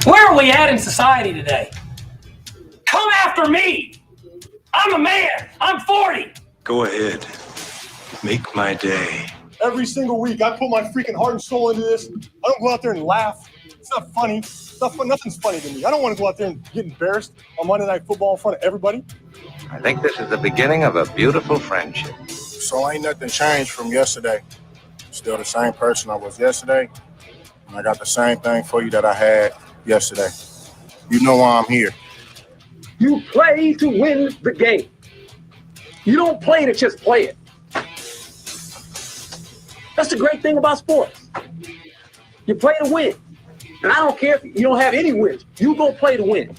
Where are we at in society today? Come after me. I'm a man. I'm 40. Go ahead. Make my day. Every single week, I put my freaking heart and soul into this. I don't go out there and laugh. It's not funny. Nothing's funny to me. I don't want to go out there and get embarrassed on Monday Night Football in front of everybody. I think this is the beginning of a beautiful friendship. So ain't nothing changed from yesterday. Still the same person I was yesterday. And I got the same thing for you that I had yesterday. You know why I'm here. You play to win the game. You don't play to just play it. That's the great thing about sports. You play to win. And I don't care if you don't have any wins. You go play to win.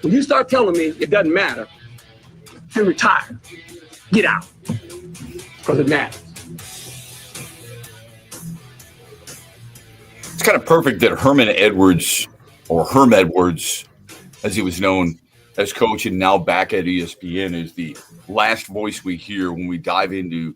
When you start telling me it doesn't matter, then retire. Get out. Because it matters. It's kind of perfect that Herm Edwards, as he was known as coach and now back at ESPN, is the last voice we hear when we dive into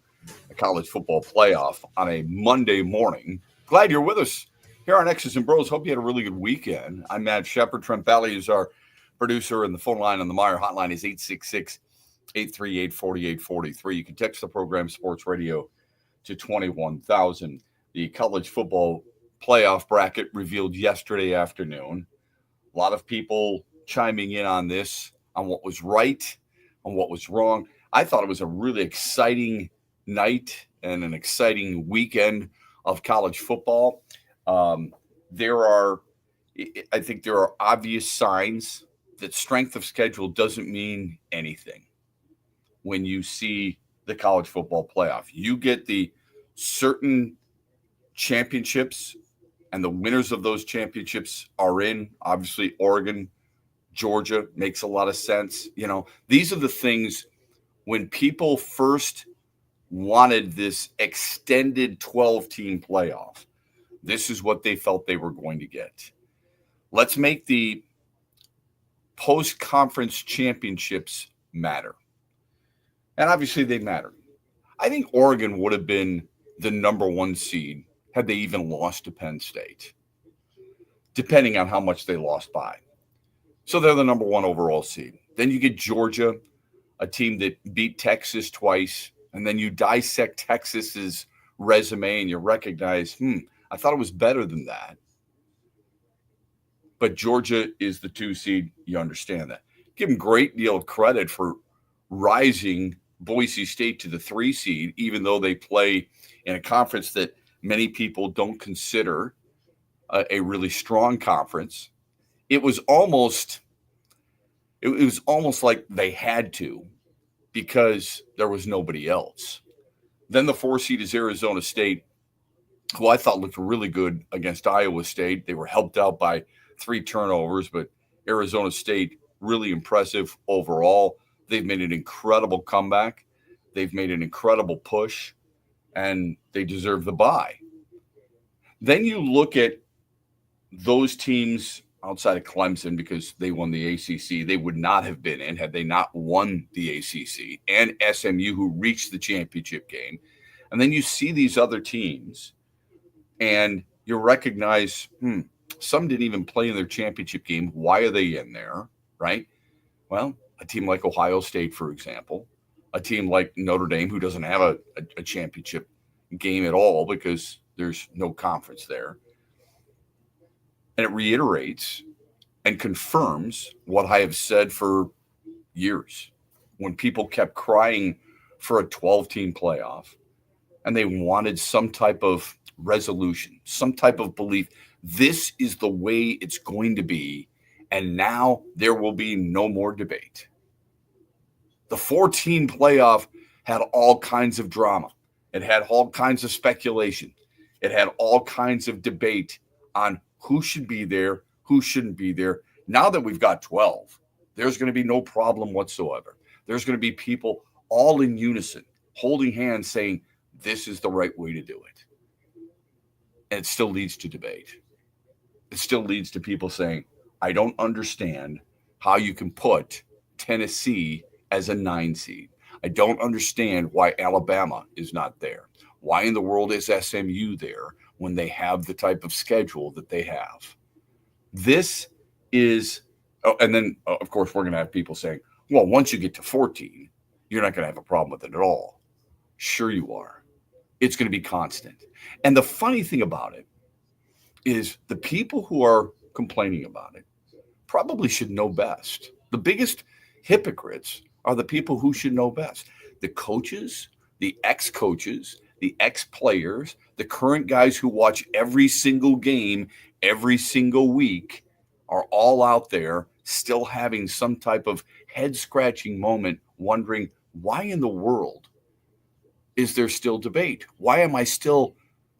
a college football playoff on a Monday morning. Glad you're with us here on X's and Bros. Hope you had a really good weekend. I'm Matt Shepard. Trent Valley is our producer, and the phone line on the Meyer hotline is 866-838-4843. You can text the program Sports Radio to 21,000. The college football playoff bracket revealed yesterday afternoon. A lot of people chiming in on this, on what was right, on what was wrong. I thought it was a really exciting night and an exciting weekend of college football. I think there are obvious signs that strength of schedule doesn't mean anything when you see the college football playoff. You get the certain championships, and the winners of those championships are in. Obviously, Oregon, Georgia makes a lot of sense. You know, these are the things when people first wanted this extended 12-team playoff. This is what they felt they were going to get. Let's make the post-conference championships matter. And obviously they matter. I think Oregon would have been the number one seed had they even lost to Penn State, depending on how much they lost by. So they're the number one overall seed. Then you get Georgia, a team that beat Texas twice, and then you dissect Texas's resume and you recognize, I thought it was better than that. But Georgia is the 2 seed. You understand that. Give them a great deal of credit for rising Boise State to the 3 seed, even though they play in a conference that many people don't consider a really strong conference. It was almost like they had to because there was nobody else. Then the 4 seed is Arizona State, who I thought looked really good against Iowa State. They were helped out by 3 turnovers, but Arizona State really impressive overall. They've made an incredible comeback. They've made an incredible push, and they deserve the bye. Then you look at those teams outside of Clemson because they won the ACC. They would not have been in had they not won the ACC, and SMU, who reached the championship game. And then you see these other teams, and you recognize, some didn't even play in their championship game. Why are they in there, right? Well, a team like Ohio State, for example, a team like Notre Dame, who doesn't have a championship game at all because there's no conference there. And it reiterates and confirms what I have said for years when people kept crying for a 12-team playoff and they wanted some type of resolution, some type of belief. This is the way it's going to be, and now there will be no more debate. The 4-team playoff had all kinds of drama. It had all kinds of speculation. It had all kinds of debate on who should be there, who shouldn't be there. Now that we've got 12, there's going to be no problem whatsoever. There's going to be people all in unison, holding hands, saying, this is the right way to do it. And it still leads to debate. It still leads to people saying, I don't understand how you can put Tennessee as a 9 seed. I don't understand why Alabama is not there. Why in the world is SMU there when they have the type of schedule that they have? This is, and then, of course, we're going to have people saying, well, once you get to 14, you're not going to have a problem with it at all. Sure you are. It's going to be constant. And the funny thing about it is the people who are complaining about it probably should know best. The biggest hypocrites are the people who should know best. The coaches, the ex-coaches, the ex-players, the current guys who watch every single game, every single week, are all out there still having some type of head-scratching moment, wondering, why in the world is there still debate? Why am I still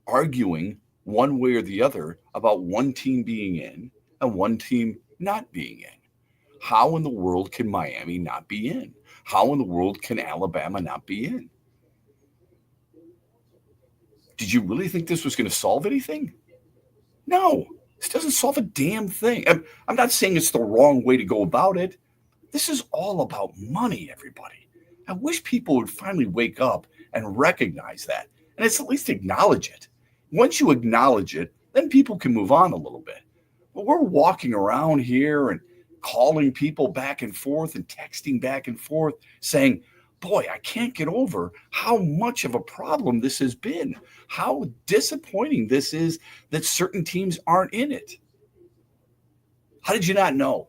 arguing one way or the other about one team being in and one team not being in? How in the world can Miami not be in? How in the world can Alabama not be in? Did you really think this was going to solve anything? No, this doesn't solve a damn thing. I'm not saying it's the wrong way to go about it. This is all about money, everybody. I wish people would finally wake up and recognize that, and it's at least acknowledge it. Once you acknowledge it, then people can move on a little bit. But we're walking around here and calling people back and forth and texting back and forth saying, boy, I can't get over how much of a problem this has been, how disappointing this is that certain teams aren't in it. How did you not know?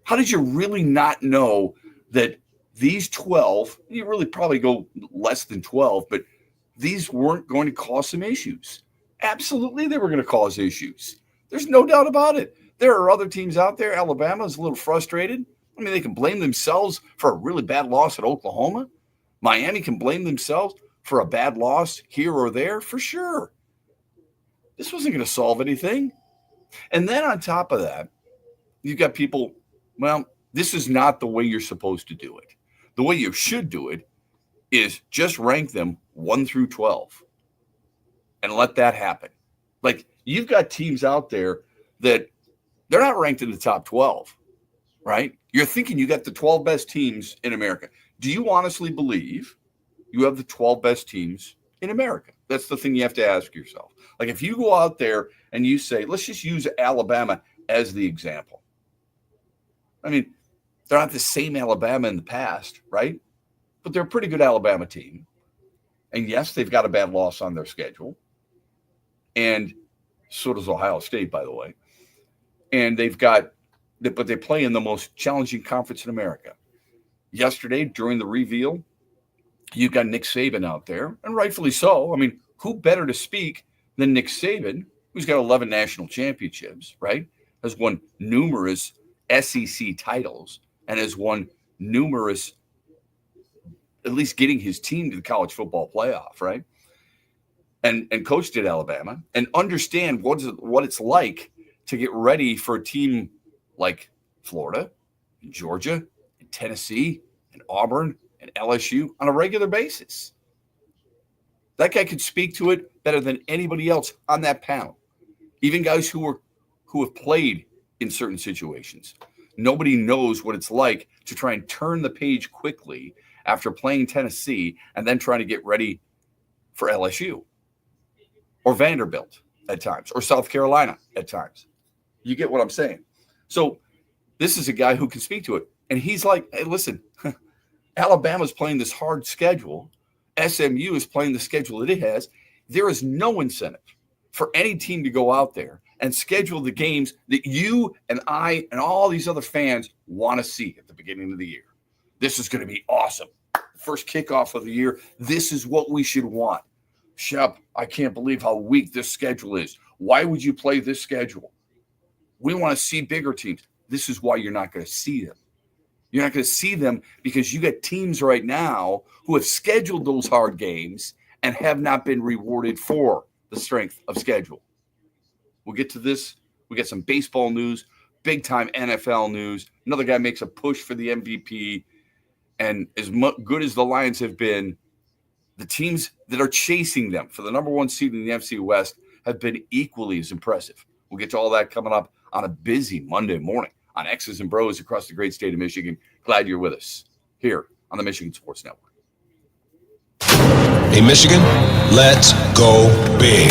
How did you really not know that these 12, you really probably go less than 12, but these weren't going to cause some issues? Absolutely, they were going to cause issues. There's no doubt about it. There are other teams out there. Alabama is a little frustrated. I mean, they can blame themselves for a really bad loss at Oklahoma. Miami can blame themselves for a bad loss here or there, for sure. This wasn't going to solve anything. And then on top of that, you've got people, well, this is not the way you're supposed to do it. The way you should do it is just rank them 1 through 12 and let that happen. Like, you've got teams out there that they're not ranked in the top 12, right? You're thinking you got the 12 best teams in America. Do you honestly believe you have the 12 best teams in America? That's the thing you have to ask yourself. Like, if you go out there and you say, let's just use Alabama as the example. I mean, they're not the same Alabama in the past, right? But they're a pretty good Alabama team. And yes, they've got a bad loss on their schedule. And so does Ohio State, by the way. And but they play in the most challenging conference in America. Yesterday, during the reveal, you got Nick Saban out there, and rightfully so. I mean, who better to speak than Nick Saban, who's got 11 national championships, right? Has won numerous SEC titles and has won numerous, at least getting his team to the college football playoff, right? And coached at Alabama and understand what it's like to get ready for a team like Florida, and Georgia, and Tennessee, and Auburn, and LSU on a regular basis. That guy could speak to it better than anybody else on that panel. Even guys who have played in certain situations. Nobody knows what it's like to try and turn the page quickly after playing Tennessee and then trying to get ready for LSU or Vanderbilt at times or South Carolina at times. You get what I'm saying? So this is a guy who can speak to it. And he's like, hey, listen, Alabama's playing this hard schedule. SMU is playing the schedule that it has. There is no incentive for any team to go out there and schedule the games that you and I and all these other fans want to see at the beginning of the year. This is going to be awesome. First kickoff of the year. This is what we should want. Shep, I can't believe how weak this schedule is. Why would you play this schedule? We want to see bigger teams. This is why you're not going to see them. You're not going to see them because you got teams right now who have scheduled those hard games and have not been rewarded for the strength of schedule. We'll get to this. We got some baseball news, big-time NFL news. Another guy makes a push for the MVP. And as good as the Lions have been, the teams that are chasing them for the number one seed in the NFC West have been equally as impressive. We'll get to all that coming up on a busy Monday morning on X's and Bros across the great state of Michigan. Glad you're with us here on the Michigan Sports Network. Hey, Michigan, let's go big.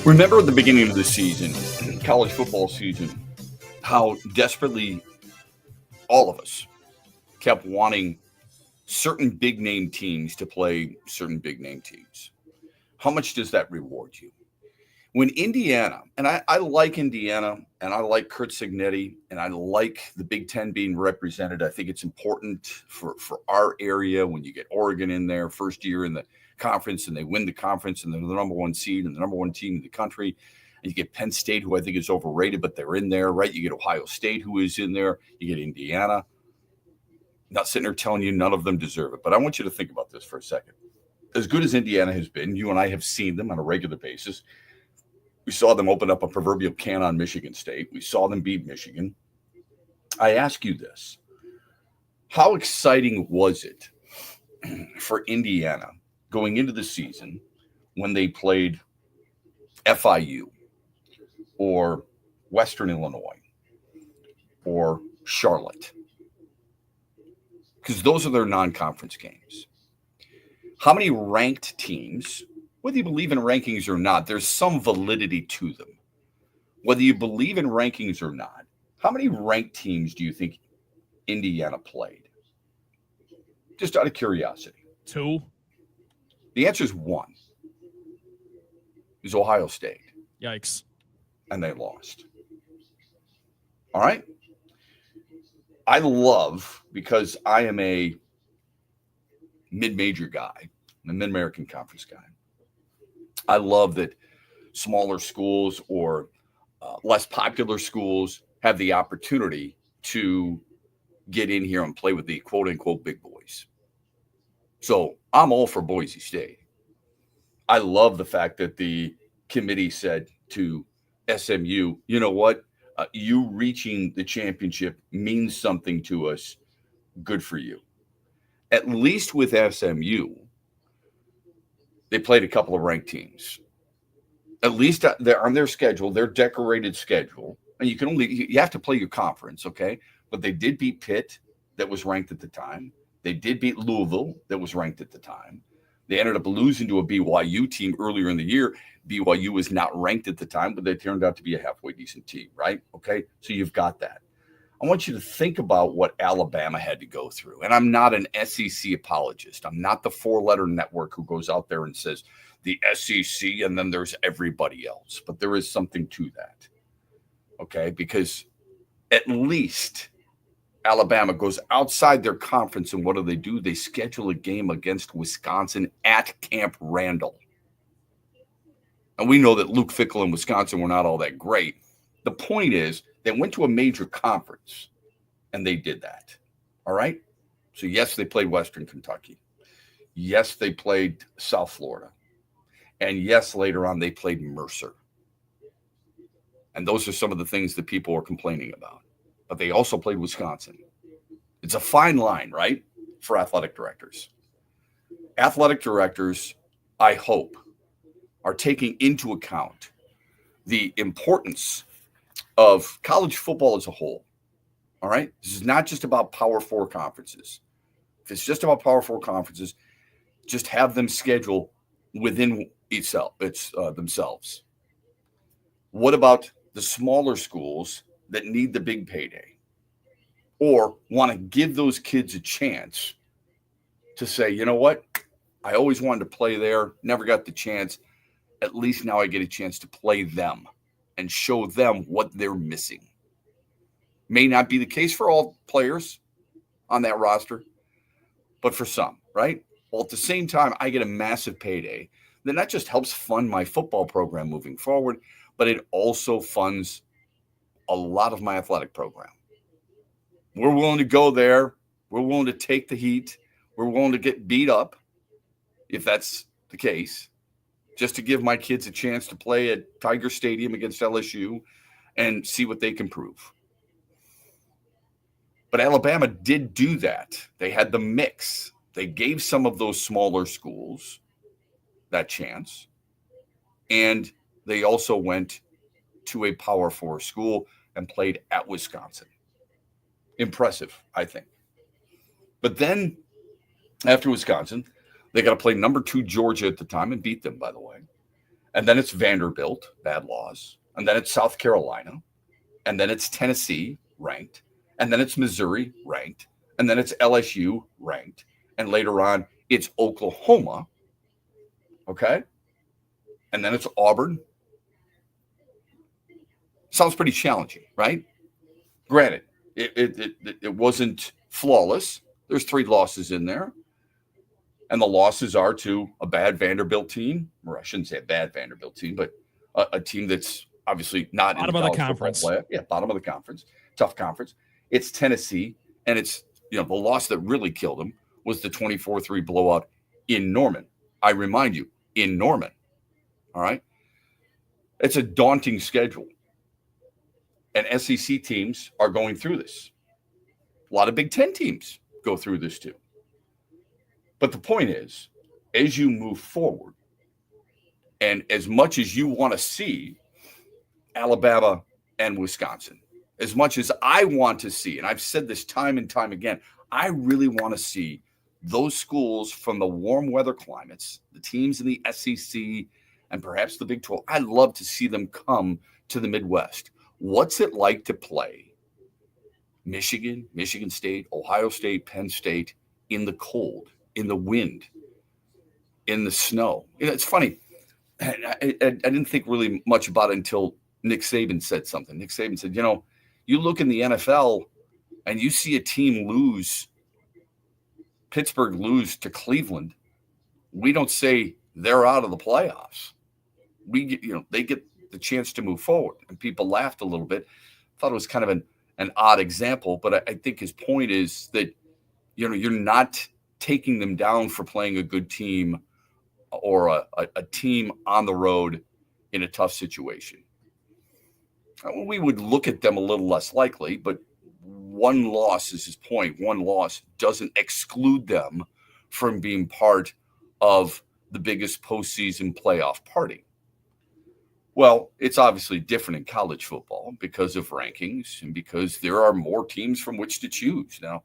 Remember at the beginning of the season, college football season, how desperately all of us kept wanting certain big name teams to play certain big name teams. How much does that reward you? When Indiana, and I like Indiana, and I like Kurt Signetti, and I like the Big Ten being represented. I think it's important for our area when you get Oregon in there, first year in the conference, and they win the conference, and they're the number one seed and the number one team in the country. And you get Penn State, who I think is overrated, but they're in there, right? You get Ohio State, who is in there. You get Indiana. Not sitting there telling you none of them deserve it, but I want you to think about this for a second. As good as Indiana has been, you and I have seen them on a regular basis. We saw them open up a proverbial can on Michigan State. We saw them beat Michigan. I ask you this. How exciting was it for Indiana going into the season when they played FIU or Western Illinois or Charlotte? Because those are their non-conference games. How many ranked teams, whether you believe in rankings or not, there's some validity to them. Whether you believe in rankings or not, how many ranked teams do you think Indiana played? Just out of curiosity. 2. The answer is 1. It was Ohio State. Yikes. And they lost. All right? I love, because I am a mid-major guy, a mid-American conference guy. I love that smaller schools or less popular schools have the opportunity to get in here and play with the quote-unquote big boys. So I'm all for Boise State. I love the fact that the committee said to SMU, you know what? You reaching the championship means something to us. Good for you. At least with SMU, they played a couple of ranked teams. At least they're on their schedule, their decorated schedule. And you have to play your conference, okay? But they did beat Pitt, that was ranked at the time. They did beat Louisville, that was ranked at the time. They ended up losing to a BYU team earlier in the year. BYU was not ranked at the time, but they turned out to be a halfway decent team, right? Okay, so you've got that. I want you to think about what Alabama had to go through. And I'm not an SEC apologist. I'm not the four-letter network who goes out there and says the SEC and then there's everybody else. But there is something to that, okay? Because at least Alabama goes outside their conference, and what do? They schedule a game against Wisconsin at Camp Randall. And we know that Luke Fickell and Wisconsin were not all that great. The point is, they went to a major conference, and they did that. All right? So, yes, they played Western Kentucky. Yes, they played South Florida. And, yes, later on, they played Mercer. And those are some of the things that people are complaining about. But they also played Wisconsin. It's a fine line, right, for athletic directors. Athletic directors, I hope, are taking into account the importance of college football as a whole. All right? This is not just about Power 4 conferences. If it's just about Power 4 conferences, just have them schedule within themselves. What about the smaller schools that need the big payday or want to give those kids a chance to say, you know what? I always wanted to play there, never got the chance. At least now I get a chance to play them and show them what they're missing. May not be the case for all players on that roster, but for some, right? Well, at the same time, I get a massive payday. Then that just helps fund my football program moving forward, but it also funds a lot of my athletic program. We're willing to go there. We're willing to take the heat. We're willing to get beat up, if that's the case, just to give my kids a chance to play at Tiger Stadium against LSU and see what they can prove. But Alabama did do that. They had the mix. They gave some of those smaller schools that chance. And they also went to a Power 4 school and played at Wisconsin. Impressive, I think. But then after Wisconsin, they got to play number 2 Georgia at the time and beat them, by the way. And then it's Vanderbilt, bad loss. And then it's South Carolina. And then it's Tennessee, ranked. And then it's Missouri, ranked. And then it's LSU, ranked. And later on, it's Oklahoma. Okay? And then it's Auburn. Sounds pretty challenging, right? Granted, it wasn't flawless. There's 3 losses in there. And the losses are to a bad Vanderbilt team, or I shouldn't say a bad Vanderbilt team, but a team that's obviously not Bottom in the of the conference. Yeah, bottom of the conference. Tough conference. It's Tennessee, and it's, the loss that really killed them was the 24-3 blowout in Norman. I remind you, in Norman. All right? It's a daunting schedule. And SEC teams are going through this. A lot of Big Ten teams go through this too. But the point is, as you move forward, and as much as you want to see Alabama and Wisconsin, as much as I want to see, and I've said this time and time again, I really want to see those schools from the warm weather climates, the teams in the SEC and perhaps the Big 12, I'd love to see them come to the Midwest. What's it like to play Michigan, Michigan State, Ohio State, Penn State in the cold, in the wind, in the snow? It's funny. I didn't think really much about it until Nick Saban said something. Nick Saban said, you look in the NFL and you see a team lose, Pittsburgh lose to Cleveland. We don't say they're out of the playoffs. They get the chance to move forward. And people laughed a little bit. Thought it was kind of an odd example, but I think his point is that, you're not taking them down for playing a good team or a team on the road in a tough situation. We would look at them a little less likely, but one loss is his point. One loss doesn't exclude them from being part of the biggest postseason playoff party. Well, it's obviously different in college football because of rankings and because there are more teams from which to choose. Now,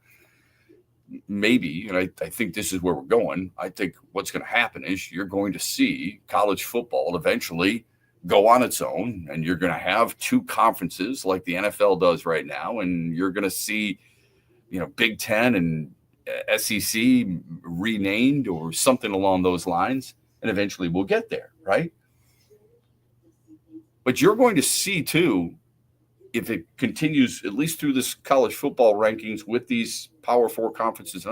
maybe, and I think this is where we're going, I think what's going to happen is you're going to see college football eventually go on its own, and you're going to have 2 conferences like the NFL does right now, and you're going to see, Big Ten and SEC renamed or something along those lines, and eventually we'll get there, right? But you're going to see, too, if it continues, at least through this college football rankings with these Power 4 conferences,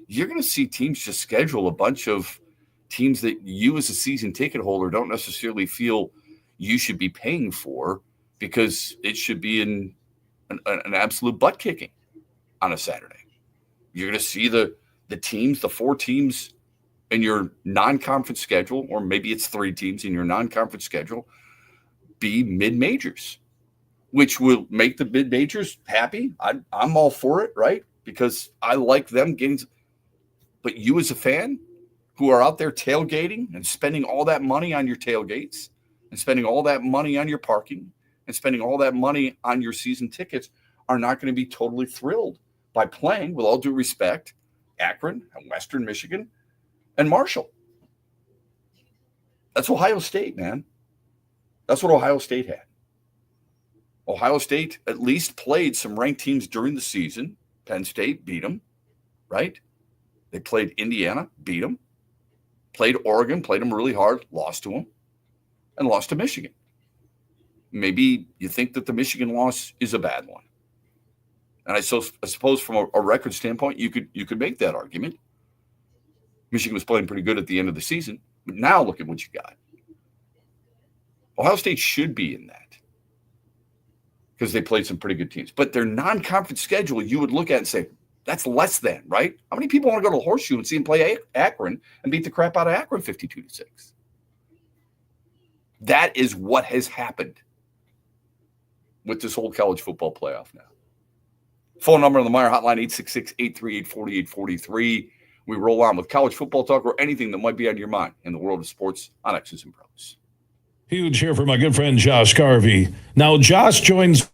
you're going to see teams just schedule a bunch of teams that you as a season ticket holder don't necessarily feel you should be paying for because it should be an absolute butt kicking on a Saturday. You're going to see the teams, the 4 teams in your non-conference schedule, or maybe it's 3 teams in your non-conference schedule, be mid-majors, which will make the mid-majors happy. I'm all for it, right? Because I like them getting – but you as a fan who are out there tailgating and spending all that money on your tailgates and spending all that money on your parking and spending all that money on your season tickets are not going to be totally thrilled by playing, with all due respect, Akron and Western Michigan and Marshall. That's Ohio State, man. That's what Ohio State had. Ohio State at least played some ranked teams during the season. Penn State beat them, right? They played Indiana, beat them. Played Oregon, played them really hard, lost to them, and lost to Michigan. Maybe you think that the Michigan loss is a bad one. And I suppose from a record standpoint, you could make that argument. Michigan was playing pretty good at the end of the season, but now look at what you got. Ohio State should be in that because they played some pretty good teams. But their non-conference schedule, you would look at and say, that's less than, right? How many people want to go to the Horseshoe and see them play Akron and beat the crap out of Akron 52-6? That is what has happened with this whole college football playoff now. Phone number on the Meyer Hotline, 866-838-4843. We roll on with college football talk or anything that might be on your mind in the world of sports on X's and BrO's. Huge here for my good friend Josh Garvey. Now, Josh joins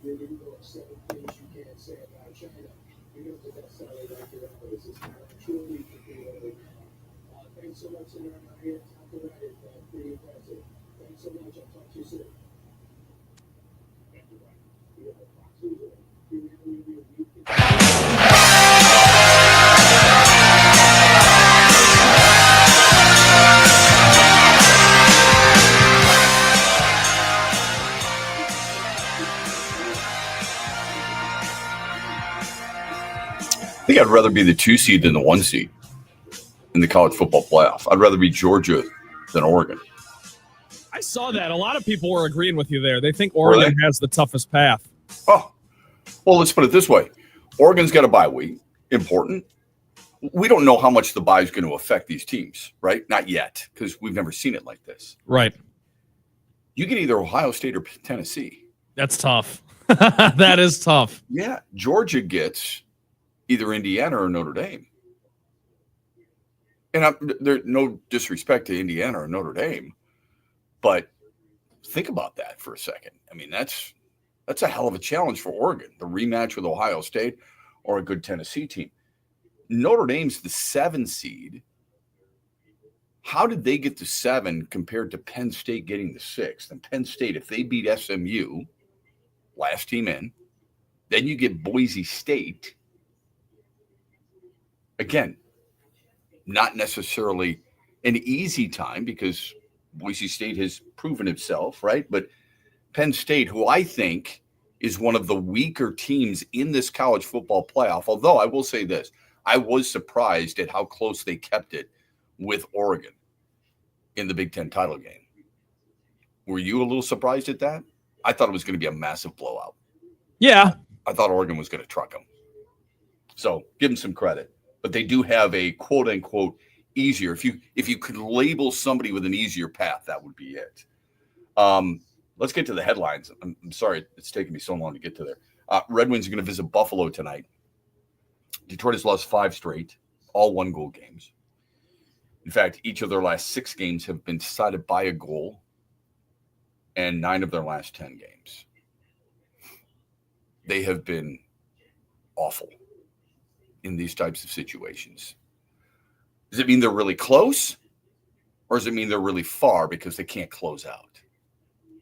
I think I'd rather be the 2 seed than the 1 seed in the college football playoff. I'd rather be Georgia than Oregon. I saw that. A lot of people were agreeing with you there. They think Oregon has the toughest path. Oh, well, let's put it this way. Oregon's got a bye week. Important. We don't know how much the bye is going to affect these teams, right? Not yet, because we've never seen it like this. Right. You get either Ohio State or Tennessee. That's tough. That is tough. Yeah. Georgia gets either Indiana or Notre Dame. And there's no disrespect to Indiana or Notre Dame, but think about that for a second. I mean, that's a hell of a challenge for Oregon, the rematch with Ohio State or a good Tennessee team. Notre Dame's the 7 seed. How did they get to 7 compared to Penn State getting the 6th? And Penn State, if they beat SMU, last team in, then you get Boise State. Again, not necessarily an easy time because Boise State has proven itself, right? But Penn State, who I think is one of the weaker teams in this college football playoff, although I will say this, I was surprised at how close they kept it with Oregon in the Big Ten title game. Were you a little surprised at that? I thought it was going to be a massive blowout. Yeah. I thought Oregon was going to truck them. So give them some credit. But they do have a quote unquote easier. If you could label somebody with an easier path, that would be it. Let's get to the headlines. I'm sorry it's taken me so long to get to there. Red Wings are going to visit Buffalo tonight. Detroit has lost 5 straight, all 1-goal games. In fact, each of their last 6 games have been decided by a goal, and 9 of their last 10 games. They have been awful in these types of situations. Does it mean they're really close, or does it mean they're really far because they can't close out?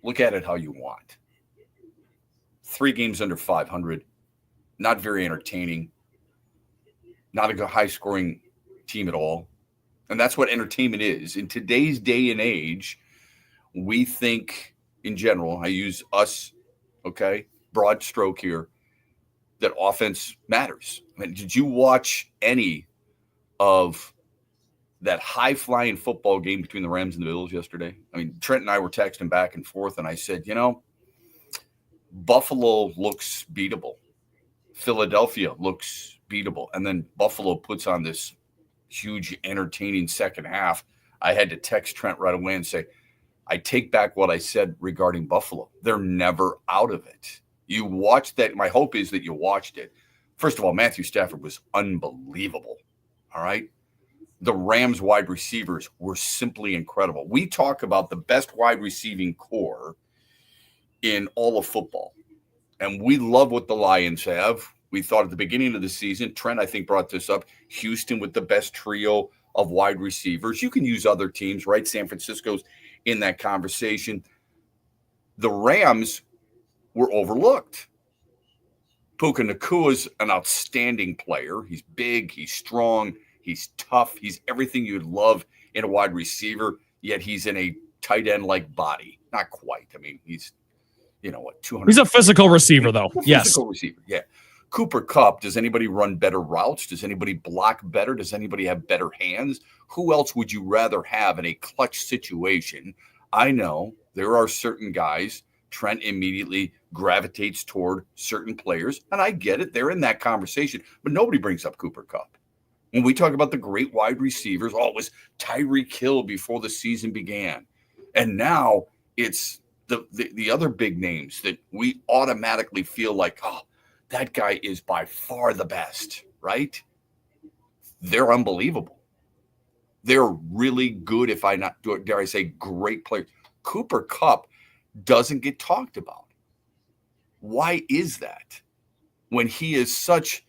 Look at it how you want. 3 games under 500, not very entertaining, not a high-scoring team at all. And that's what entertainment is. In today's day and age, we think, in general, I use us, okay, broad stroke here, that offense matters. I mean, did you watch any of that high-flying football game between the Rams and the Bills yesterday? I mean, Trent and I were texting back and forth, and I said, Buffalo looks beatable. Philadelphia looks beatable. And then Buffalo puts on this huge, entertaining second half. I had to text Trent right away and say, I take back what I said regarding Buffalo. They're never out of it. You watched that. My hope is that you watched it. First of all, Matthew Stafford was unbelievable. All right. The Rams wide receivers were simply incredible. We talk about the best wide receiving core in all of football. And we love what the Lions have. We thought at the beginning of the season, Trent, I think, brought this up, Houston with the best trio of wide receivers. You can use other teams, right? San Francisco's in that conversation. The Rams were overlooked. Puka Nakua's an outstanding player. He's big, he's strong, he's tough, he's everything you'd love in a wide receiver, yet he's in a tight end-like body. Not quite. I mean, he's, 200. He's a physical receiver, though. Yes. Physical receiver, yeah. Cooper Kupp, does anybody run better routes? Does anybody block better? Does anybody have better hands? Who else would you rather have in a clutch situation? I know there are certain guys, Trent immediately gravitates toward certain players, and I get it. They're in that conversation, but nobody brings up Cooper Kupp. When we talk about the great wide receivers, it was Tyreek Hill before the season began. And now it's the other big names that we automatically feel like, that guy is by far the best, right? They're unbelievable. They're really good, if I not dare I say great players. Cooper Kupp doesn't get talked about. Why is that? When he is such,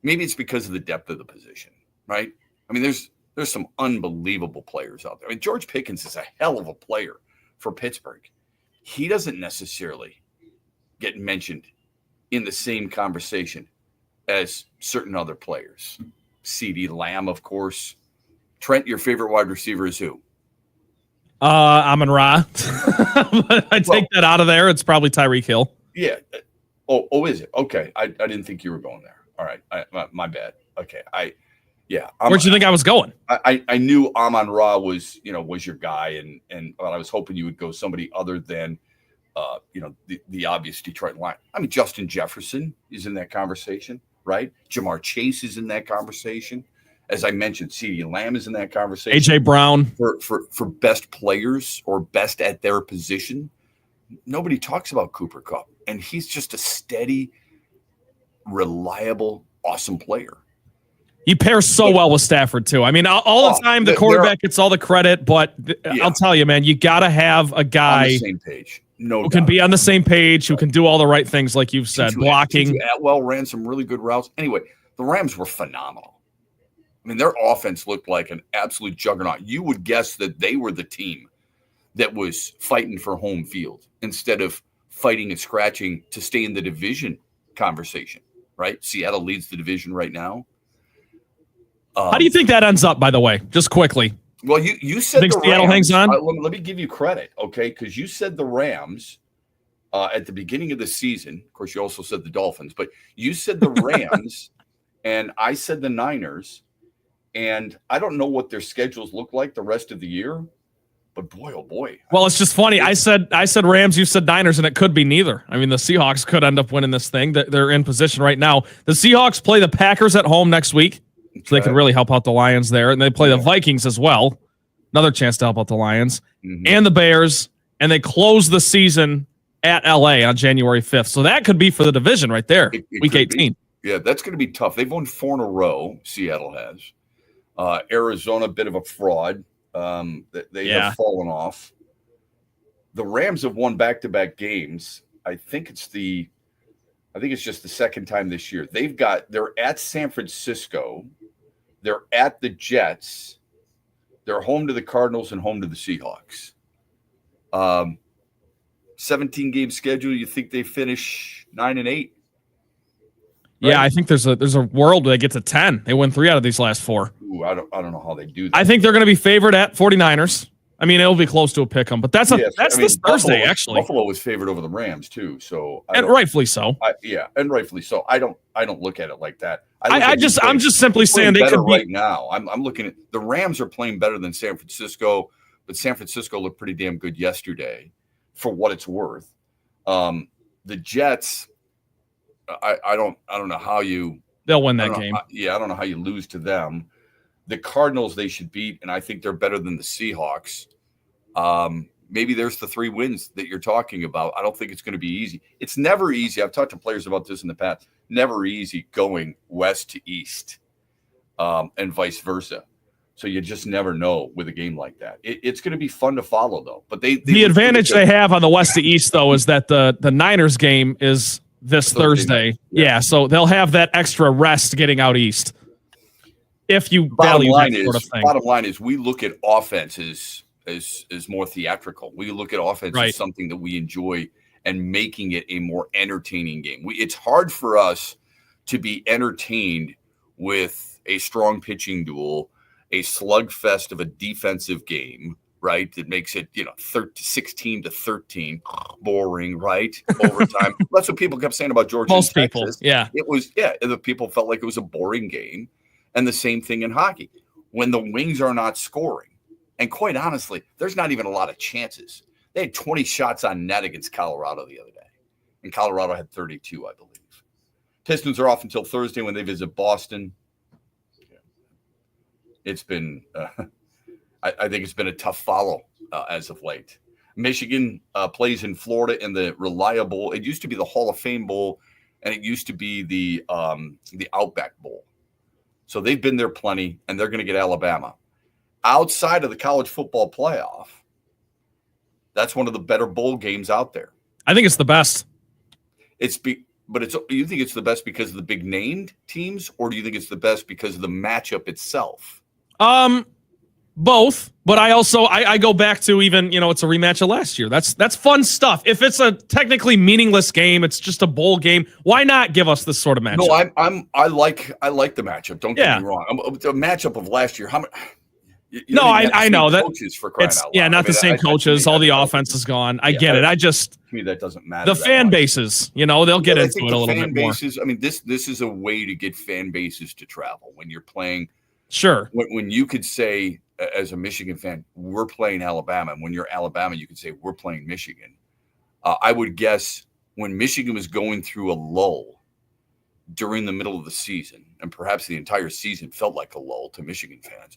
maybe it's because of the depth of the position, right? I mean, there's some unbelievable players out there. I mean, George Pickens is a hell of a player for Pittsburgh. He doesn't necessarily get mentioned in the same conversation as certain other players. CeeDee Lamb, of course. Trent, your favorite wide receiver is who? Amon-Ra. I take that out of there. It's probably Tyreek Hill. Yeah. Oh, is it? Okay. I didn't think you were going there. All right. My bad. Okay. Where'd you think I was going? I knew Amon-Ra was your guy, and I was hoping you would go somebody other than the obvious Detroit line. I mean, Justin Jefferson is in that conversation, right? Jamar Chase is in that conversation. As I mentioned, CeeDee Lamb is in that conversation. A.J. Brown. For best players or best at their position, nobody talks about Cooper Kupp. And he's just a steady, reliable, awesome player. He pairs so well with Stafford, too. I mean, all the time, the quarterback gets all the credit, but I'll tell you, man, you got to have a guy on the same page. Who can be on the same page, who can do all the right things, like you've said, blocking. Atwell ran some really good routes. Anyway, the Rams were phenomenal. I mean, their offense looked like an absolute juggernaut. You would guess that they were the team that was fighting for home field instead of fighting and scratching to stay in the division conversation, right? Seattle leads the division right now. How do you think that ends up, by the way, just quickly? Well, you said think the Seattle Rams, hangs on? Let me give you credit, okay? Because you said the Rams at the beginning of the season. Of course, you also said the Dolphins, but you said the Rams, and I said the Niners. And I don't know what their schedules look like the rest of the year, but boy, oh boy. Well, it's just funny. I said Rams, you said Niners, and it could be neither. I mean, the Seahawks could end up winning this thing. They're in position right now. The Seahawks play the Packers at home next week, so they can really help out the Lions there. And they play the Vikings as well. Another chance to help out the Lions. And the Bears. And they close the season at L.A. on January 5th. So that could be for the division right there, week 18. Yeah, that's going to be tough. They've won 4 in a row, Seattle has. Arizona, a bit of a fraud. They have fallen off. The Rams have won back-to-back games. I think it's just the second time this year. They're at San Francisco. They're at the Jets. They're home to the Cardinals and home to the Seahawks. 17-game schedule. You think they finish 9-8? Right? Yeah, I think there's a world where they get to 10. They win 3 out of these last 4. Ooh, I don't know how they do that. I think they're going to be favored at 49ers. I mean, it'll be close to a pick 'em, but that's this Thursday, actually. Buffalo was favored over the Rams too, so and rightfully so. And rightfully so. I don't look at it like that. I'm just simply saying they could be right now. I'm looking at the Rams are playing better than San Francisco, but San Francisco looked pretty damn good yesterday, for what it's worth. The Jets. I don't know how they'll win that game. I don't know how you lose to them. The Cardinals they should beat, and I think they're better than the Seahawks. Maybe there's the 3 wins that you're talking about. I don't think it's going to be easy. It's never easy. I've talked to players about this in the past. Never easy going west to east, and vice versa. So you just never know with a game like that. It's going to be fun to follow, though. But the advantage they have on the west to east, though, is that the Niners game is this Thursday. Yeah, so they'll have that extra rest getting out east. If you value that sort of thing. Bottom line is we look at offense as more theatrical. We look at offense as something that we enjoy and making it a more entertaining game. It's hard for us to be entertained with a strong pitching duel, a slugfest of a defensive game, right? That makes it, 16-13, boring, right? Overtime. That's what people kept saying about Georgia. Most people, yeah. It was, the people felt like it was a boring game. And the same thing in hockey. When the Wings are not scoring, and quite honestly, there's not even a lot of chances. They had 20 shots on net against Colorado the other day, and Colorado had 32, I believe. Pistons are off until Thursday when they visit Boston. It's been, I think it's been a tough follow as of late. Michigan plays in Florida in the reliable. It used to be the Hall of Fame Bowl, and it used to be the Outback Bowl. So they've been there plenty, and they're going to get Alabama. Outside of the college football playoff, that's one of the better bowl games out there. I think it's the best. But you think it's the best because of the big named teams, or do you think it's the best because of the matchup itself? Both, but I go back to even, it's a rematch of last year. That's fun stuff. If it's a technically meaningless game, it's just a bowl game. Why not give us this sort of matchup? No, I like the matchup. Don't get me wrong. The matchup of last year. How much? I know that coaches for crying out loud. Yeah, not the same coaches. All the offense is gone. I get it. To me, that doesn't matter. The fan bases, they'll get into it a little bit more. I mean, this is a way to get fan bases to travel when you're playing. Sure. When you could say, as a Michigan fan, we're playing Alabama, and when you're Alabama, you could say we're playing Michigan. I would guess when Michigan was going through a lull during the middle of the season, and perhaps the entire season felt like a lull to Michigan fans,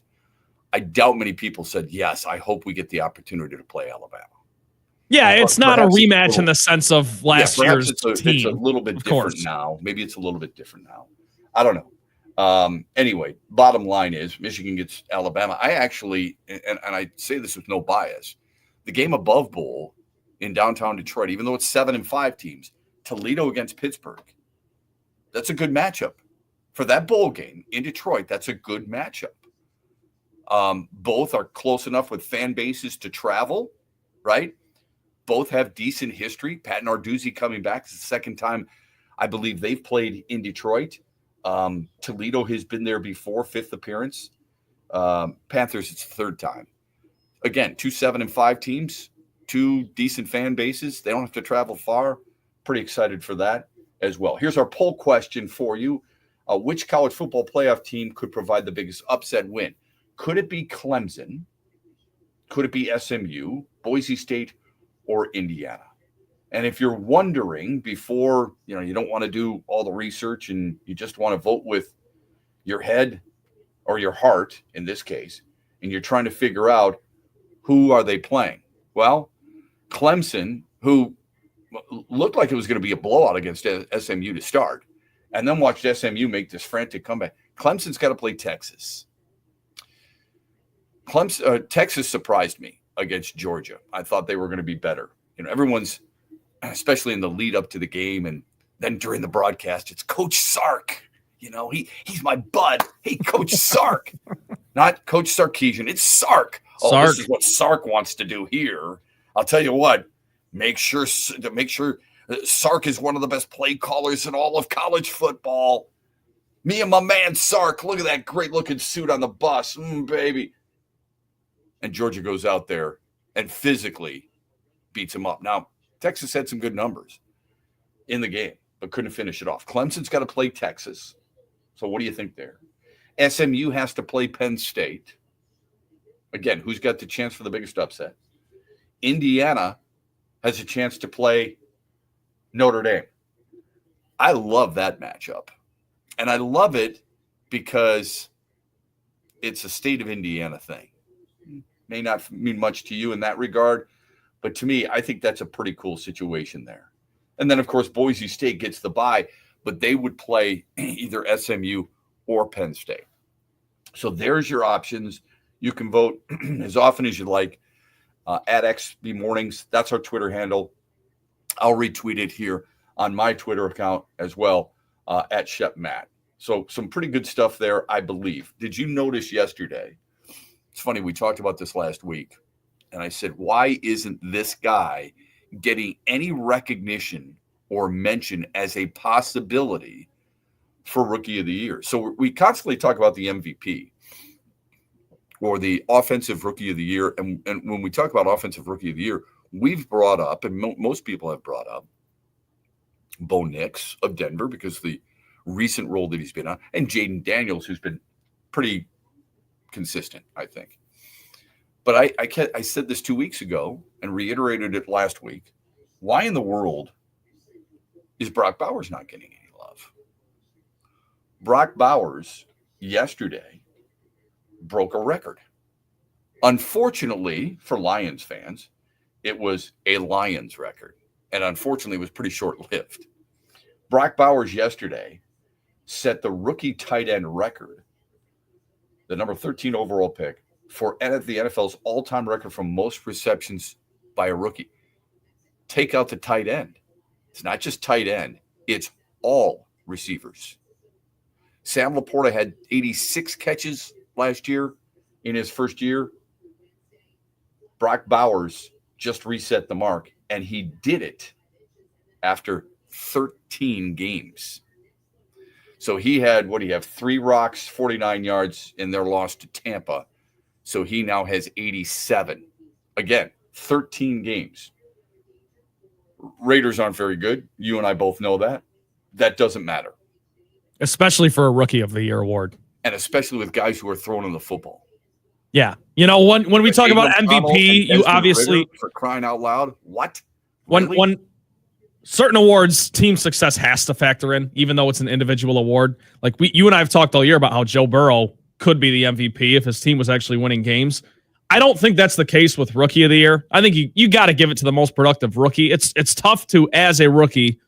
I doubt many people said, yes, I hope we get the opportunity to play Alabama. Yeah, it's not a rematch in the sense of last year's team. It's a little bit different now. Maybe it's a little bit different now. I don't know. Anyway, bottom line is Michigan gets Alabama. I actually, and I say this with no bias, the game above bowl in downtown Detroit, even though it's 7 and 5 teams, Toledo against Pittsburgh, that's a good matchup. For that bowl game in Detroit, that's a good matchup. Both are close enough with fan bases to travel, right? Both have decent history. Pat Narduzzi coming back. It's the second time I believe they've played in Detroit. Toledo has been there before, 5th appearance. Panthers, it's the 3rd time. Again, 2 7 and 5 teams, 2 decent fan bases. They don't have to travel far. Pretty excited for that as well. Here's our poll question for you. Which college football playoff team could provide the biggest upset win? Could it be Clemson? Could it be SMU, Boise State, or Indiana? And if you're wondering before, you don't want to do all the research and you just want to vote with your head or your heart in this case, and you're trying to figure out who are they playing? Well, Clemson, who looked like it was going to be a blowout against SMU to start, and then watched SMU make this frantic comeback. Clemson's got to play Texas. Texas surprised me against Georgia. I thought they were going to be better. Everyone's, especially in the lead up to the game, and then during the broadcast, it's Coach Sark. He's my bud. Hey, Coach Sark, not Coach Sarkisian. It's Sark. Oh, Sark. This is what Sark wants to do here. I'll tell you what. Make sure Sark is one of the best play callers in all of college football. Me and my man Sark. Look at that great looking suit on the bus, baby. And Georgia goes out there and physically beats him up. Now, Texas had some good numbers in the game, but couldn't finish it off. Clemson's got to play Texas. So what do you think there? SMU has to play Penn State. Again, who's got the chance for the biggest upset? Indiana has a chance to play Notre Dame. I love that matchup. And I love it because it's a state of Indiana thing. May not mean much to you in that regard, but to me, I think that's a pretty cool situation there. And then, of course, Boise State gets the bye, but they would play either SMU or Penn State. So there's your options. You can vote as often as you like at XB Mornings. That's our Twitter handle. I'll retweet it here on my Twitter account as well, at Shep Matt. So some pretty good stuff there, I believe. Did you notice yesterday? It's funny, we talked about this last week, and I said, why isn't this guy getting any recognition or mention as a possibility for Rookie of the Year? So we constantly talk about the MVP or the Offensive Rookie of the Year, and when we talk about Offensive Rookie of the Year, we've brought up, and most people have brought up, Bo Nix of Denver because of the recent role that he's been on, and Jaden Daniels, who's been pretty consistent, I think. But I said this 2 weeks ago and reiterated it last week. Why in the world is Brock Bowers not getting any love? Brock Bowers yesterday broke a record. Unfortunately for Lions fans, it was a Lions record. And unfortunately, it was pretty short-lived. Brock Bowers yesterday set the rookie tight end record, the number 13 overall pick, for the NFL's all-time record for most receptions by a rookie. Take out the tight end. It's not just tight end. It's all receivers. Sam Laporta had 86 catches last year in his first year. Brock Bowers just reset the mark, and he did it after 13 games. So he had, 3 rocks, 49 yards in their loss to Tampa. So he now has 87. Again, 13 games. Raiders aren't very good. You and I both know that. That doesn't matter. Especially for a Rookie of the Year award. And especially with guys who are throwing in the football. Yeah. You know, when we talk about MVP, you obviously... Ritter, for crying out loud, what? Really? When certain awards, team success has to factor in, even though it's an individual award. Like you and I have talked all year about how Joe Burrow could be the MVP if his team was actually winning games. I don't think that's the case with Rookie of the Year. I think you got to give it to the most productive rookie. It's tough to, as a rookie,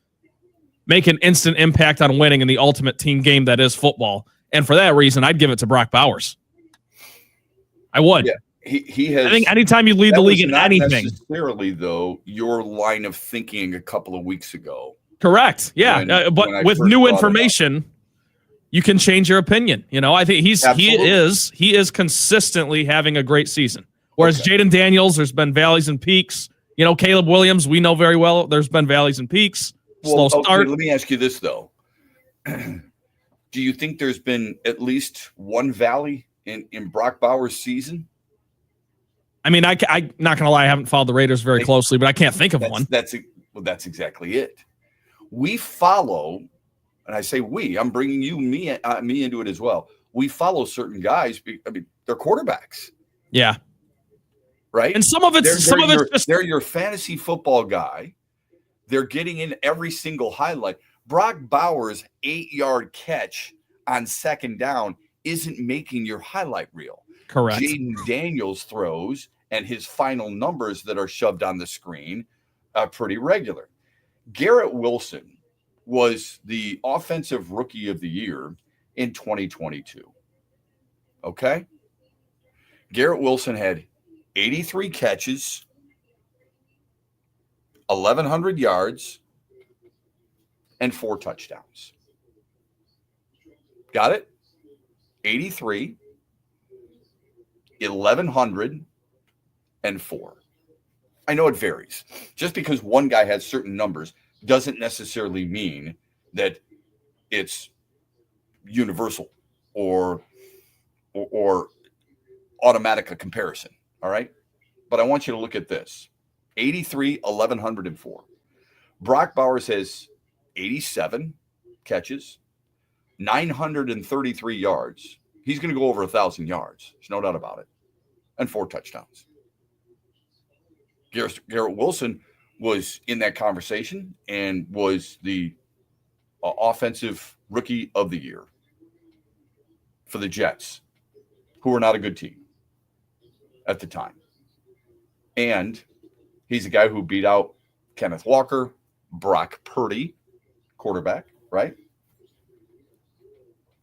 make an instant impact on winning in the ultimate team game that is football. And for that reason, I'd give it to Brock Bowers. I would. Yeah, he has. I think anytime you lead the league in anything. Necessarily, though, your line of thinking a couple of weeks ago. Correct. Yeah, but with new information, you can change your opinion. You know, I think he is consistently having a great season. Whereas Jaden Daniels, there's been valleys and peaks. You know, Caleb Williams, we know very well. There's been valleys and peaks. Slow start. Let me ask you this though: do you think there's been at least one valley in Brock Bowers' season? I mean, I'm not gonna lie, I haven't followed the Raiders very closely, but I can't think of one. That's exactly it. We follow. And I say we, I'm bringing me into it as well. We follow certain guys. I mean, they're quarterbacks. Yeah. Right. And some of it's just they're your fantasy football guy. They're getting in every single highlight. Brock Bowers' 8-yard catch on second down isn't making your highlight reel. Correct. Jaden Daniels throws and his final numbers that are shoved on the screen are pretty regular. Garrett Wilson was the offensive rookie of the year in 2022. Okay? Garrett Wilson had 83 catches, 1,100 yards, and 4 touchdowns. Got it? 83, 1,100, and 4. I know it varies. Just because one guy has certain numbers doesn't necessarily mean that it's universal or automatic a comparison. All right. But I want you to look at this: 83, 1,104. Brock Bowers has 87 catches, 933 yards. He's going to go over 1,000 yards. There's no doubt about it. And 4 touchdowns. Garrett Wilson was in that conversation and was the offensive rookie of the year for the Jets, who were not a good team at the time. And he's a guy who beat out Kenneth Walker, Brock Purdy, quarterback, right?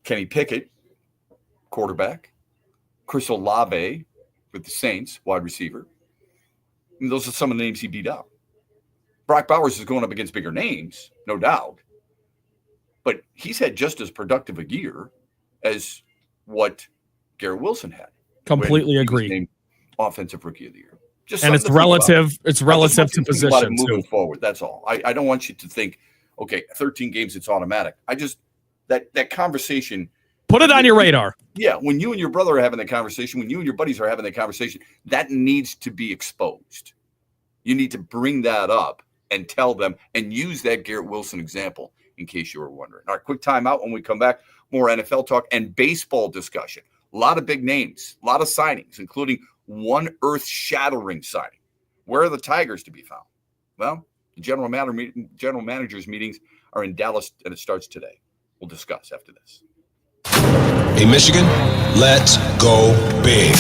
Kenny Pickett, quarterback. Chris Olave with the Saints, wide receiver. I mean, those are some of the names he beat out. Brock Bowers is going up against bigger names, no doubt. But he's had just as productive a year as what Garrett Wilson had. Completely agree. Offensive rookie of the year. And it's relative. It's relative to position moving forward. That's all. I don't want you to think, okay, 13 games, it's automatic. I just that conversation. Put it on your radar. Yeah, when you and your brother are having that conversation, when you and your buddies are having that conversation, that needs to be exposed. You need to bring that up and tell them and use that Garrett Wilson example in case you were wondering. All right, quick timeout. When we come back, more NFL talk and baseball discussion. A lot of big names, a lot of signings, including one earth-shattering signing. Where are the Tigers to be found? Well, the general managers meetings are in Dallas, and it starts today. We'll discuss after this. Hey, Michigan, let's go big.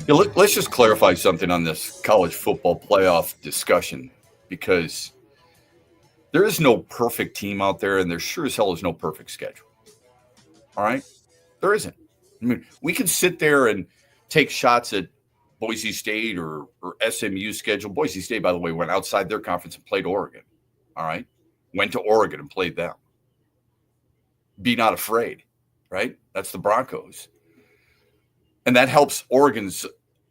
Yeah, let's just clarify something on this college football playoff discussion, because there is no perfect team out there, and there sure as hell is no perfect schedule. All right? There isn't. I mean, we can sit there and take shots at Boise State or SMU's schedule. Boise State, by the way, went outside their conference and played Oregon. All right? Went to Oregon and played them. Be not afraid, right? That's the Broncos. And that helps Oregon's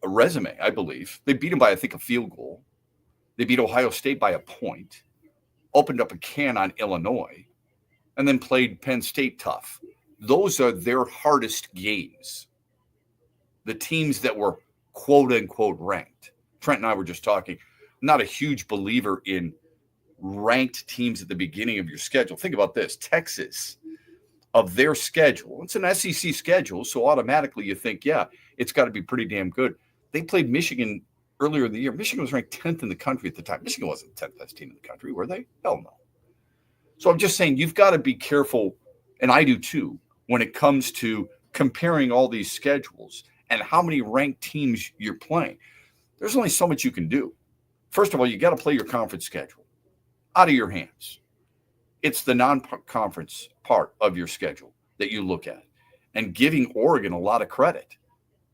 resume, I believe. They beat them by, I think, a field goal. They beat Ohio State by a point, opened up a can on Illinois, and then played Penn State tough. Those are their hardest games. The teams that were quote-unquote ranked. Trent and I were just talking. I'm not a huge believer in ranked teams at the beginning of your schedule. Think about this. Texas, of their schedule, it's an SEC schedule, so automatically you think, yeah, it's got to be pretty damn good. They played Michigan earlier in the year. Michigan was ranked 10th in the country at the time. Michigan wasn't the 10th best team in the country, were they? Hell no. So I'm just saying you've got to be careful, and I do too, when it comes to comparing all these schedules and how many ranked teams you're playing. There's only so much you can do. First of all, you got to play your conference schedule out of your hands. It's the non-conference part of your schedule that you look at, and giving Oregon a lot of credit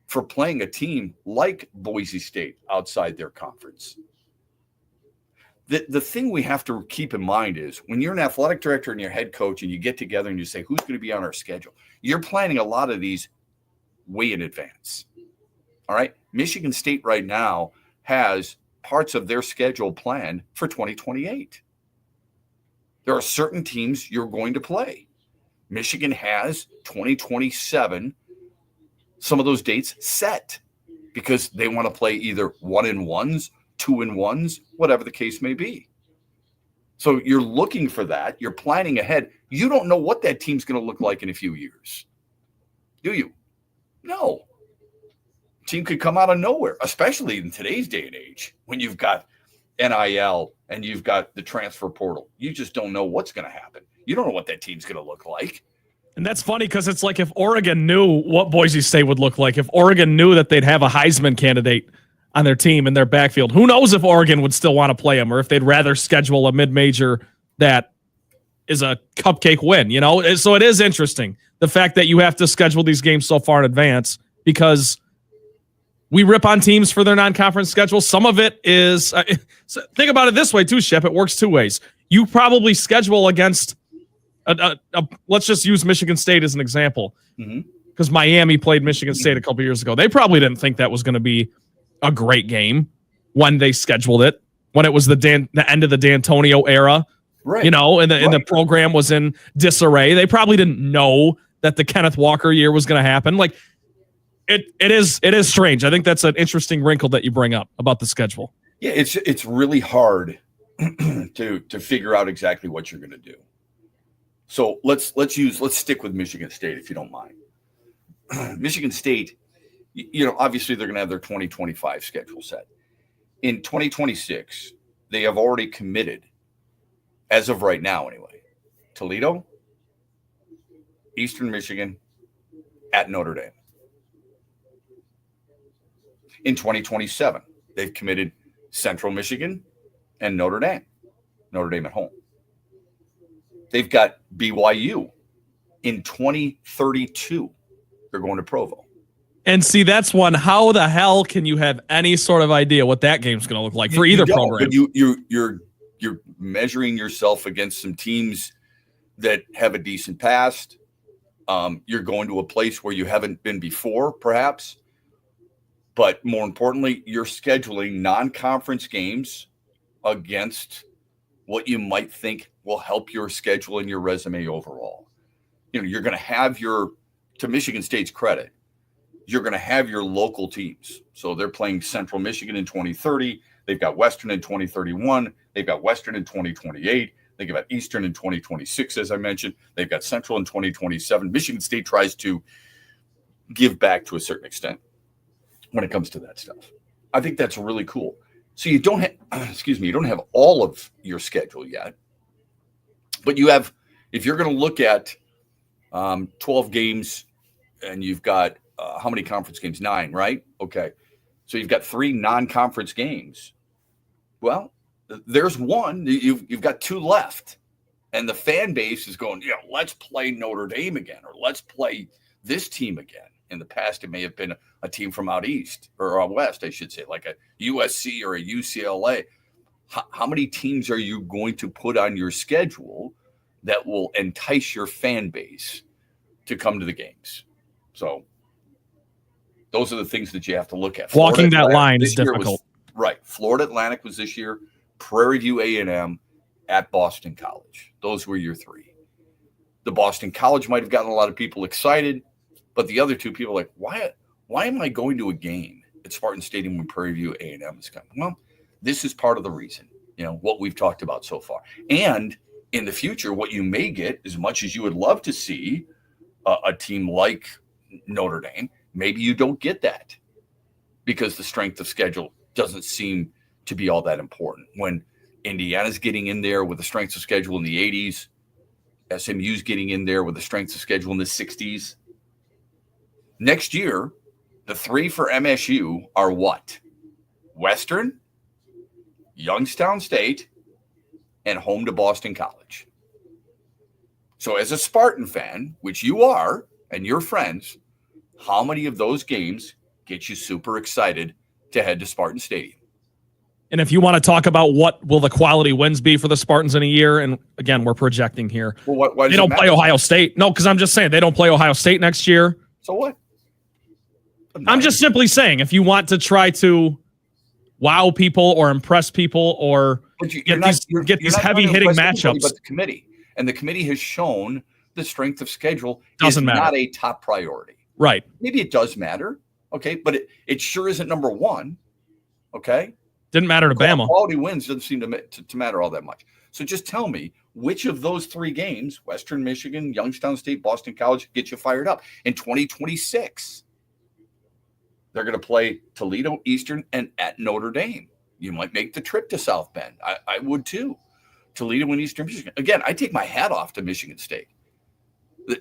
for playing a team like Boise State outside their conference. The thing we have to keep in mind is when you're an athletic director and your head coach and you get together and you say, who's going to be on our schedule? You're planning a lot of these way in advance. All right. Michigan State right now has parts of their schedule planned for 2028. There are certain teams you're going to play. Michigan has 2027, some of those dates set because they want to play either 1-1s, 2-1s, whatever the case may be. So you're looking for that. You're planning ahead. You don't know what that team's going to look like in a few years. Do you? No. Team could come out of nowhere, especially in today's day and age when you've got NIL and you've got the transfer portal. You just don't know what's going to happen. You don't know what that team's going to look like. And that's funny because it's like if Oregon knew what Boise State would look like, if Oregon knew that they'd have a Heisman candidate on their team in their backfield, who knows if Oregon would still want to play them or if they'd rather schedule a mid-major that is a cupcake win, you know? So it is interesting, the fact that you have to schedule these games so far in advance, because we rip on teams for their non-conference schedule. Some of it is, so think about it this way too, Shep. It works two ways. You probably schedule against, let's just use Michigan State as an example, because Miami played Michigan State a couple years ago. They probably didn't think that was going to be a great game when they scheduled it, when it was the end of the D'Antonio era, right? You know, and the program was in disarray. They probably didn't know that the Kenneth Walker year was going to happen. Like it is strange. I think that's an interesting wrinkle that you bring up about the schedule. Yeah, it's really hard to figure out exactly what you're going to do. So let's stick with Michigan State if you don't mind. Michigan State, you know, obviously they're going to have their 2025 schedule set. In 2026, they have already committed, as of right now anyway, Toledo, Eastern Michigan, at Notre Dame. In 2027, they've committed Central Michigan and Notre Dame at home. They've got BYU in 2032. They're going to Provo. And see, that's one. How the hell can you have any sort of idea what that game's going to look like for either program? But you're measuring yourself against some teams that have a decent past. You're going to a place where you haven't been before, perhaps. But more importantly, you're scheduling non-conference games against what you might think will help your schedule and your resume overall. You know, you're going to have to Michigan State's credit, you're going to have your local teams. So they're playing Central Michigan in 2030. They've got Western in 2031. They've got Western in 2028. They've got Eastern in 2026, as I mentioned. They've got Central in 2027. Michigan State tries to give back to a certain extent when it comes to that stuff. I think that's really cool. So you don't have, you don't have all of your schedule yet, but you have, if you're going to look at 12 games and you've got how many conference games? 9, right? Okay. So you've got 3 non-conference games. Well, there's one. You've got 2 left. And the fan base is going, let's play Notre Dame again, or let's play this team again. In the past, it may have been a team from out east, or out west, I should say, like a USC or a UCLA. How many teams are you going to put on your schedule that will entice your fan base to come to the games? So those are the things that you have to look at. Walking that line is difficult. Right. Florida Atlantic was this year, Prairie View A&M, at Boston College. Those were your 3. The Boston College might have gotten a lot of people excited, but the other 2 people are like, why am I going to a game at Spartan Stadium when Prairie View A&M is coming? Well, this is part of the reason, what we've talked about so far. And in the future, what you may get, as much as you would love to see a team like Notre Dame, maybe you don't get that because the strength of schedule doesn't seem to be all that important. When Indiana's getting in there with the strength of schedule in the 80s, SMU's getting in there with the strength of schedule in the 60s. Next year, the 3 for MSU are what? Western, Youngstown State, and home to Boston College. So as a Spartan fan, which you are, and your friends, how many of those games get you super excited to head to Spartan Stadium? And if you want to talk about what will the quality wins be for the Spartans in a year, and again, we're projecting here. Well, why they don't play Ohio State. No, because I'm just saying they don't play Ohio State next year. So what? I'm just simply saying, if you want to try to wow people or impress people or get these heavy-hitting matchups. But the committee. And the committee has shown the strength of schedule doesn't matter. Not a top priority. Right. Maybe it does matter. Okay. But it sure isn't number 1. Okay. Didn't matter to Bama. Quality wins doesn't seem to matter all that much. So just tell me which of those 3 games, Western Michigan, Youngstown State, Boston College, get you fired up. In 2026, they're going to play Toledo, Eastern, and at Notre Dame. You might make the trip to South Bend. I would too. Toledo and Eastern Michigan. Again, I take my hat off to Michigan State.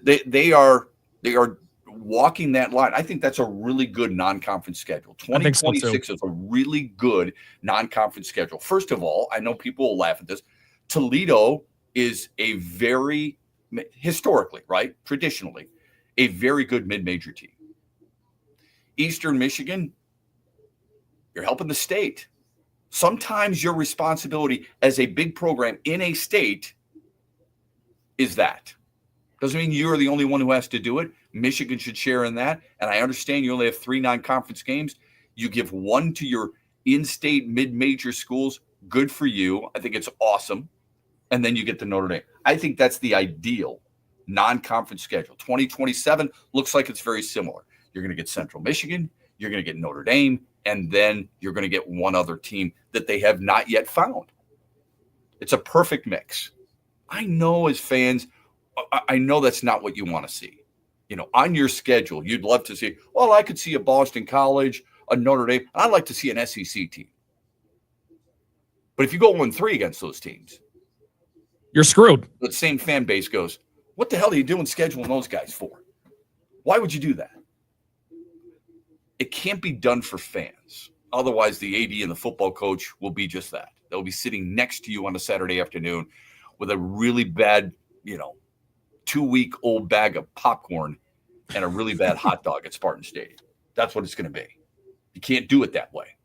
They are walking that line. I think that's a really good non-conference schedule. 2026 is a really good non-conference schedule. First of all, I know people will laugh at this. Toledo is a very, historically, right, traditionally, a very good mid-major team. Eastern Michigan, you're helping the state. Sometimes your responsibility as a big program in a state is that. Doesn't mean you're the only one who has to do it. Michigan should share in that. And I understand you only have 3 non-conference games. You give 1 to your in-state mid-major schools. Good for you. I think it's awesome. And then you get to Notre Dame. I think that's the ideal non-conference schedule. 2027 looks like it's very similar. You're going to get Central Michigan. You're going to get Notre Dame. And then you're going to get one other team that they have not yet found. It's a perfect mix. I know as fans, I know that's not what you want to see. On your schedule, you'd love to see, well, I could see a Boston College, a Notre Dame. I'd like to see an SEC team. But if you go 1-3 against those teams, you're screwed. The same fan base goes, what the hell are you doing scheduling those guys for? Why would you do that? It can't be done for fans. Otherwise, the AD and the football coach will be just that. They'll be sitting next to you on a Saturday afternoon with a really bad, 2-week-old bag of popcorn and a really bad hot dog at Spartan Stadium. That's what it's going to be. You can't do it that way.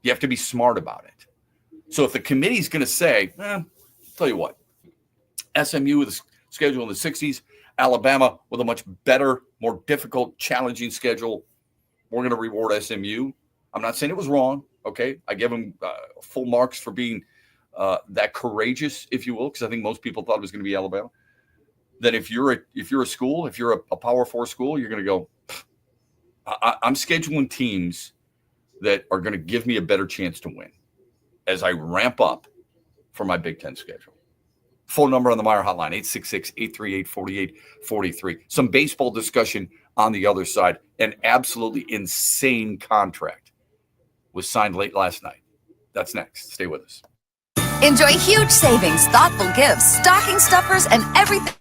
You have to be smart about it. So if the committee's going to say, tell you what, SMU with a schedule in the 60s, Alabama with a much better, more difficult, challenging schedule, we're going to reward SMU. I'm not saying it was wrong, okay? I give them full marks for being that courageous, if you will, because I think most people thought it was going to be Alabama. Then if you're a school, if you're a Power 4 school, you're going to go, I'm scheduling teams that are going to give me a better chance to win as I ramp up for my Big Ten schedule. Phone number on the Meyer hotline, 866-838-4843. Some baseball discussion on the other side. An absolutely insane contract was signed late last night. That's next. Stay with us. Enjoy huge savings, thoughtful gifts, stocking stuffers, and everything.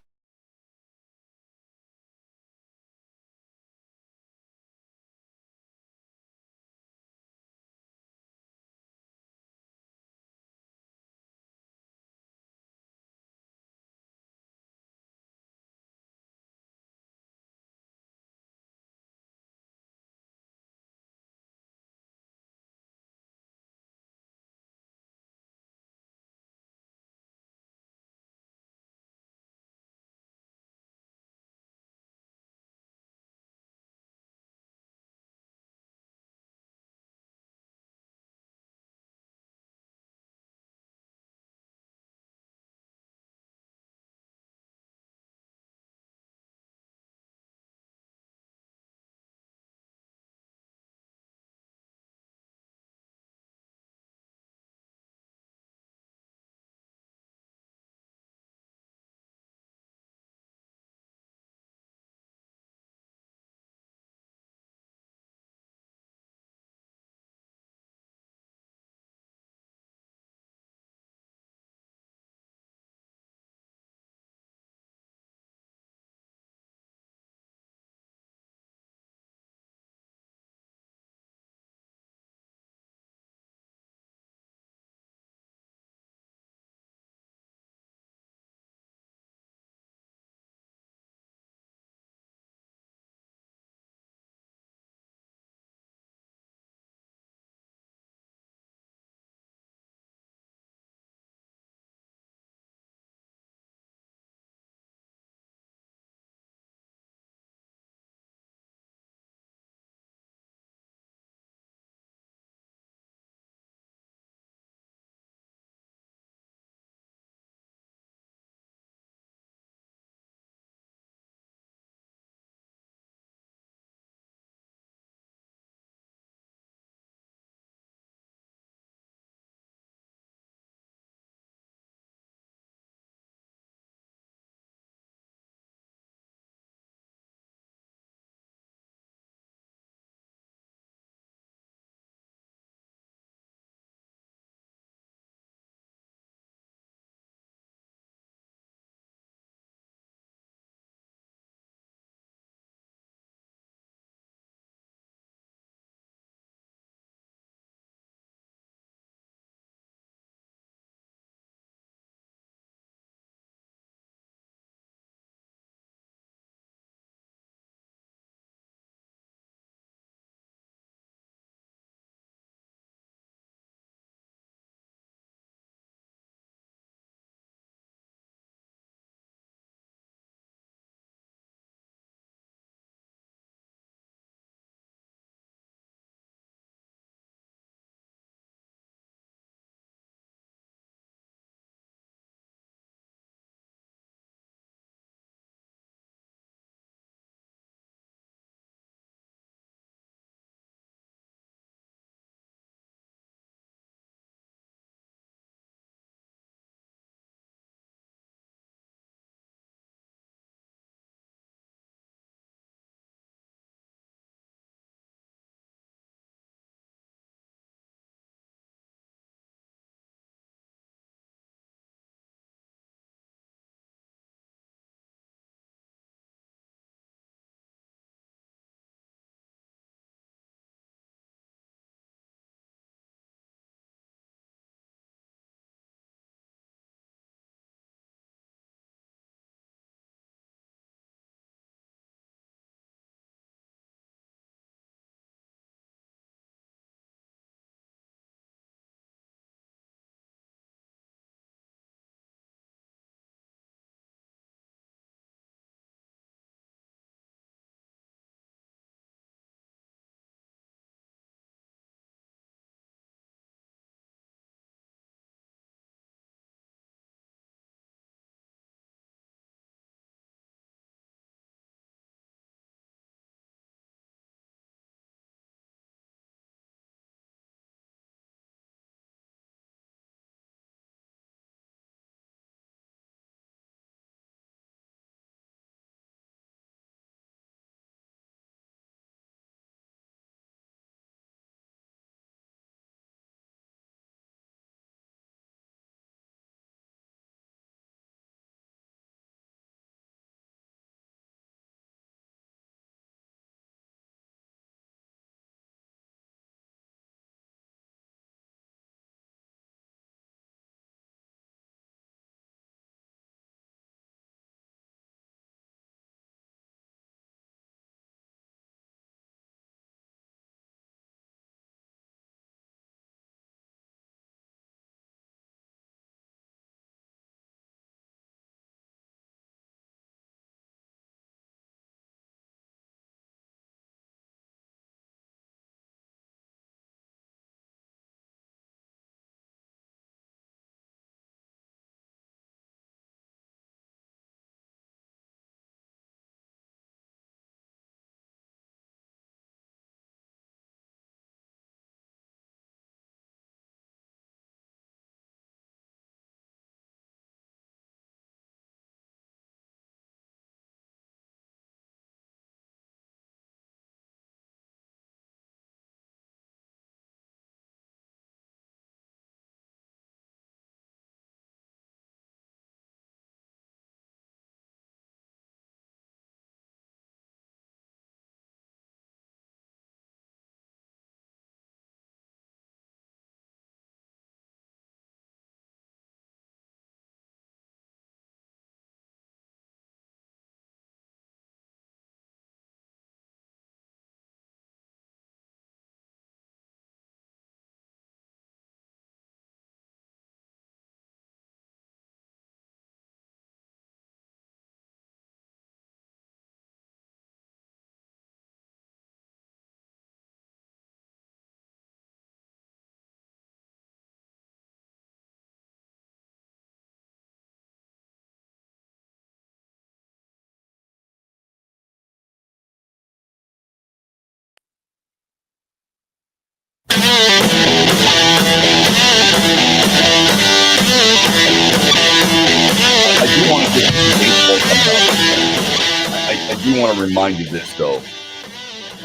do want to remind you this, though.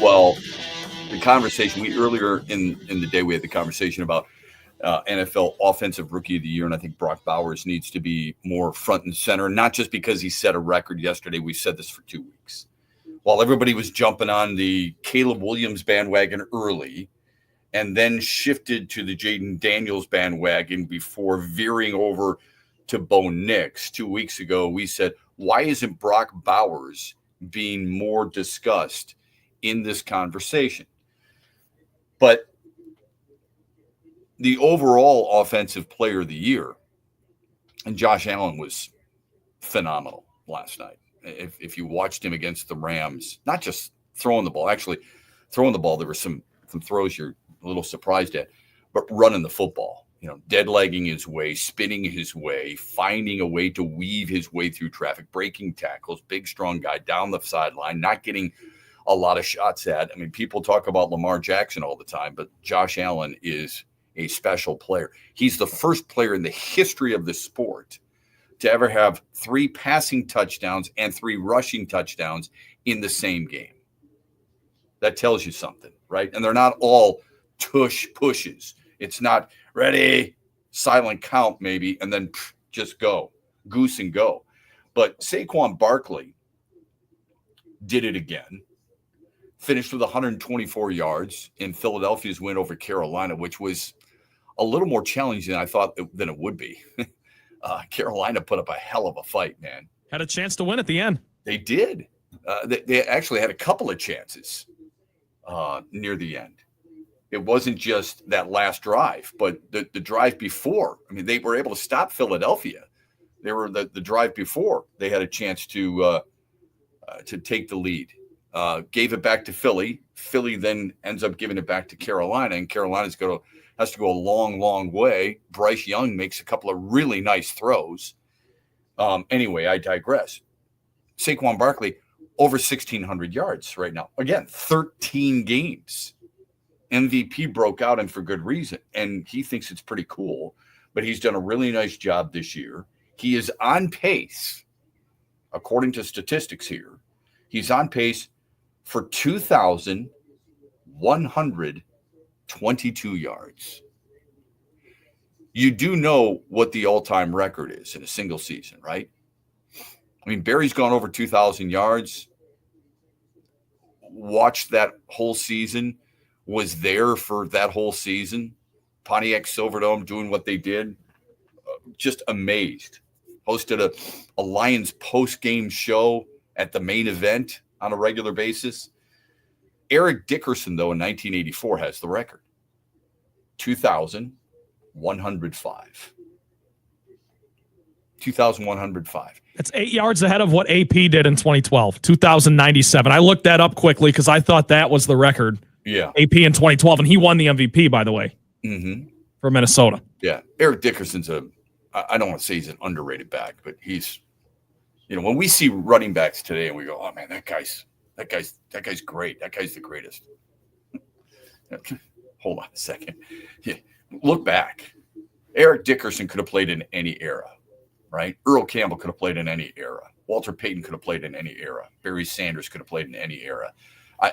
Well, the conversation earlier in the day, we had the conversation about NFL Offensive Rookie of the Year, and I think Brock Bowers needs to be more front and center, not just because he set a record yesterday. We said this for 2 weeks. While everybody was jumping on the Caleb Williams bandwagon early and then shifted to the Jaden Daniels bandwagon before veering over to Bo Nix 2 weeks ago, we said, why isn't Brock Bowers being more discussed in this conversation? But the overall offensive player of the year, and Josh Allen was phenomenal last night. If you watched him against the Rams, not just throwing the ball, actually throwing the ball, there were some throws you're a little surprised at, but running the football, dead legging his way, spinning his way, finding a way to weave his way through traffic, breaking tackles, big, strong guy down the sideline, not getting a lot of shots at. I mean, people talk about Lamar Jackson all the time, but Josh Allen is a special player. He's the first player in the history of the sport to ever have 3 passing touchdowns and 3 rushing touchdowns in the same game. That tells you something, right? And they're not all tush pushes. It's not ready, silent count maybe, and then just go, goose and go. But Saquon Barkley did it again. Finished with 124 yards in Philadelphia's win over Carolina, which was a little more challenging than I thought than it would be. Carolina put up a hell of a fight, man. Had a chance to win at the end. They did. They actually had a couple of chances near the end. It wasn't just that last drive, but the drive before. I mean, they were able to stop Philadelphia. They were the drive before they had a chance to take the lead. Gave it back to Philly. Philly then ends up giving it back to Carolina, and Carolina's has to go a long, long way. Bryce Young makes a couple of really nice throws. Anyway, I digress. Saquon Barkley, over 1,600 yards right now. Again, 13 games. MVP broke out, and for good reason. And he thinks it's pretty cool, but he's done a really nice job this year. He is on pace, according to statistics here, he's on pace for 2,122 yards. You do know what the all-time record is in a single season, right? I mean, Barry's gone over 2,000 yards. Watched that whole season. Was there for that whole season. Pontiac Silverdome doing what they did. Just amazed. Hosted a Lions post-game show at the main event on a regular basis. Eric Dickerson, though, in 1984 has the record. 2,105. 2,105. That's 8 yards ahead of what AP did in 2012, 2,097. I looked that up quickly because I thought that was the record. Yeah. AP in 2012, and he won the MVP, by the way, for Minnesota. Yeah. Eric Dickerson's I don't want to say he's an underrated back, but he's, when we see running backs today and we go, oh man, that guy's great. That guy's the greatest. Hold on a second. Yeah. Look back. Eric Dickerson could have played in any era, right? Earl Campbell could have played in any era. Walter Payton could have played in any era. Barry Sanders could have played in any era.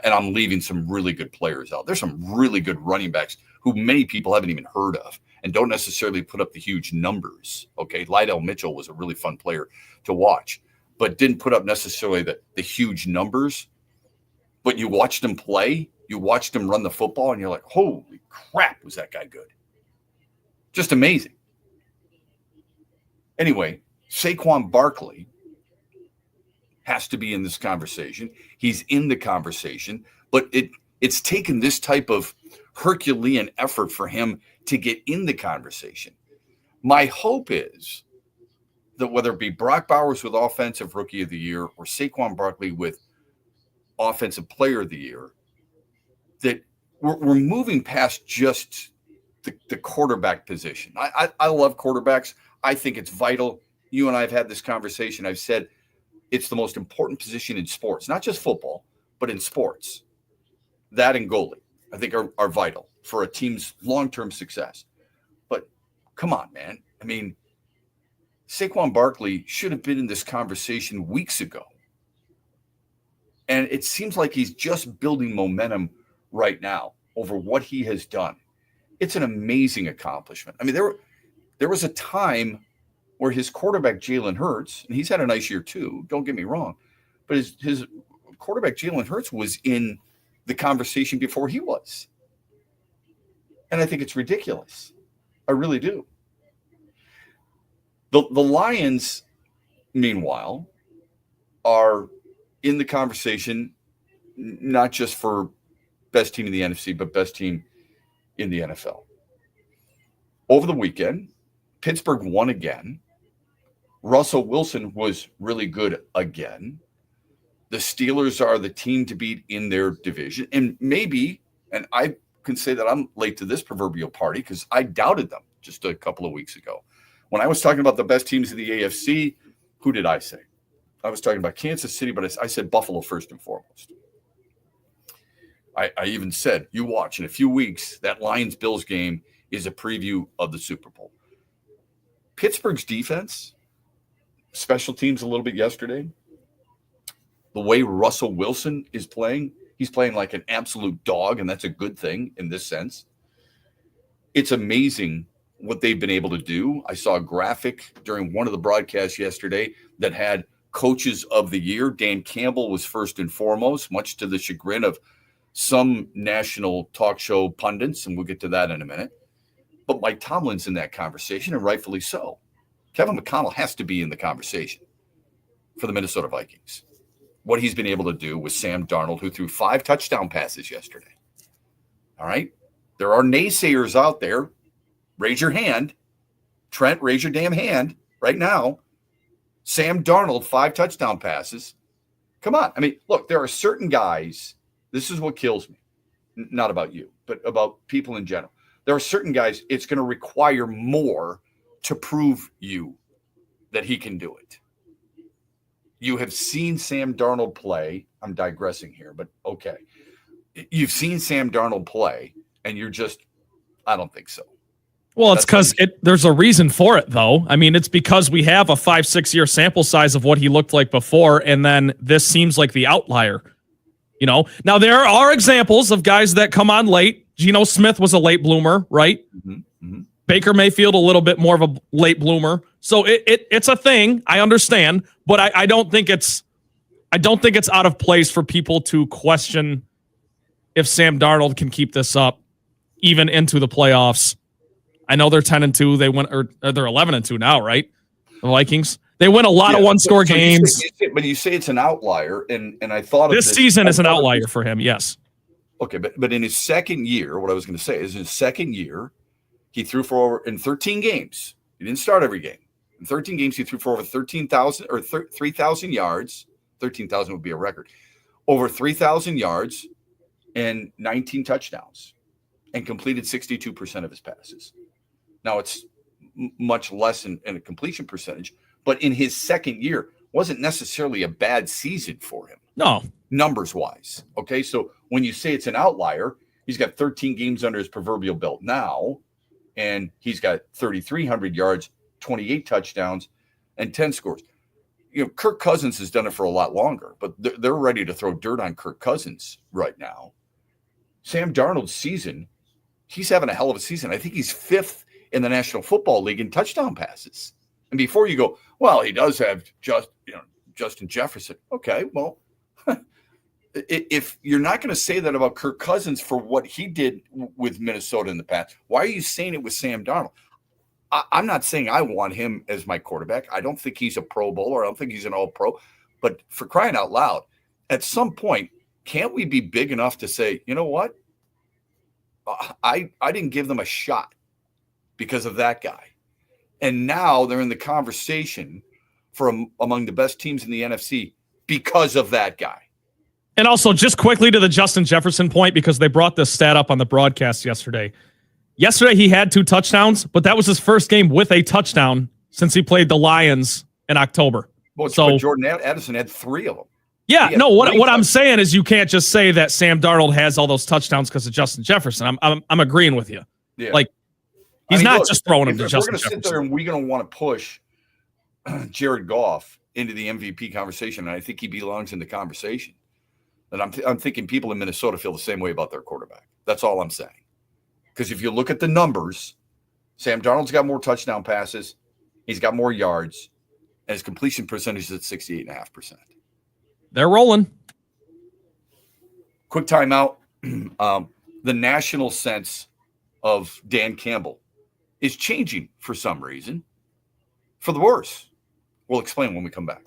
And I'm leaving some really good players out. There's some really good running backs who many people haven't even heard of and don't necessarily put up the huge numbers. Okay, Lydell Mitchell was a really fun player to watch, but didn't put up necessarily the huge numbers. But you watched him play, you watched him run the football, and you're like, holy crap, was that guy good? Just amazing. Anyway, Saquon Barkley has to be in this conversation. He's in the conversation, but it's taken this type of Herculean effort for him to get in the conversation. My hope is that whether it be Brock Bowers with Offensive Rookie of the Year or Saquon Barkley with Offensive Player of the Year, that we're moving past just the quarterback position. I love quarterbacks. I think it's vital. You and I have had this conversation. I've said it's the most important position in sports, not just football, but in sports. That and goalie, I think, are vital for a team's long-term success. But come on, man. I mean, Saquon Barkley should have been in this conversation weeks ago. And it seems like he's just building momentum right now over what he has done. It's an amazing accomplishment. I mean, there was a time where his quarterback, Jalen Hurts, and he's had a nice year too, don't get me wrong, but his quarterback, Jalen Hurts, was in the conversation before he was. And I think it's ridiculous. I really do. The Lions, meanwhile, are in the conversation, not just for best team in the NFC, but best team in the NFL. Over the weekend, Pittsburgh won again. Russell Wilson was really good again. The Steelers are the team to beat in their division. And maybe, and I can say that I'm late to this proverbial party because I doubted them just a couple of weeks ago. When I was talking about the best teams in the AFC, who did I say? I was talking about Kansas City, but I said Buffalo first and foremost. I even said, you watch in a few weeks, that Lions-Bills game is a preview of the Super Bowl. Pittsburgh's defense, special teams a little bit yesterday, the way Russell Wilson is playing, he's playing like an absolute dog, and that's a good thing in this sense. It's amazing what they've been able to do. I saw a graphic during one of the broadcasts yesterday that had coaches of the year. Dan Campbell was first and foremost, much to the chagrin of some national talk show pundits, and we'll get to that in a minute. But Mike Tomlin's in that conversation, and rightfully so. Kevin McConnell has to be in the conversation for the Minnesota Vikings. What he's been able to do with Sam Darnold, who threw 5 touchdown passes yesterday. All right? There are naysayers out there. Raise your hand. Trent, raise your damn hand right now. Sam Darnold, 5 touchdown passes. Come on. I mean, look, there are certain guys. This is what kills me. Not about you, but about people in general. There are certain guys, it's going to require more to prove you that he can do it. You have seen Sam Darnold play. I'm digressing here, but okay. You've seen Sam Darnold play, and you're just, I don't think so. Well, it's because there's a reason for it, though. I mean, it's because we have a 5-6 year sample size of what he looked like before, and then this seems like the outlier. You know, now there are examples of guys that come on late. Geno Smith was a late bloomer, right? Mm-hmm. Mm-hmm. Baker Mayfield, a little bit more of a late bloomer. So it's a thing. I understand, but I don't think it's out of place for people to question if Sam Darnold can keep this up even into the playoffs. I know they're 10-2. They went, or they're 11-2 now, right? The Vikings. They win a lot of one-score games. But you say it's an outlier, and I thought this season is an outlier for him. Yes. Okay, but in his second year, what I was going to say is in his second year, he threw for over in 13 games. He didn't start every game. In 13 games, he threw for over 13,000 or 3,000 yards. 13,000 would be a record. Over 3,000 yards and 19 touchdowns, and completed 62% of his passes. Now it's much less in a completion percentage, but in his second year wasn't necessarily a bad season for him. No, numbers wise. Okay, so when you say it's an outlier, he's got 13 games under his proverbial belt now, and he's got 3,300 yards, 28 touchdowns, and 10 scores. You know, Kirk Cousins has done it for a lot longer, but they're ready to throw dirt on Kirk Cousins right now. Sam Darnold's season, he's having a hell of a season. I think he's 5th in the National Football League in touchdown passes. And before you go, well, he does have Justin Jefferson. Okay, well, if you're not going to say that about Kirk Cousins for what he did with Minnesota in the past, why are you saying it with Sam Darnold? I'm not saying I want him as my quarterback. I don't think he's a Pro Bowler. I don't think he's an All-Pro. But for crying out loud, at some point, can't we be big enough to say, you know what? I didn't give them a shot because of that guy. And now they're in the conversation for among the best teams in the NFC because of that guy. And also, just quickly to the Justin Jefferson point, because they brought this stat up on the broadcast yesterday. Yesterday, he had 2 touchdowns, but that was his first game with a touchdown since he played the Lions in October. Well, so Jordan Addison had 3 of them. Yeah, no, what I'm saying is you can't just say that Sam Darnold has all those touchdowns because of Justin Jefferson. I'm agreeing with you. Yeah. Like, he's not just throwing them to Justin Jefferson. We're going to sit there and we're going to want to push Jared Goff into the MVP conversation, and I think he belongs in the conversation. And I'm thinking people in Minnesota feel the same way about their quarterback. That's all I'm saying. Because if you look at the numbers, Sam Darnold's got more touchdown passes. He's got more yards. And his completion percentage is at 68.5%. They're rolling. Quick timeout. The national sense of Dan Campbell is changing for some reason, for the worse. We'll explain when we come back.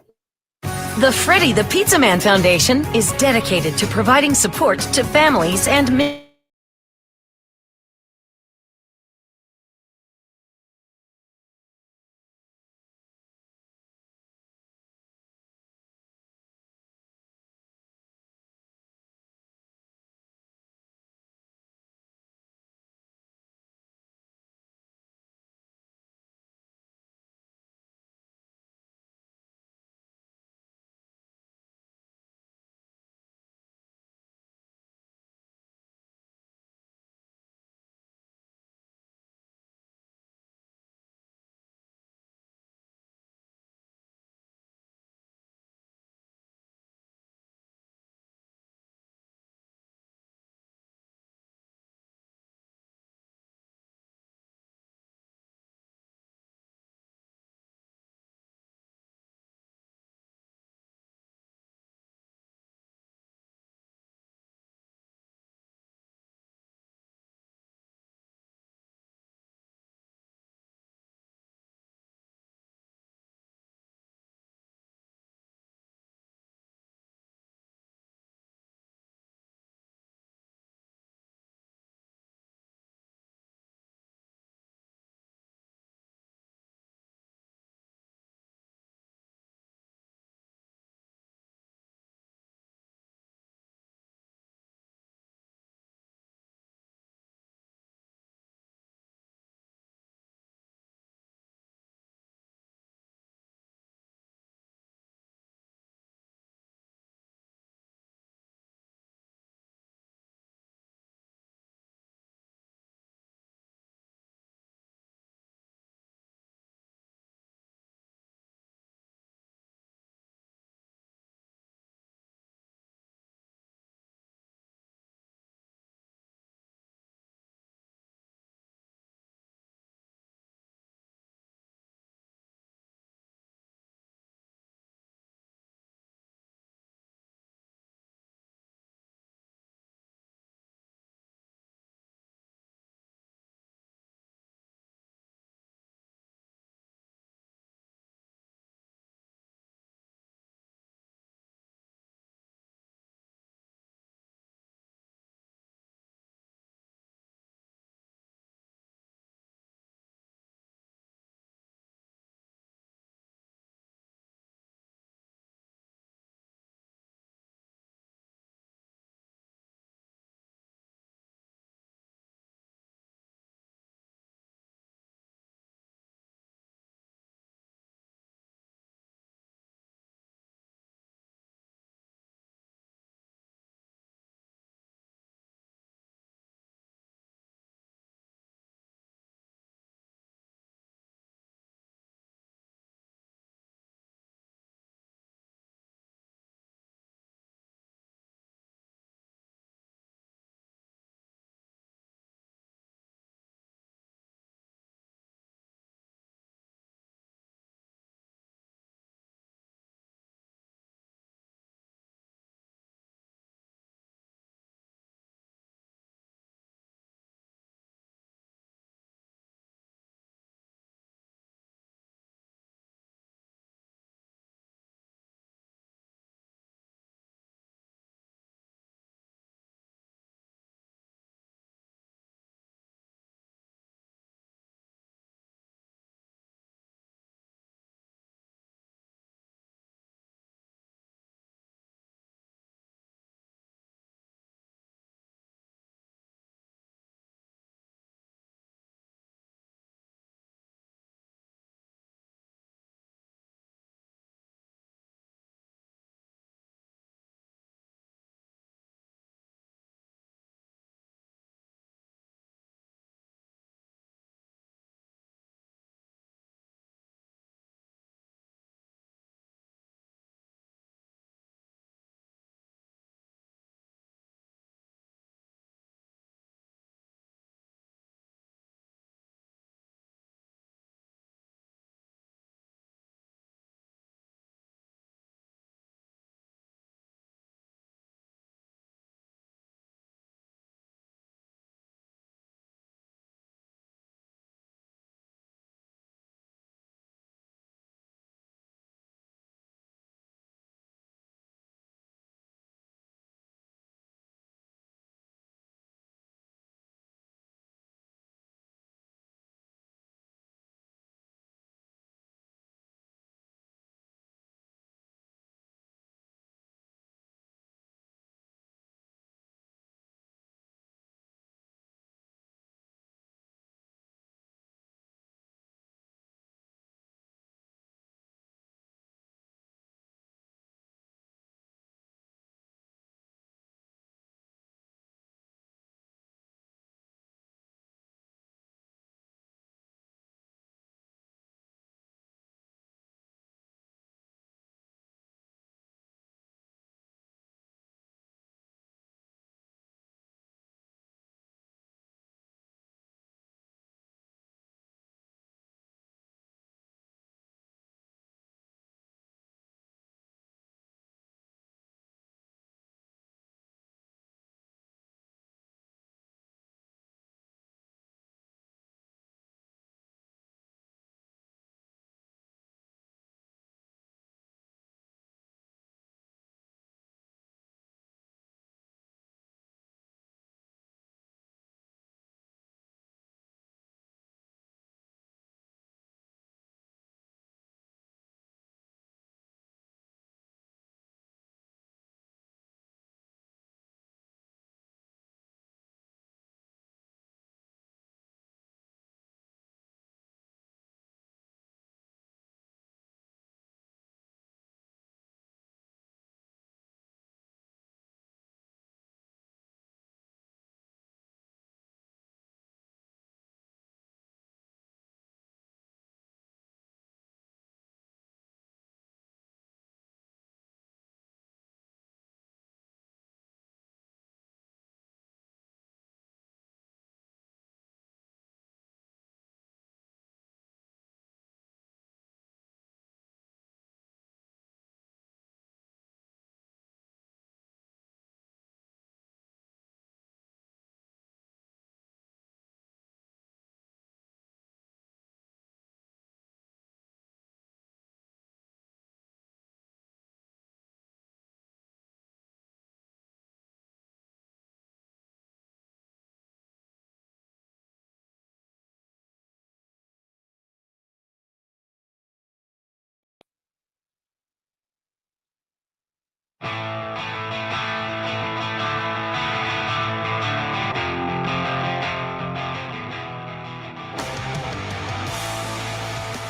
The Freddy the Pizza Man Foundation is dedicated to providing support to families and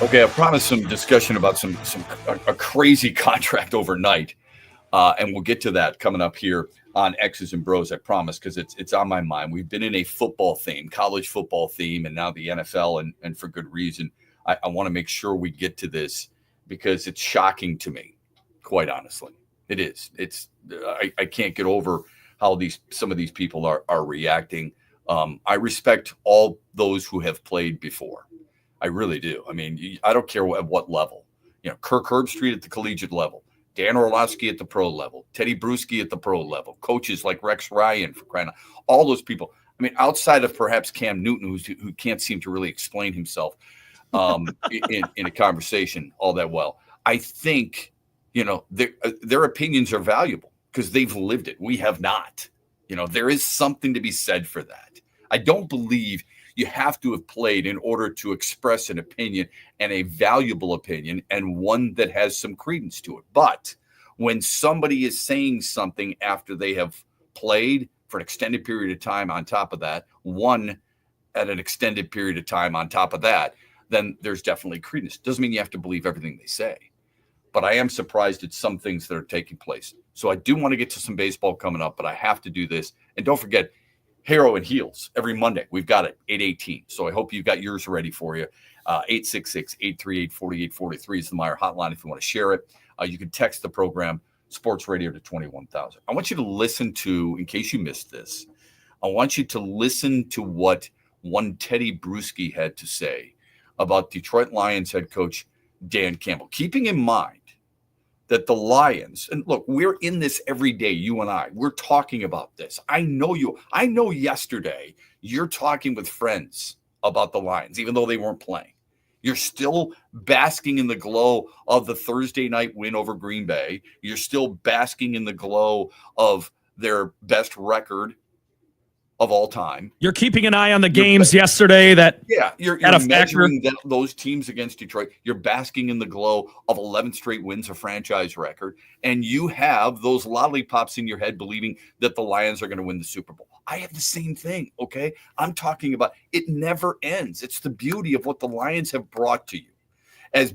Okay, I promised some discussion about a crazy contract overnight, and we'll get to that coming up here on X's and Bros. I promise, because it's on my mind. We've been in a football theme, college football theme, and now the NFL, and for good reason. I want to make sure we get to this because it's shocking to me, quite honestly. It is. I can't get over how some of these people are reacting. I respect all those who have played before. I really do. I mean, I don't care at what level. Kirk Herbstreit at the collegiate level, Dan Orlovsky at the pro level, Teddy Bruschi at the pro level, coaches like Rex Ryan, for crying out, all those people. I mean, outside of perhaps Cam Newton, who can't seem to really explain himself in a conversation all that well. I think, their opinions are valuable because they've lived it. We have not. There is something to be said for that. I don't believe you have to have played in order to express an opinion, and a valuable opinion, and one that has some credence to it. But when somebody is saying something after they have played for an extended period of time on top of that, won at an extended period of time on top of that, then there's definitely credence. Doesn't mean you have to believe everything they say. But I am surprised at some things that are taking place. So I do want to get to some baseball coming up, but I have to do this. And don't forget, Hero and Heels every Monday. We've got it, 8:18. So I hope you've got yours ready for you. 866-838-4843 is the Meyer hotline if you want to share it. You can text the program, Sports Radio, to 21,000. I want you to listen to, in case you missed this, I want you to listen to what one Teddy Bruschi had to say about Detroit Lions head coach Dan Campbell, keeping in mind that the Lions, and look, we're in this every day, you and I, we're talking about this. I know yesterday you're talking with friends about the Lions, even though they weren't playing. You're still basking in the glow of the Thursday night win over Green Bay. You're still basking in the glow of their best record of all time. You're keeping an eye on the games yesterday that you're measuring those teams against Detroit. You're basking in the glow of 11 straight wins, a franchise record, and you have those lollipops in your head believing that the Lions are going to win the Super Bowl. I have the same thing, okay? I'm talking about it never ends. It's the beauty of what the Lions have brought to you. As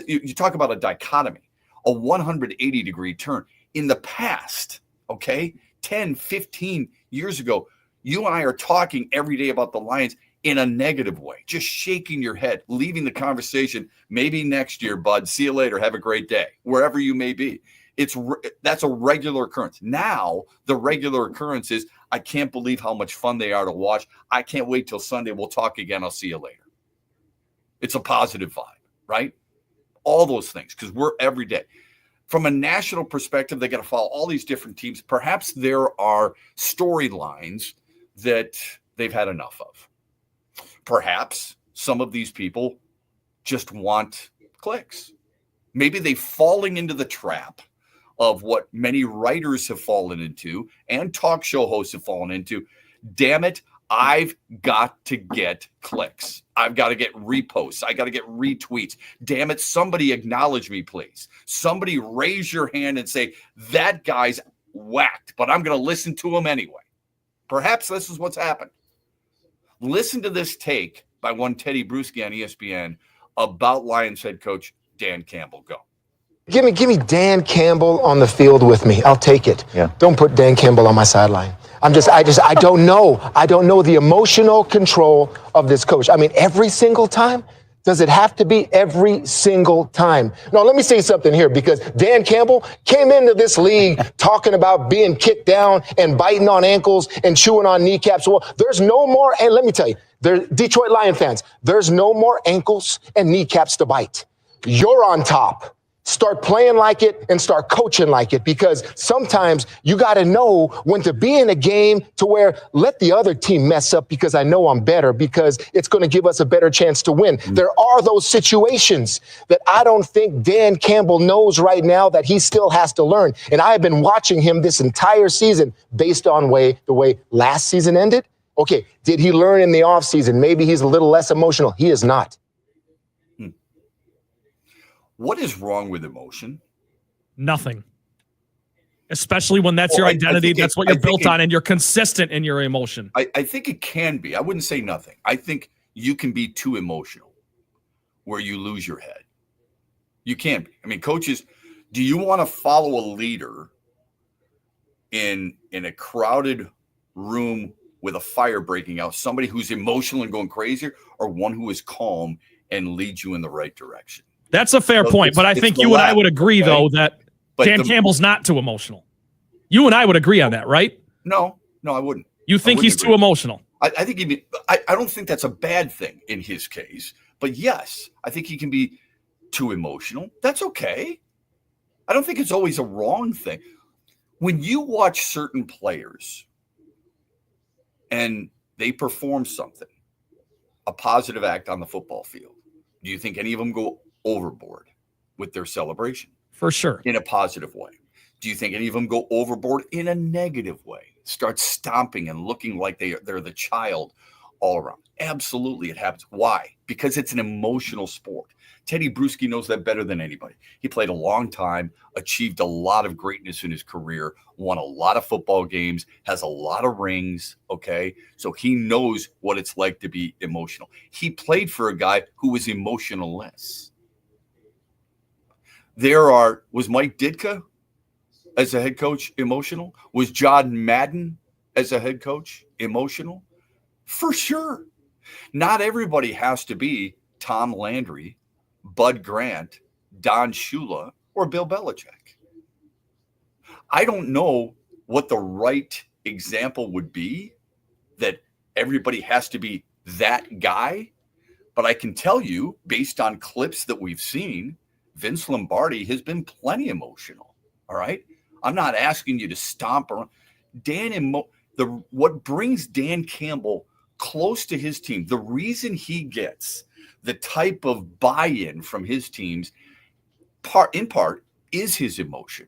you talk about a dichotomy, a 180-degree turn. In the past, okay, 10, 15 years ago, you and I are talking every day about the Lions in a negative way, just shaking your head, leaving the conversation. Maybe next year, bud. See you later. Have a great day, wherever you may be. That's a regular occurrence. Now, the regular occurrence is, I can't believe how much fun they are to watch. I can't wait till Sunday. We'll talk again. I'll see you later. It's a positive vibe, right? All those things, because we're every day. From a national perspective, they got to follow all these different teams. Perhaps there are storylines that they've had enough of. Perhaps some of these people just want clicks. Maybe they're falling into the trap of what many writers have fallen into and talk show hosts have fallen into. Damn it, I've got to get clicks. I've got to get reposts. I got to get retweets. Damn it, somebody acknowledge me, please. Somebody raise your hand and say, that guy's whacked, but I'm going to listen to him anyway. Perhaps this is what's happened. Listen to this take by one Teddy Bruschi on ESPN about Lions head coach Dan Campbell. Go. Give me Dan Campbell on the field with me. I'll take it. Yeah. Don't put Dan Campbell on my sideline. I don't know. I don't know the emotional control of this coach. I mean, every single time. Does it have to be every single time? No, let me say something here, because Dan Campbell came into this league talking about being kicked down and biting on ankles and chewing on kneecaps. Well, there's no more, and let me tell you, Detroit Lion fans, there's no more ankles and kneecaps to bite. You're on top. Start playing like it and start coaching like it, because sometimes you got to know when to be in a game to where let the other team mess up because I know I'm better, because it's going to give us a better chance to win. There are those situations that I don't think Dan Campbell knows right now that he still has to learn. And I've been watching him this entire season based on the way last season ended. Okay, did he learn in the offseason? Maybe he's a little less emotional. He is not. What is wrong with emotion? Nothing. Especially when that's your identity. That's what you're built on, and you're consistent in your emotion. I think it can be. I wouldn't say nothing. I think you can be too emotional. where you lose your head. You can't. I mean, coaches, do you want to follow a leader in a crowded room with a fire breaking out, somebody who's emotional and going crazy, or one who is calm and leads you in the right direction? That's a fair point, but I think you and I would agree, though, that Dan Campbell's not too emotional. You and I would agree on that, right? No, I wouldn't. You think he's too emotional? I think I don't think that's a bad thing in his case. But yes, I think he can be too emotional. That's okay. I don't think it's always a wrong thing. When you watch certain players and they perform something, a positive act on the football field, do you think any of them go overboard with their celebration? For sure. In a positive way. Do you think any of them go overboard in a negative way? Start stomping and looking like they're the child all around? Absolutely, it happens. Why? Because it's an emotional sport. Teddy Bruschi knows that better than anybody. He played a long time, achieved a lot of greatness in his career, won a lot of football games, has a lot of rings, okay? So he knows what it's like to be emotional. He played for a guy who was emotionless. Was Mike Ditka as a head coach emotional? Was John Madden as a head coach emotional? For sure. Not everybody has to be Tom Landry, Bud Grant, Don Shula, or Bill Belichick. I don't know what the right example would be, that everybody has to be that guy, but I can tell you, based on clips that we've seen, Vince Lombardi has been plenty emotional. All right. I'm not asking you to stomp around. What brings Dan Campbell close to his team, the reason he gets the type of buy-in from his teams, in part, is his emotion.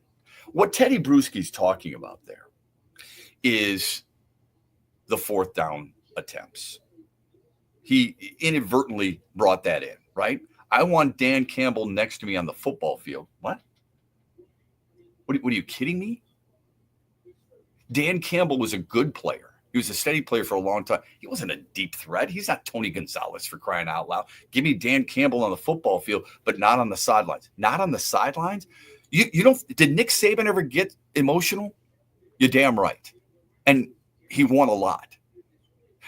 What Teddy Bruschi's talking about there is the fourth down attempts. He inadvertently brought that in, right? I want Dan Campbell next to me on the football field. What are you kidding me? Dan Campbell was a good player. He was a steady player for a long time. He wasn't a deep threat. He's not Tony Gonzalez, for crying out loud. Give me Dan Campbell on the football field, but not on the sidelines. Not on the sidelines? You don't. Did Nick Saban ever get emotional? You're damn right. And he won a lot.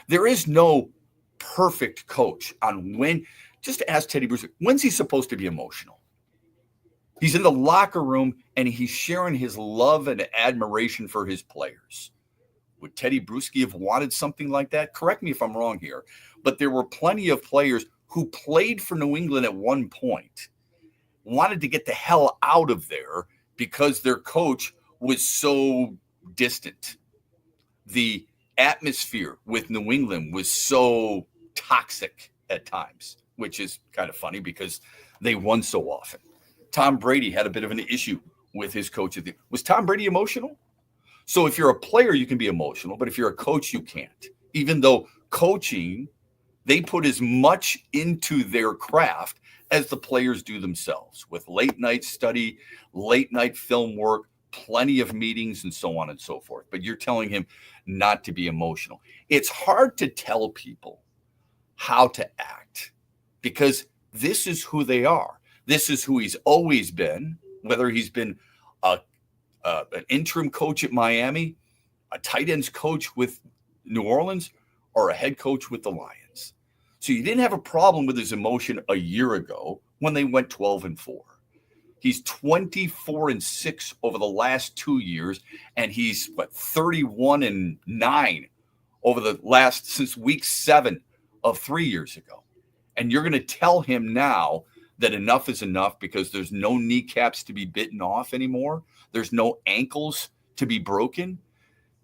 There is no perfect coach on when. Just ask Teddy Bruschi, when's he supposed to be emotional? He's in the locker room and he's sharing his love and admiration for his players. Would Teddy Bruschi have wanted something like that? Correct me if I'm wrong here, but there were plenty of players who played for New England at one point, wanted to get the hell out of there because their coach was so distant. The atmosphere with New England was so toxic at times, which is kind of funny because they won so often. Tom Brady had a bit of an issue with his coach. Was Tom Brady emotional? So if you're a player, you can be emotional, but if you're a coach, you can't. Even though coaching, they put as much into their craft as the players do themselves, with late night study, late night film work, plenty of meetings, and so on and so forth. But you're telling him not to be emotional. It's hard to tell people how to act because this is who they are. This is who he's always been, whether he's been an interim coach at Miami, a tight ends coach with New Orleans, or a head coach with the Lions. So you didn't have a problem with his emotion a year ago when they went 12-4. He's 24-6 over the last 2 years, and he's 31-9 over the last since week 7 of 3 years ago. And you're going to tell him now that enough is enough because there's no kneecaps to be bitten off anymore. There's no ankles to be broken.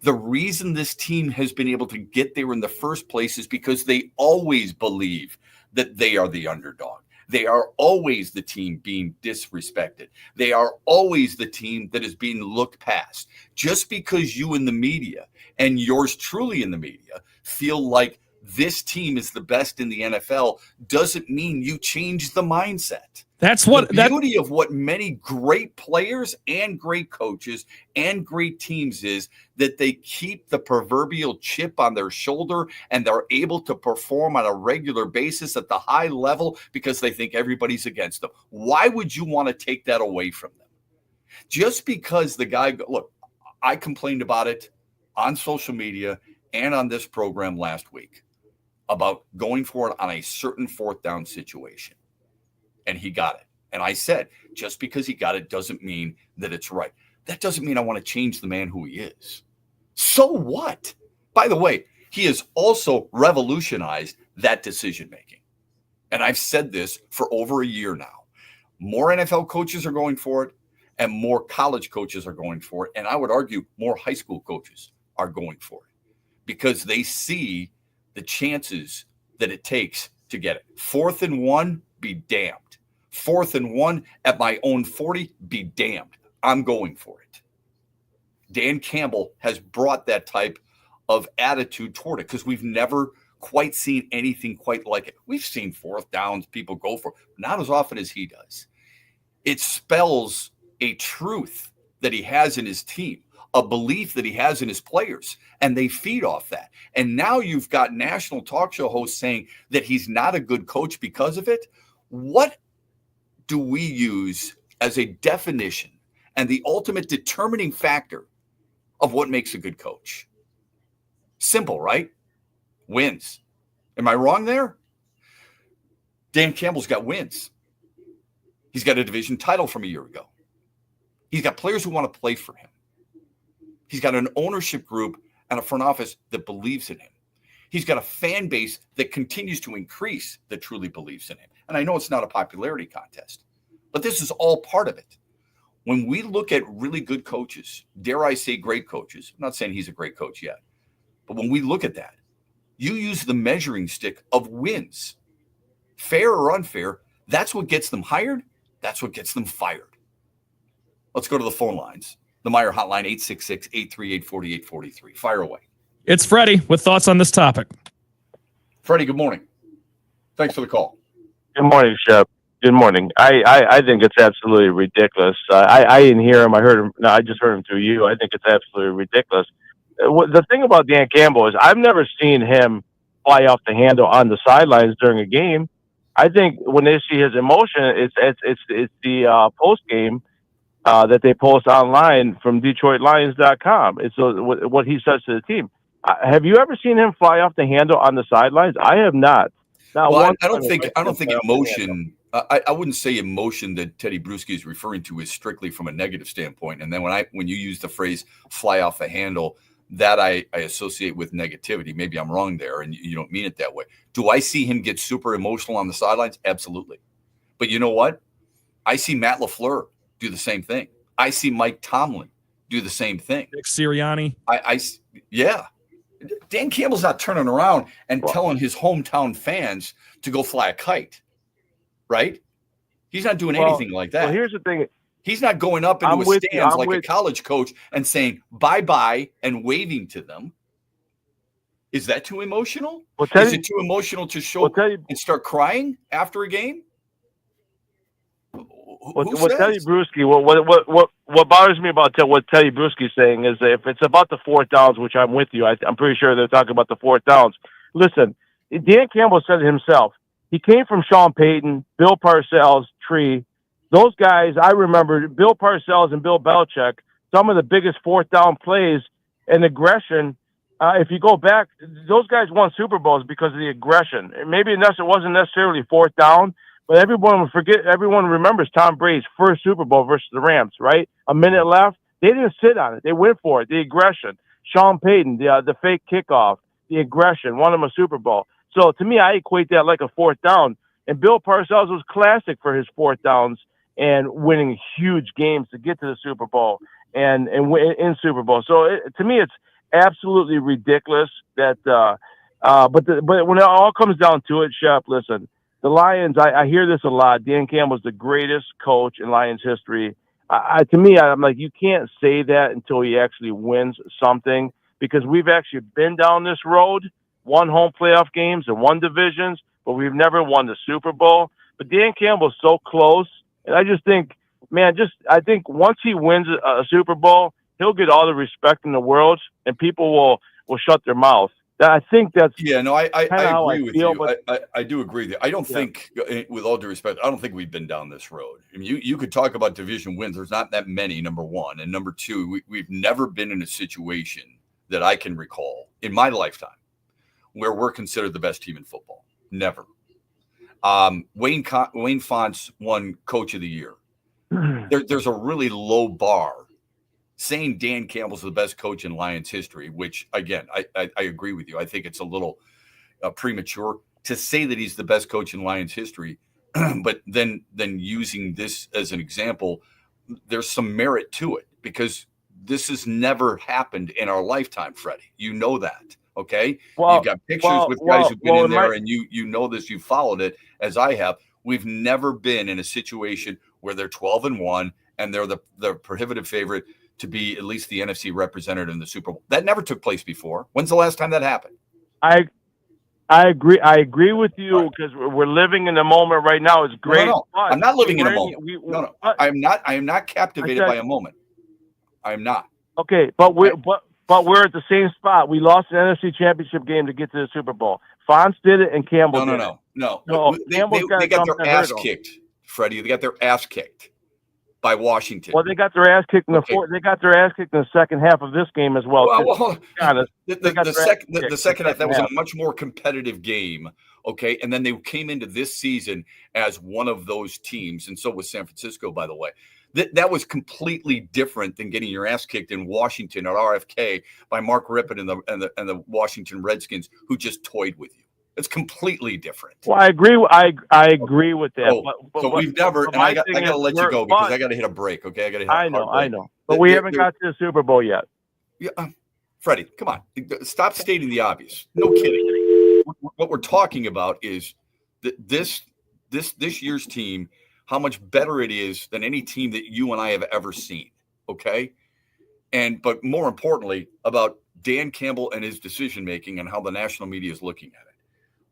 The reason this team has been able to get there in the first place is because they always believe that they are the underdog. They are always the team being disrespected. They are always the team that is being looked past. Just because you in the media and yours truly in the media feel like this team is the best in the NFL doesn't mean you change the mindset. That's what the beauty of what many great players and great coaches and great teams is that they keep the proverbial chip on their shoulder and they're able to perform on a regular basis at the high level because they think everybody's against them. Why would you want to take that away from them? Just because the guy, look, I complained about it on social media and on this program last week about going for it on a certain fourth down situation. And he got it. And I said, just because he got it doesn't mean that it's right. That doesn't mean I want to change the man who he is. So what? By the way, he has also revolutionized that decision-making. And I've said this for over a year now. More NFL coaches are going for it, and more college coaches are going for it. And I would argue more high school coaches are going for it because they see the chances that it takes to get it. 4th and 1, be damned. 4th and 1 at my own 40, be damned. I'm going for it. Dan Campbell has brought that type of attitude toward it because we've never quite seen anything quite like it. We've seen fourth downs, people go for it, not as often as he does. It spells a truth that he has in his team, a belief that he has in his players, and they feed off that. And now you've got national talk show hosts saying that he's not a good coach because of it. What do we use as a definition and the ultimate determining factor of what makes a good coach? Simple, right? Wins. Am I wrong there? Dan Campbell's got wins. He's got a division title from a year ago. He's got players who want to play for him. He's got an ownership group and a front office that believes in him. He's got a fan base that continues to increase that truly believes in him. And I know it's not a popularity contest, but this is all part of it. When we look at really good coaches, dare I say great coaches, I'm not saying he's a great coach yet, but when we look at that, you use the measuring stick of wins. Fair or unfair, that's what gets them hired. That's what gets them fired. Let's go to the phone lines. The Meyer hotline, 866-838-4843. Fire away. It's Freddie with thoughts on this topic. Freddie, good morning. Thanks for the call. Good morning, Shep. Good morning. I think it's absolutely ridiculous. I didn't hear him. I heard him. No, I just heard him through you. I think it's absolutely ridiculous. The thing about Dan Campbell is I've never seen him fly off the handle on the sidelines during a game. I think when they see his emotion, it's the post game that they post online from DetroitLions.com. It's what he says to the team. Have you ever seen him fly off the handle on the sidelines? I have not. Well, I don't think emotion. I wouldn't say emotion that Teddy Bruschi is referring to is strictly from a negative standpoint. And then when you use the phrase "fly off the handle," that I associate with negativity. Maybe I'm wrong there, and you don't mean it that way. Do I see him get super emotional on the sidelines? Absolutely. But you know what? I see Matt LaFleur do the same thing. I see Mike Tomlin do the same thing. Nick Sirianni. Yeah. Dan Campbell's not turning around and telling his hometown fans to go fly a kite, right? He's not doing anything like that. Well, here's the thing. He's not going up into a stands like a college coach and saying bye-bye and waving to them. Is that too emotional? Is it too emotional to show and start crying after a game? Teddy Bruschi, what bothers me about what Teddy Bruschi is saying is that if it's about the fourth downs, which I'm with you, I'm pretty sure they're talking about the fourth downs. Listen, Dan Campbell said it himself. He came from Sean Payton, Bill Parcells, Tree. Those guys, I remember Bill Parcells and Bill Belichick, some of the biggest fourth down plays and aggression. If you go back, those guys won Super Bowls because of the aggression. Maybe it wasn't necessarily fourth down, but everyone remembers Tom Brady's first Super Bowl versus the Rams, right? A minute left. They didn't sit on it. They went for it. The aggression. Sean Payton, the fake kickoff, the aggression, won him a Super Bowl. So to me, I equate that like a fourth down. And Bill Parcells was classic for his fourth downs and winning huge games to get to the Super Bowl and win in Super Bowl. So to me, it's absolutely ridiculous that. But when it all comes down to it, Shep, listen. The Lions, I hear this a lot. Dan Campbell's the greatest coach in Lions history. To me, I'm like, you can't say that until he actually wins something, because we've actually been down this road won home playoff games and won divisions, but we've never won the Super Bowl. But Dan Campbell's so close, and I just think, man, I think once he wins a Super Bowl, he'll get all the respect in the world, and people will shut their mouth. I think that's I how agree with feel, you. I do agree with you. I don't think, with all due respect, I don't think we've been down this road. I mean, you could talk about division wins. There's not that many, number one. And number two, we've never been in a situation that I can recall in my lifetime where we're considered the best team in football. Never. Wayne Fontes won Coach of the Year. There's a really low bar saying Dan Campbell's the best coach in Lions history, which, again, I agree with you. I think it's a little premature to say that he's the best coach in Lions history, but then using this as an example, there's some merit to it because this has never happened in our lifetime, Freddie. You know that, okay? You've got pictures with guys who've been in there, and you know this. You followed it as I have. We've never been in a situation where they're 12-1 and they're the prohibitive favorite to be at least the NFC representative in the Super Bowl. That never took place before. When's the last time that happened? I agree. I agree with you because we're living in the moment right now. It's great. No. I'm not living in a moment. No. I am not captivated by a moment. I am not. Okay, but we're at the same spot. We lost an NFC Championship game to get to the Super Bowl. Fonts did it, and Campbell did it. No. They got their ass kicked, Freddie. They got their ass kicked by Washington. Well, they got their ass kicked in They got their ass kicked in the second half of this game as well. The second half, that was a much more competitive game. Okay, and then they came into this season as one of those teams, and so was San Francisco, by the way. That was completely different than getting your ass kicked in Washington at RFK by Mark Rippon and the Washington Redskins, who just toyed with you. It's completely different. Well, I agree. I agree with that. So we've never. And I got to let you go because I got to hit a break. Okay, I got to hit. I know. But we haven't got to the Super Bowl yet. Yeah, Freddie, come on. Stop stating the obvious. No kidding. What we're talking about is that this year's team, how much better it is than any team that you and I have ever seen. Okay, but more importantly, about Dan Campbell and his decision making and how the national media is looking at it.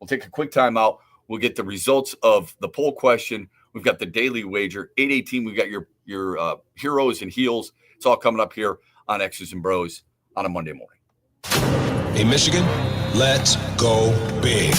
We'll take a quick time out. We'll get the results of the poll question. We've got the daily wager. 8:18. We've got your heroes and heels. It's all coming up here on X's and Bros on a Monday morning. Hey, Michigan, let's go big.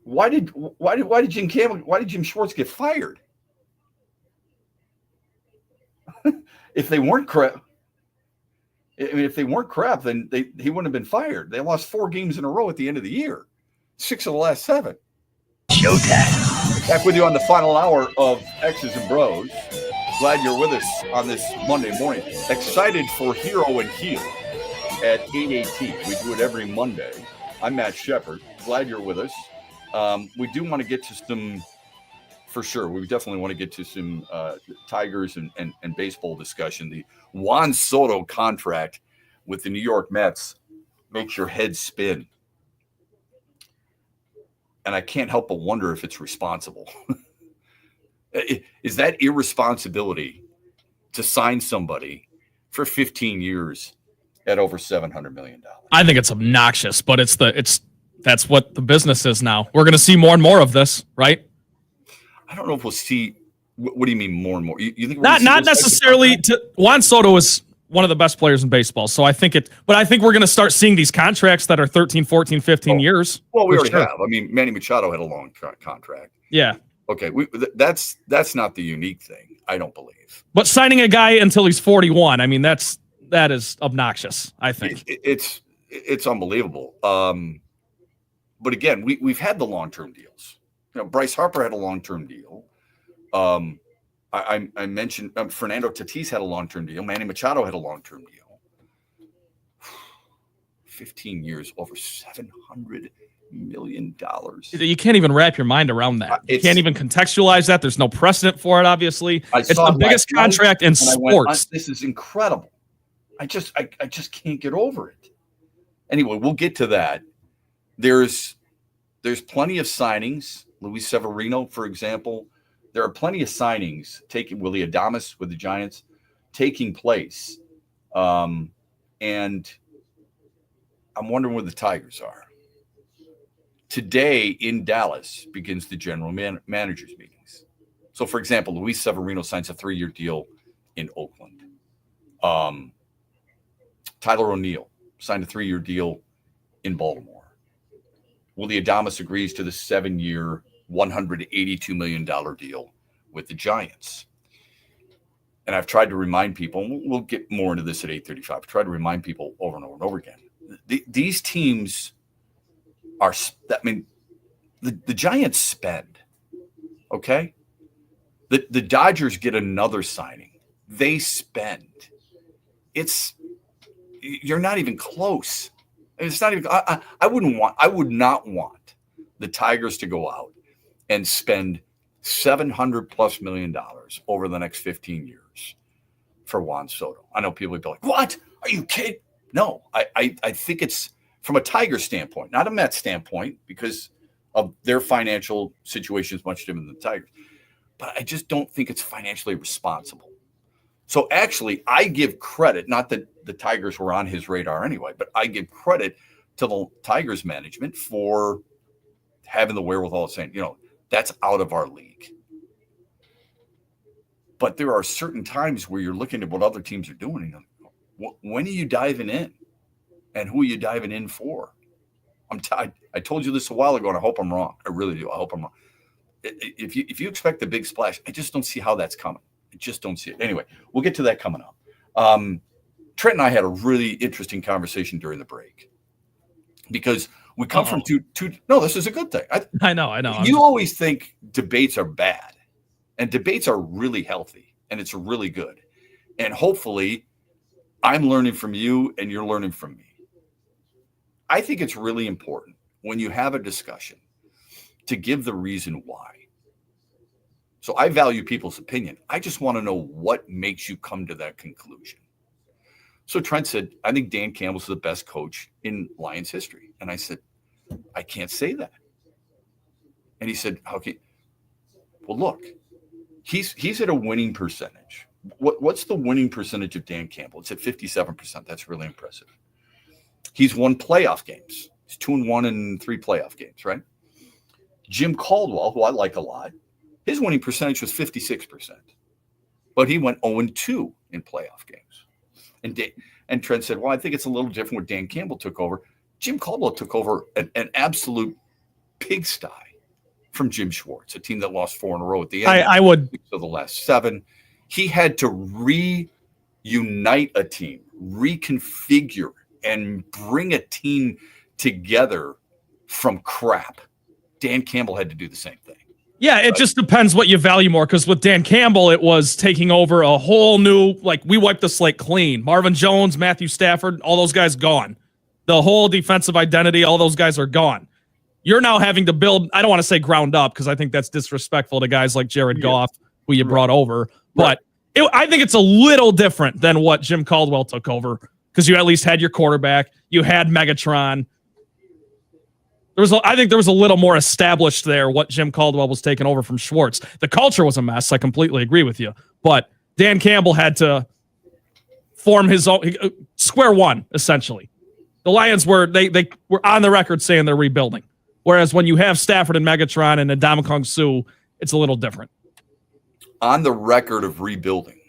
Why did Jim Schwartz get fired? If they weren't crap, then he wouldn't have been fired. They lost 4 games in a row at the end of the year, 6 of the last 7. Showtime. Back with you on the final hour of X's and Bros. Glad you're with us on this Monday morning. Excited for Hero and Heel at 8:18. We do it every Monday. I'm Matt Shepard. Glad you're with us. We do want to get to some, for sure, we definitely want to get to some Tigers and baseball discussion. The Juan Soto contract with the New York Mets makes your head spin. And I can't help but wonder if it's responsible. Is that irresponsibility to sign somebody for 15 years at over $700 million? I think it's obnoxious, but that's what the business is now. We're going to see more and more of this, right? I don't know if we'll see. What do you mean more and more? You think not necessarily to Juan Soto is one of the best players in baseball. So I think but I think we're going to start seeing these contracts that are 13, 14, 15 years. Well, we already have. I mean, Manny Machado had a long contract. Yeah. Okay. That's not the unique thing, I don't believe. But signing a guy until he's 41, I mean, that is obnoxious, I think. It's unbelievable. But again, we've had the long-term deals. You know, Bryce Harper had a long-term deal. I mentioned Fernando Tatis had a long-term deal. Manny Machado had a long-term deal. 15 years, over $700 million. You can't even wrap your mind around that. You can't even contextualize that. There's no precedent for it, obviously. It's the biggest contract in sports. This is incredible. I just can't get over it. Anyway, we'll get to that. There's plenty of signings. Luis Severino, for example. There are plenty of signings taking Willy Adames with the Giants taking place. And I'm wondering where the Tigers are. Today in Dallas begins the general managers meetings. So, for example, Luis Severino signs a 3-year deal in Oakland. Tyler O'Neill signed a 3-year deal in Baltimore. Willy Adames agrees to the 7-year, $182 million deal with the Giants. And I've tried to remind people, and we'll get more into this at 8:35. I've tried to remind people over and over and over again. These teams are, the Giants spend, okay? The Dodgers get another signing. They spend. You're not even close. It's not even, I would not want the Tigers to go out and spend $700+ million over the next 15 years for Juan Soto. I know people would be like, what? Are you kidding? No, I think it's from a Tiger standpoint, not a Mets standpoint, because of their financial situation is much different than the Tigers. But I just don't think it's financially responsible. So actually, I give credit, not that the Tigers were on his radar anyway, but I give credit to the Tigers management for having the wherewithal of saying, that's out of our league. But there are certain times where you're looking at what other teams are doing. And when are you diving in? And who are you diving in for? I told you this a while ago, and I hope I'm wrong. I really do. I hope I'm wrong. If you expect the big splash, I just don't see how that's coming. I just don't see it. Anyway, we'll get to that coming up. Trent and I had a really interesting conversation during the break because we come from two. No, this is a good thing. I know. You always think debates are bad, and debates are really healthy, and it's really good. And hopefully, I'm learning from you, and you're learning from me. I think it's really important when you have a discussion to give the reason why. So I value people's opinion. I just want to know what makes you come to that conclusion. So Trent said, I think Dan Campbell's the best coach in Lions history. And I said, I can't say that. And he said, okay, well, look, he's at a winning percentage. What's the winning percentage of Dan Campbell? It's at 57%. That's really impressive. He's won playoff games. He's 2-1 in 3 playoff games, right? Jim Caldwell, who I like a lot, his winning percentage was 56%. But he went 0-2 in playoff games. And Trent said, well, I think it's a little different when Dan Campbell took over. Jim Caldwell took over an absolute pigsty from Jim Schwartz, a team that lost 4 in a row at the end. I would. So the last 7. He had to reunite a team, reconfigure, and bring a team together from crap. Dan Campbell had to do the same thing. Yeah, it just depends what you value more, because with Dan Campbell, it was taking over a whole new, like, we wiped the slate clean. Marvin Jones, Matthew Stafford, all those guys gone. The whole defensive identity, all those guys are gone. You're now having to build, I don't want to say ground up, because I think that's disrespectful to guys like Jared Goff, who you brought over. But I think it's a little different than what Jim Caldwell took over, because you at least had your quarterback. You had Megatron. I think there was a little more established there what Jim Caldwell was taking over from Schwartz. The culture was a mess. I completely agree with you. But Dan Campbell had to form his own square one, essentially. The Lions they were on the record saying they're rebuilding. Whereas when you have Stafford and Megatron and Ndamukong Suh, it's a little different. On the record of rebuilding.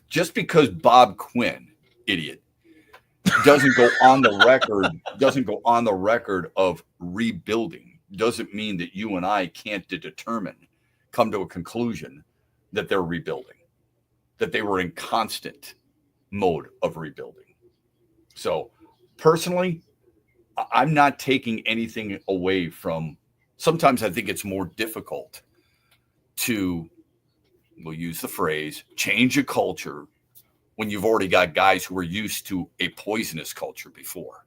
Just because Bob Quinn, idiot, doesn't go on the record of rebuilding, doesn't mean that you and I can't come to a conclusion that they're rebuilding, that they were in constant mode of rebuilding. So personally, I'm not taking anything away from, sometimes I think it's more difficult to, we'll use the phrase, change a culture when you've already got guys who are used to a poisonous culture before.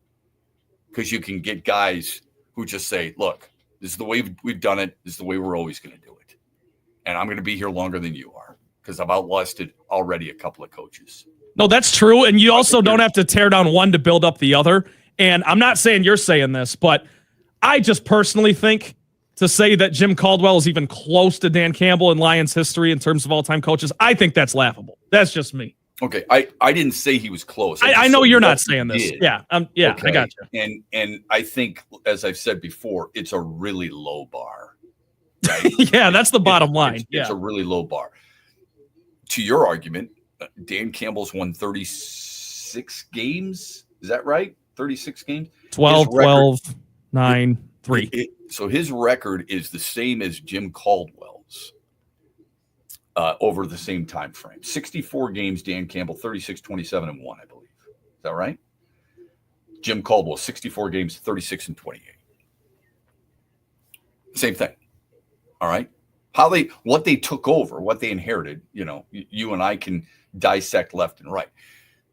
Because you can get guys who just say, look, this is the way we've done it. This is the way we're always going to do it. And I'm going to be here longer than you are because I've outlasted already a couple of coaches. No, that's true. And you also don't have to tear down one to build up the other. And I'm not saying you're saying this, but I just personally think to say that Jim Caldwell is even close to Dan Campbell in Lions history in terms of all-time coaches, I think that's laughable. That's just me. Okay, I didn't say he was close. I know you're not saying this. Yeah, okay. I got you. And I think, as I've said before, it's a really low bar. Right? Yeah, that's the bottom line. It's a really low bar. To your argument, Dan Campbell's won 36 games. Is that right? 36 games? 12, 9, 3. So his record is the same as Jim Caldwell's. Over the same time frame. 64 games, Dan Campbell, 36, 27, and 1, I believe. Is that right? Jim Caldwell, 64 games, 36 and 28. Same thing. All right. What they took over, what they inherited, you and I can dissect left and right.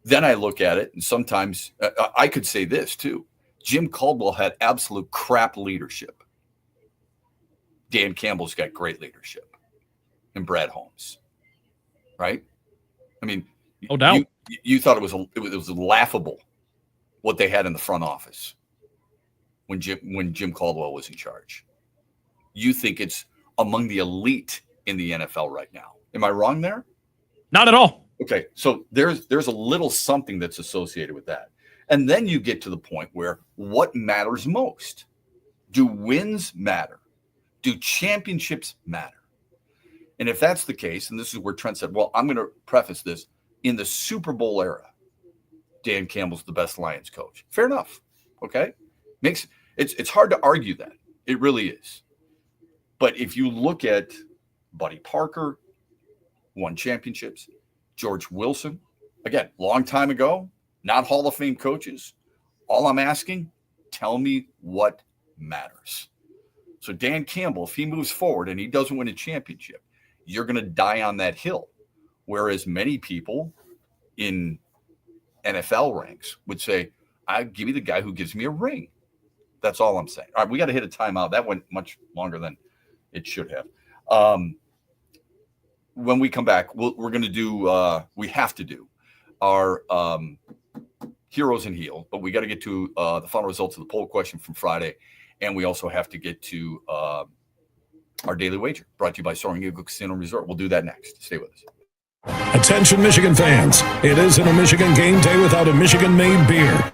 Then I look at it, and sometimes I could say this too. Jim Caldwell had absolute crap leadership. Dan Campbell's got great leadership. And Brad Holmes, right? I mean, no doubt. You thought it was laughable what they had in the front office when Jim Caldwell was in charge. You think it's among the elite in the NFL right now. Am I wrong there? Not at all. Okay, so there's a little something that's associated with that. And then you get to the point where what matters most? Do wins matter? Do championships matter? And if that's the case, and this is where Trent said, well, I'm going to preface this, in the Super Bowl era, Dan Campbell's the best Lions coach. Fair enough. Okay. It's hard to argue that. It really is. But if you look at Buddy Parker, won championships, George Wilson, again, long time ago, not Hall of Fame coaches. All I'm asking, tell me what matters. So Dan Campbell, if he moves forward and he doesn't win a championship, you're going to die on that hill. Whereas many people in NFL ranks would say, give me the guy who gives me a ring. That's all I'm saying. All right, we got to hit a timeout. That went much longer than it should have. When we come back, we're going to do, we have to do our heroes and heel, but we got to get to the final results of the poll question from Friday. And we also have to get to our daily wager, brought to you by Soaring Eagle Casino Resort. We'll do that next. Stay with us. Attention, Michigan fans. It isn't a Michigan game day without a Michigan-made beer.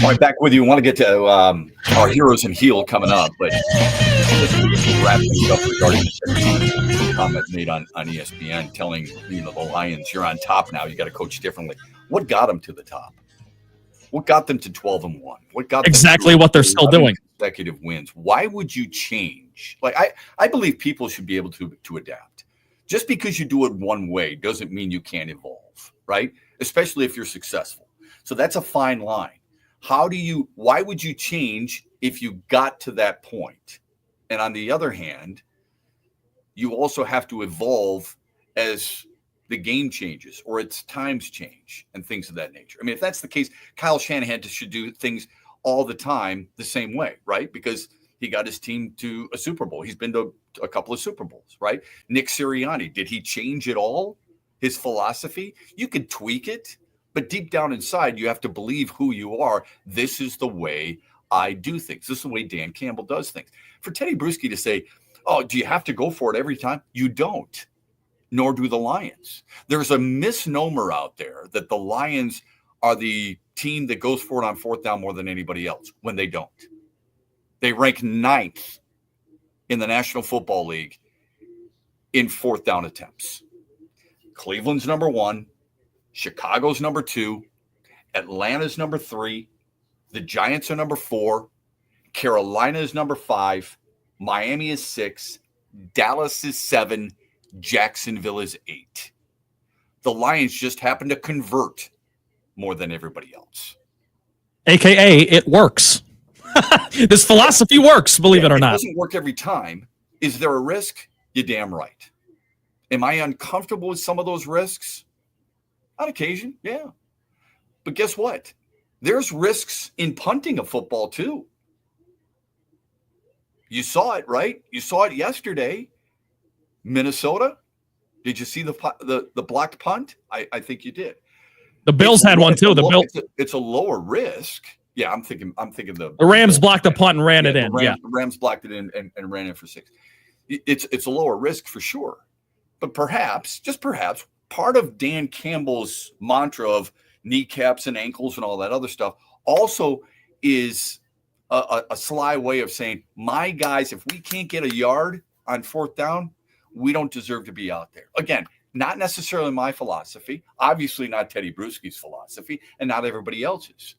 All right, back with you. I want to get to our heroes and heel coming up, but just wrap things up regarding the comment made on ESPN telling the Lions, you're on top now. You got to coach differently. What got them to the top? What got them to 12-1? What got exactly them what they're still doing? Consecutive wins. Why would you change? Like I believe people should be able to adapt. Just because you do it one way doesn't mean you can't evolve, right? Especially if you're successful. So that's a fine line. Why would you change if you got to that point? And on the other hand, you also have to evolve as the game changes or its times change and things of that nature. I mean, if that's the case, Kyle Shanahan should do things all the time the same way, right? Because he got his team to a Super Bowl. He's been to a couple of Super Bowls, right? Nick Sirianni, did he change it all? His philosophy? You could tweak it. But deep down inside, you have to believe who you are. This is the way I do things. This is the way Dan Campbell does things. For Teddy Bruschi to say, oh, do you have to go for it every time? You don't, nor do the Lions. There's a misnomer out there that the Lions are the team that goes for it on fourth down more than anybody else, when they don't. They rank 9th in the National Football League in fourth down attempts. Cleveland's number 1. Chicago's number 2, Atlanta's number 3, the Giants are number 4, Carolina is number 5, Miami is 6, Dallas is 7, Jacksonville is 8. The Lions just happen to convert more than everybody else. AKA, it works. This philosophy works, believe it or not. It doesn't work every time. Is there a risk? You're damn right. Am I uncomfortable with some of those risks? On occasion, yeah. But guess what? There's risks in punting a football too. You saw it, right? You saw it yesterday. Minnesota. Did you see the blocked punt? I think you did. The Bills had one too. It's a lower risk. Yeah, I'm thinking the Rams blocked the punt and ran it in. The Rams blocked it in and ran it for 6. It's a lower risk for sure. But perhaps, just perhaps, part of Dan Campbell's mantra of kneecaps and ankles and all that other stuff also is a sly way of saying, my guys, if we can't get a yard on fourth down, we don't deserve to be out there. Again, not necessarily my philosophy, obviously not Teddy Bruschi's philosophy, and not everybody else's.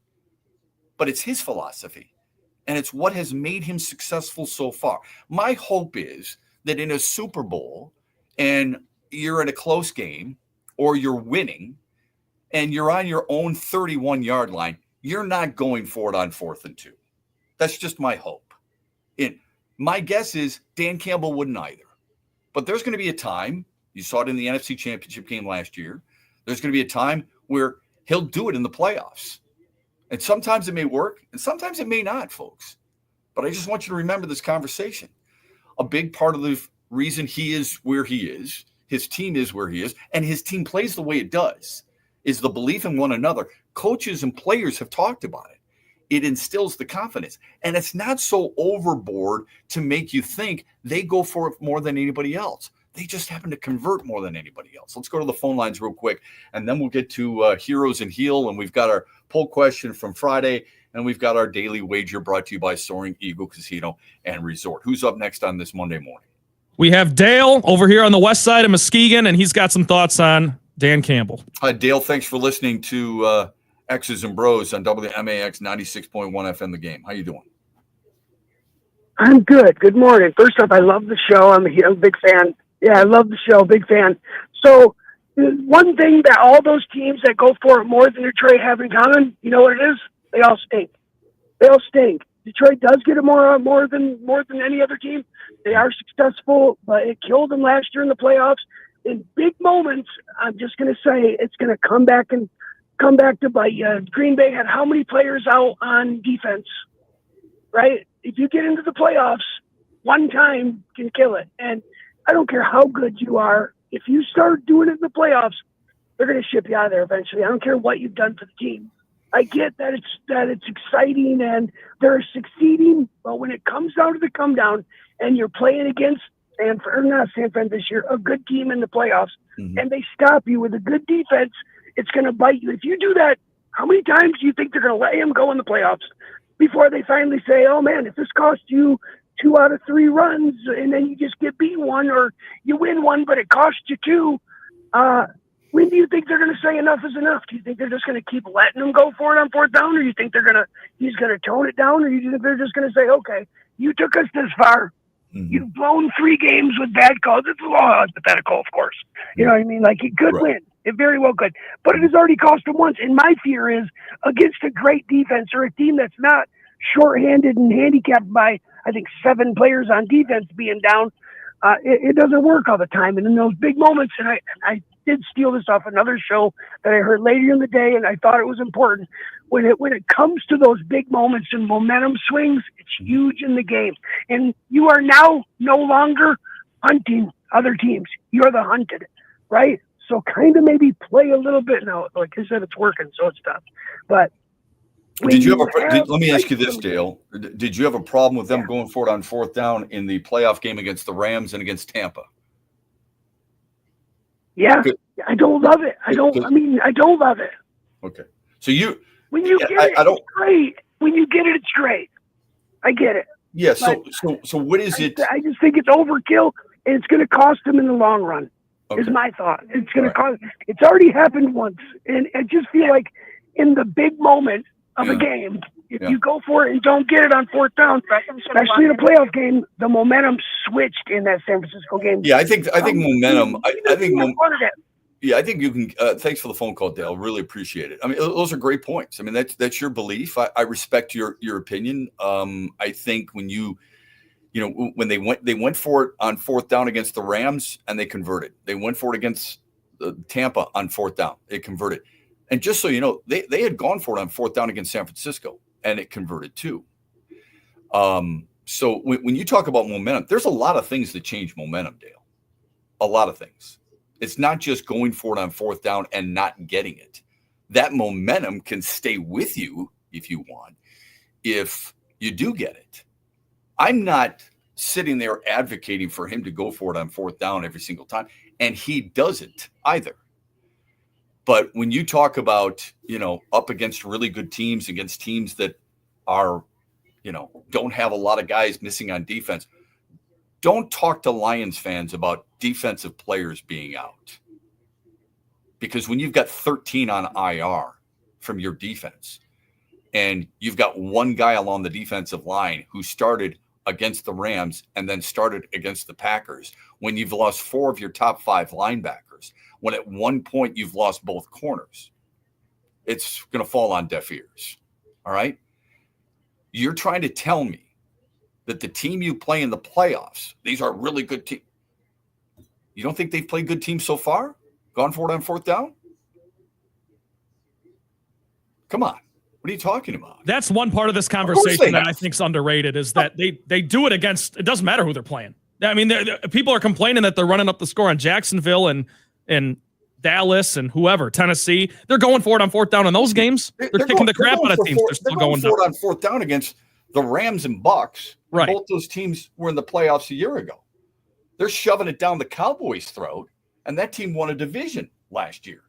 But it's his philosophy, and it's what has made him successful so far. My hope is that in a Super Bowl, and you're in a close game, or you're winning, and you're on your own 31-yard line, you're not going for it on 4th and 2. That's just my hope. And my guess is Dan Campbell wouldn't either. But there's going to be a time, you saw it in the NFC Championship game last year, there's going to be a time where he'll do it in the playoffs. And sometimes it may work, and sometimes it may not, folks. But I just want you to remember this conversation. A big part of the reason he is where he is, his team is where he is, and his team plays the way it does, is the belief in one another. Coaches and players have talked about it. It instills the confidence. And it's not so overboard to make you think they go for it more than anybody else. They just happen to convert more than anybody else. Let's go to the phone lines real quick, and then we'll get to Heroes and Heel, and we've got our poll question from Friday, and we've got our daily wager brought to you by Soaring Eagle Casino and Resort. Who's up next on this Monday morning? We have Dale over here on the west side of Muskegon, and he's got some thoughts on Dan Campbell. Hi, Dale. Thanks for listening to X's and Bros on WMAX 96.1 FM The Game. How you doing? I'm good. Good morning. First off, I love the show. I'm a big fan. Yeah, I love the show. Big fan. So one thing that all those teams that go for it more than Detroit have in common, you know what it is? They all stink. They all stink. Detroit does get it more than any other team. They are successful, but it killed them last year in the playoffs. In big moments, I'm just going to say it's going to come back to bite you. Green Bay had how many players out on defense, right? If you get into the playoffs, one time can kill it. And I don't care how good you are. If you start doing it in the playoffs, they're going to ship you out of there eventually. I don't care what you've done for the team. I get that it's exciting and they're succeeding, but when it comes down to the come down and you're playing against San Fran this year, a good team in the playoffs, and they stop you with a good defense, it's going to bite you. If you do that How many times do you think they're going to let him go in the playoffs before they finally say, oh, man, if this costs you 2 out of 3 runs and then you just get beat one, or you win one but it costs you 2, when do you think they're going to say enough is enough? Do you think they're just going to keep letting him go for it on 4th down, or you think he's going to tone it down, or you think they're just going to say, okay, you took us this far. You've blown 3 games with bad calls. It's a little hypothetical, of course. You know what I mean? Like, it could win. It very well could. But it has already cost him once. And my fear is against a great defense or a team that's not shorthanded and handicapped by, I think, 7 players on defense being down, it doesn't work all the time. And in those big moments, and I did steal this off another show that I heard later in the day, and I thought it was important. When it comes to those big moments and momentum swings, it's huge in the game. And you are now no longer hunting other teams. You're the hunted, right? So kind of maybe play a little bit now. Like I said, it's working, so it's tough. But let me ask you this, Dale. Did you have a problem with them going for it on 4th down in the playoff game against the Rams and against Tampa? Yeah, I don't love it. I don't love it. Okay. So when you get it, it's great. When you get it, it's great. I get it. Yeah. So what is it? I just think it's overkill, and it's going to cost them in the long run. Okay. Is my thought. It's going to cost. It's already happened once, and I just feel like in the big moment of a game, if you go for it and don't get it on 4th down, especially in a playoff game, the momentum switched in that San Francisco game. Yeah, I think momentum. I think you can. Thanks for the phone call, Dale. Really appreciate it. I mean, those are great points. I mean, that's your belief. I respect your opinion. I think when when they went for it on 4th down against the Rams and they converted. They went for it against Tampa on 4th down. It converted. And just so you know, they had gone for it on 4th down against San Francisco and it converted too. So when you talk about momentum, there's a lot of things that change momentum, Dale. A lot of things. It's not just going for it on 4th down and not getting it. That momentum can stay with you if you want, if you do get it. I'm not sitting there advocating for him to go for it on 4th down every single time, and he doesn't either. But when you talk about, up against really good teams, against teams that are, don't have a lot of guys missing on defense, don't talk to Lions fans about defensive players being out. Because when you've got 13 on IR from your defense, and you've got one guy along the defensive line who started against the Rams and then started against the Packers, when you've lost 4 of your top 5 linebackers, when at one point you've lost both corners, it's going to fall on deaf ears. All right? You're trying to tell me that the team you play in the playoffs, these are really good teams. You don't think they've played good teams so far? Gone for it on 4th down? Come on. What are you talking about? That's one part of this conversation that I think is underrated, is that they do it against, it doesn't matter who they're playing. I mean, people are complaining that they're running up the score on Jacksonville and Dallas and whoever, Tennessee. They're going for it on 4th down in those games. They're kicking the crap out of teams. They're still going for it on 4th down against the Rams and Bucks. Right. Both those teams were in the playoffs a year ago. They're shoving it down the Cowboys' throat, and that team won a division last year.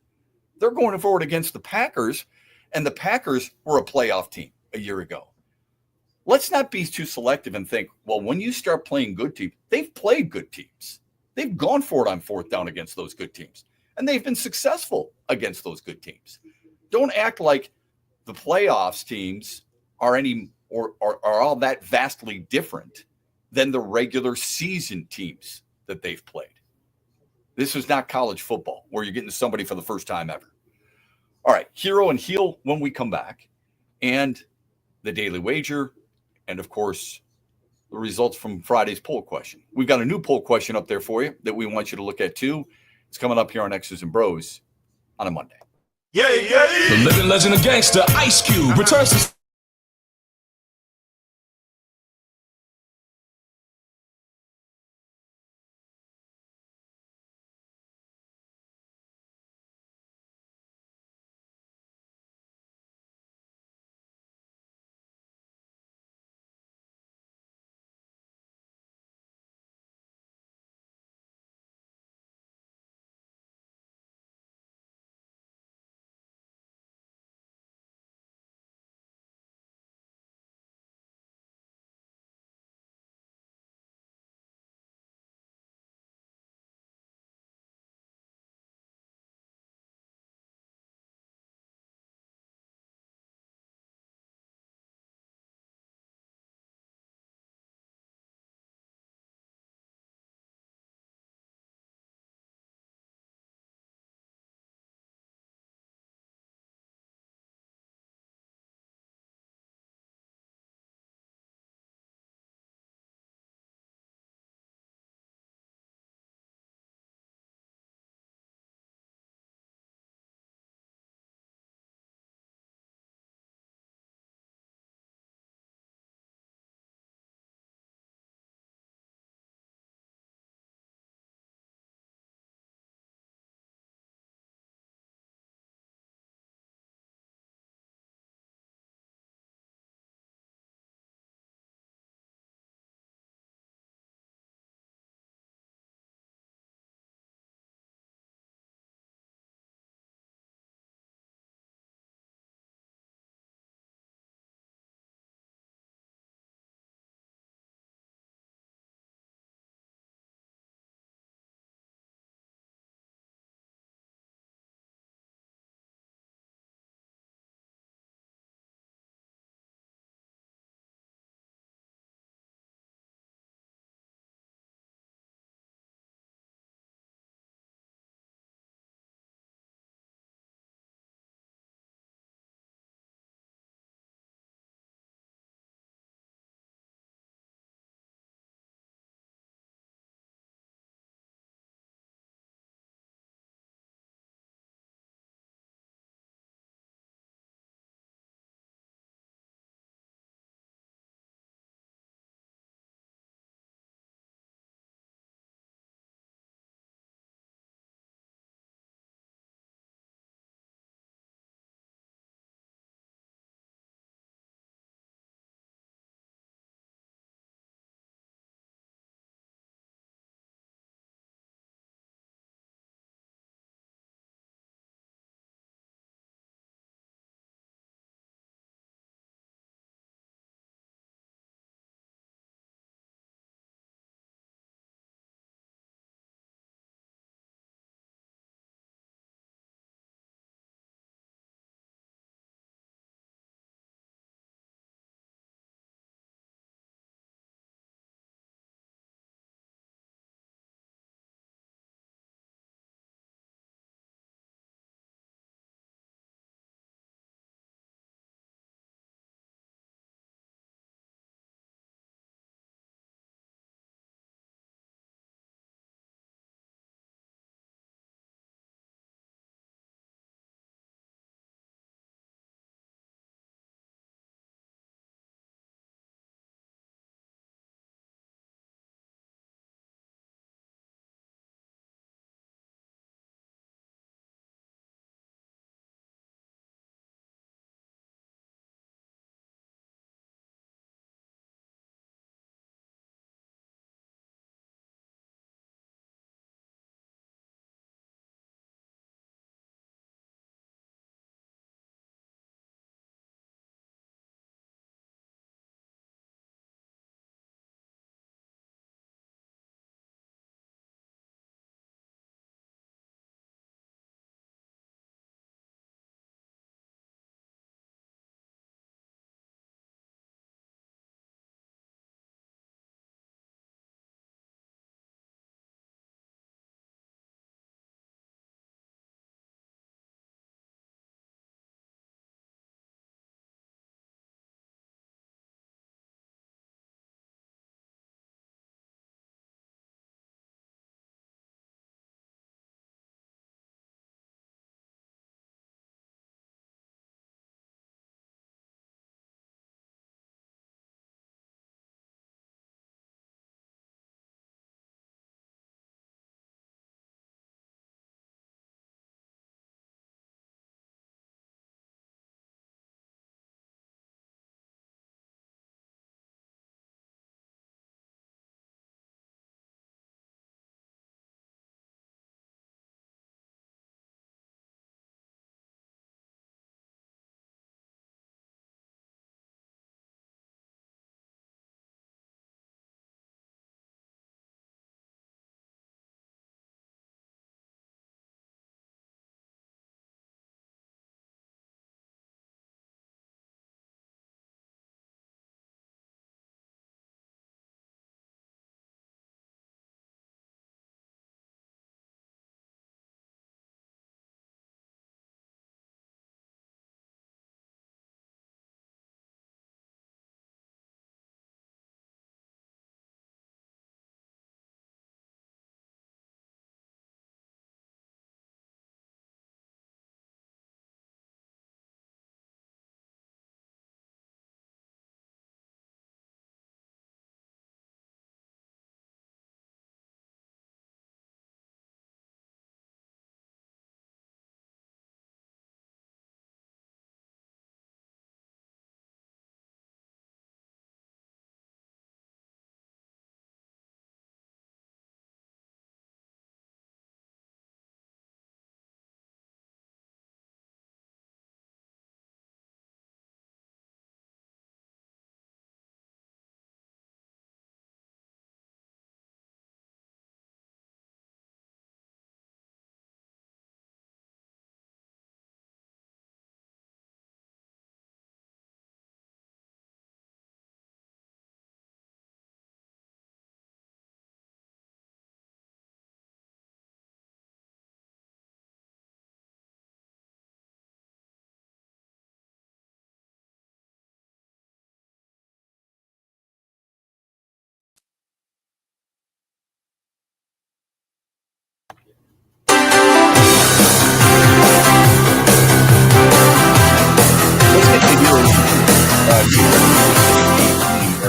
They're going forward against the Packers, and the Packers were a playoff team a year ago. Let's not be too selective and think, well, when you start playing good teams, they've played good teams. They've gone for it on 4th down against those good teams, and they've been successful against those good teams. Don't act like the playoffs teams are all that vastly different than the regular season teams that they've played. This is not college football where you're getting somebody for the first time ever. All right, hero and heel when we come back, and the Daily Wager, and of course, the results from Friday's poll question. We've got a new poll question up there for you that we want you to look at too. It's coming up here on X's and Bros on a Monday. Yeah. The living legend of gangster, Ice Cube, returns to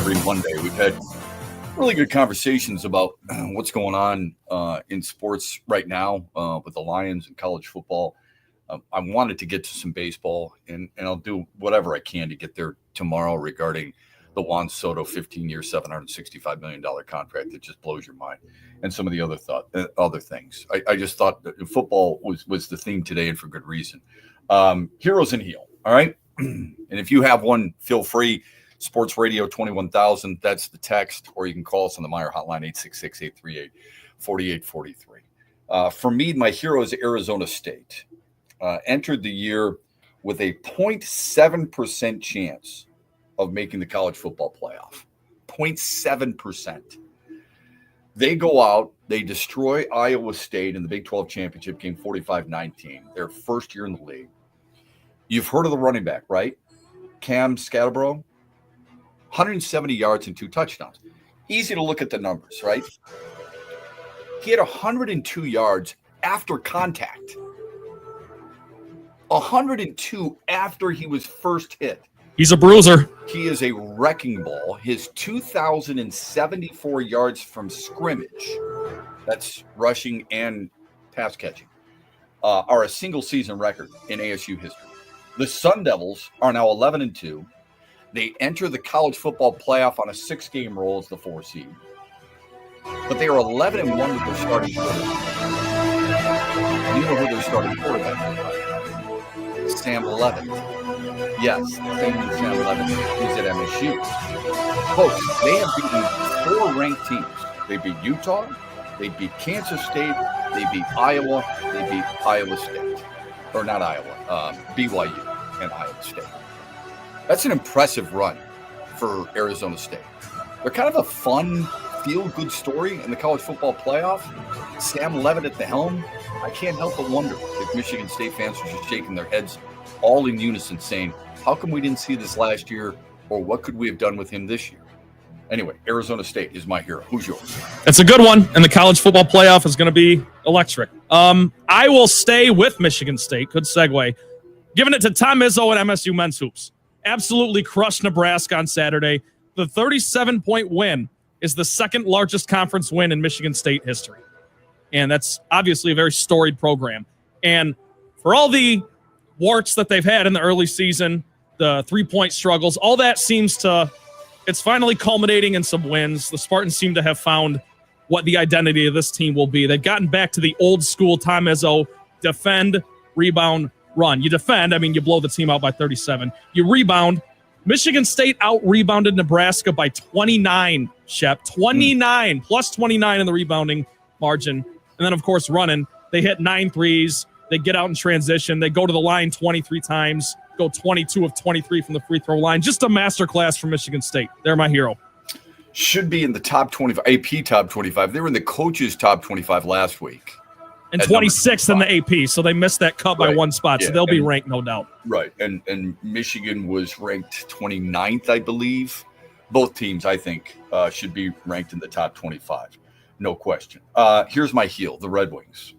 every Monday. We've had really good conversations about what's going on in sports right now with the Lions and college football. I wanted to get to some baseball, and I'll do whatever I can to get there tomorrow regarding the Juan Soto 15-year, $765 million contract that just blows your mind, and some of the other things. I just thought that football was the theme today, and for good reason. Heroes and heel, all right? And if you have one, feel free. Sports Radio 21,000, that's the text, or you can call us on the Meyer hotline, 866-838-4843. For me, my hero is Arizona State. Entered the year with a 0.7% chance of making the college football playoff. 0.7%. They go out, they destroy Iowa State in the Big 12 championship game, 45-19, their first year in the league. You've heard of the running back, right? Cam Scatterbro, 170 yards and 2 touchdowns. Easy to look at the numbers, right? He had 102 yards after contact. 102 after he was first hit. He's a bruiser. He is a wrecking ball. His 2,074 yards from scrimmage, that's rushing and pass catching, are a single season record in ASU history. The Sun Devils are now 11-2. They enter the college football playoff on a 6-game roll as the 4 seed. But they are 11-1 with their starting quarterback. You know who their starting quarterback is? Sam Levitt. Yes, the same Sam Levitt is at MSU. Folks, they have beaten 4 ranked teams. They beat Utah, they beat Kansas State, they beat Iowa, they beat Iowa State. Or not Iowa, BYU and Iowa State. That's an impressive run for Arizona State. They're kind of a fun, feel-good story in the college football playoff. Sam Levitt at the helm. I can't help but wonder if Michigan State fans are just shaking their heads all in unison saying, how come we didn't see this last year, or what could we have done with him this year? Anyway, Arizona State is my hero. Who's yours? It's a good one, and the college football playoff is going to be electric. I will stay with Michigan State. Good segue. Giving it to Tom Izzo and MSU men's hoops. Absolutely crushed Nebraska on Saturday. The 37-point win is the second largest conference win in Michigan State history. And that's obviously a very storied program. And for all the warts that they've had in the early season, the 3-point struggles, all that seems to, it's finally culminating in some wins. The Spartans seem to have found what the identity of this team will be. They've gotten back to the old school Tom Izzo, defend, rebound, run. You defend, I mean, you blow the team out by 37. You rebound. Michigan State out-rebounded Nebraska by 29, Shep. 29, plus 29 in the rebounding margin. And then, of course, running. They hit 9 threes. They get out in transition. They go to the line 23 times, go 22 of 23 from the free throw line. Just a masterclass from Michigan State. They're my hero. Should be in the top 25, AP top 25. They were in the coaches' top 25 last week. And 26th in the AP, so they missed that cut by 1 spot, so they'll be ranked, no doubt. Right, and Michigan was ranked 29th, I believe. Both teams, I think, should be ranked in the top 25, no question. Here's my heel, the Red Wings.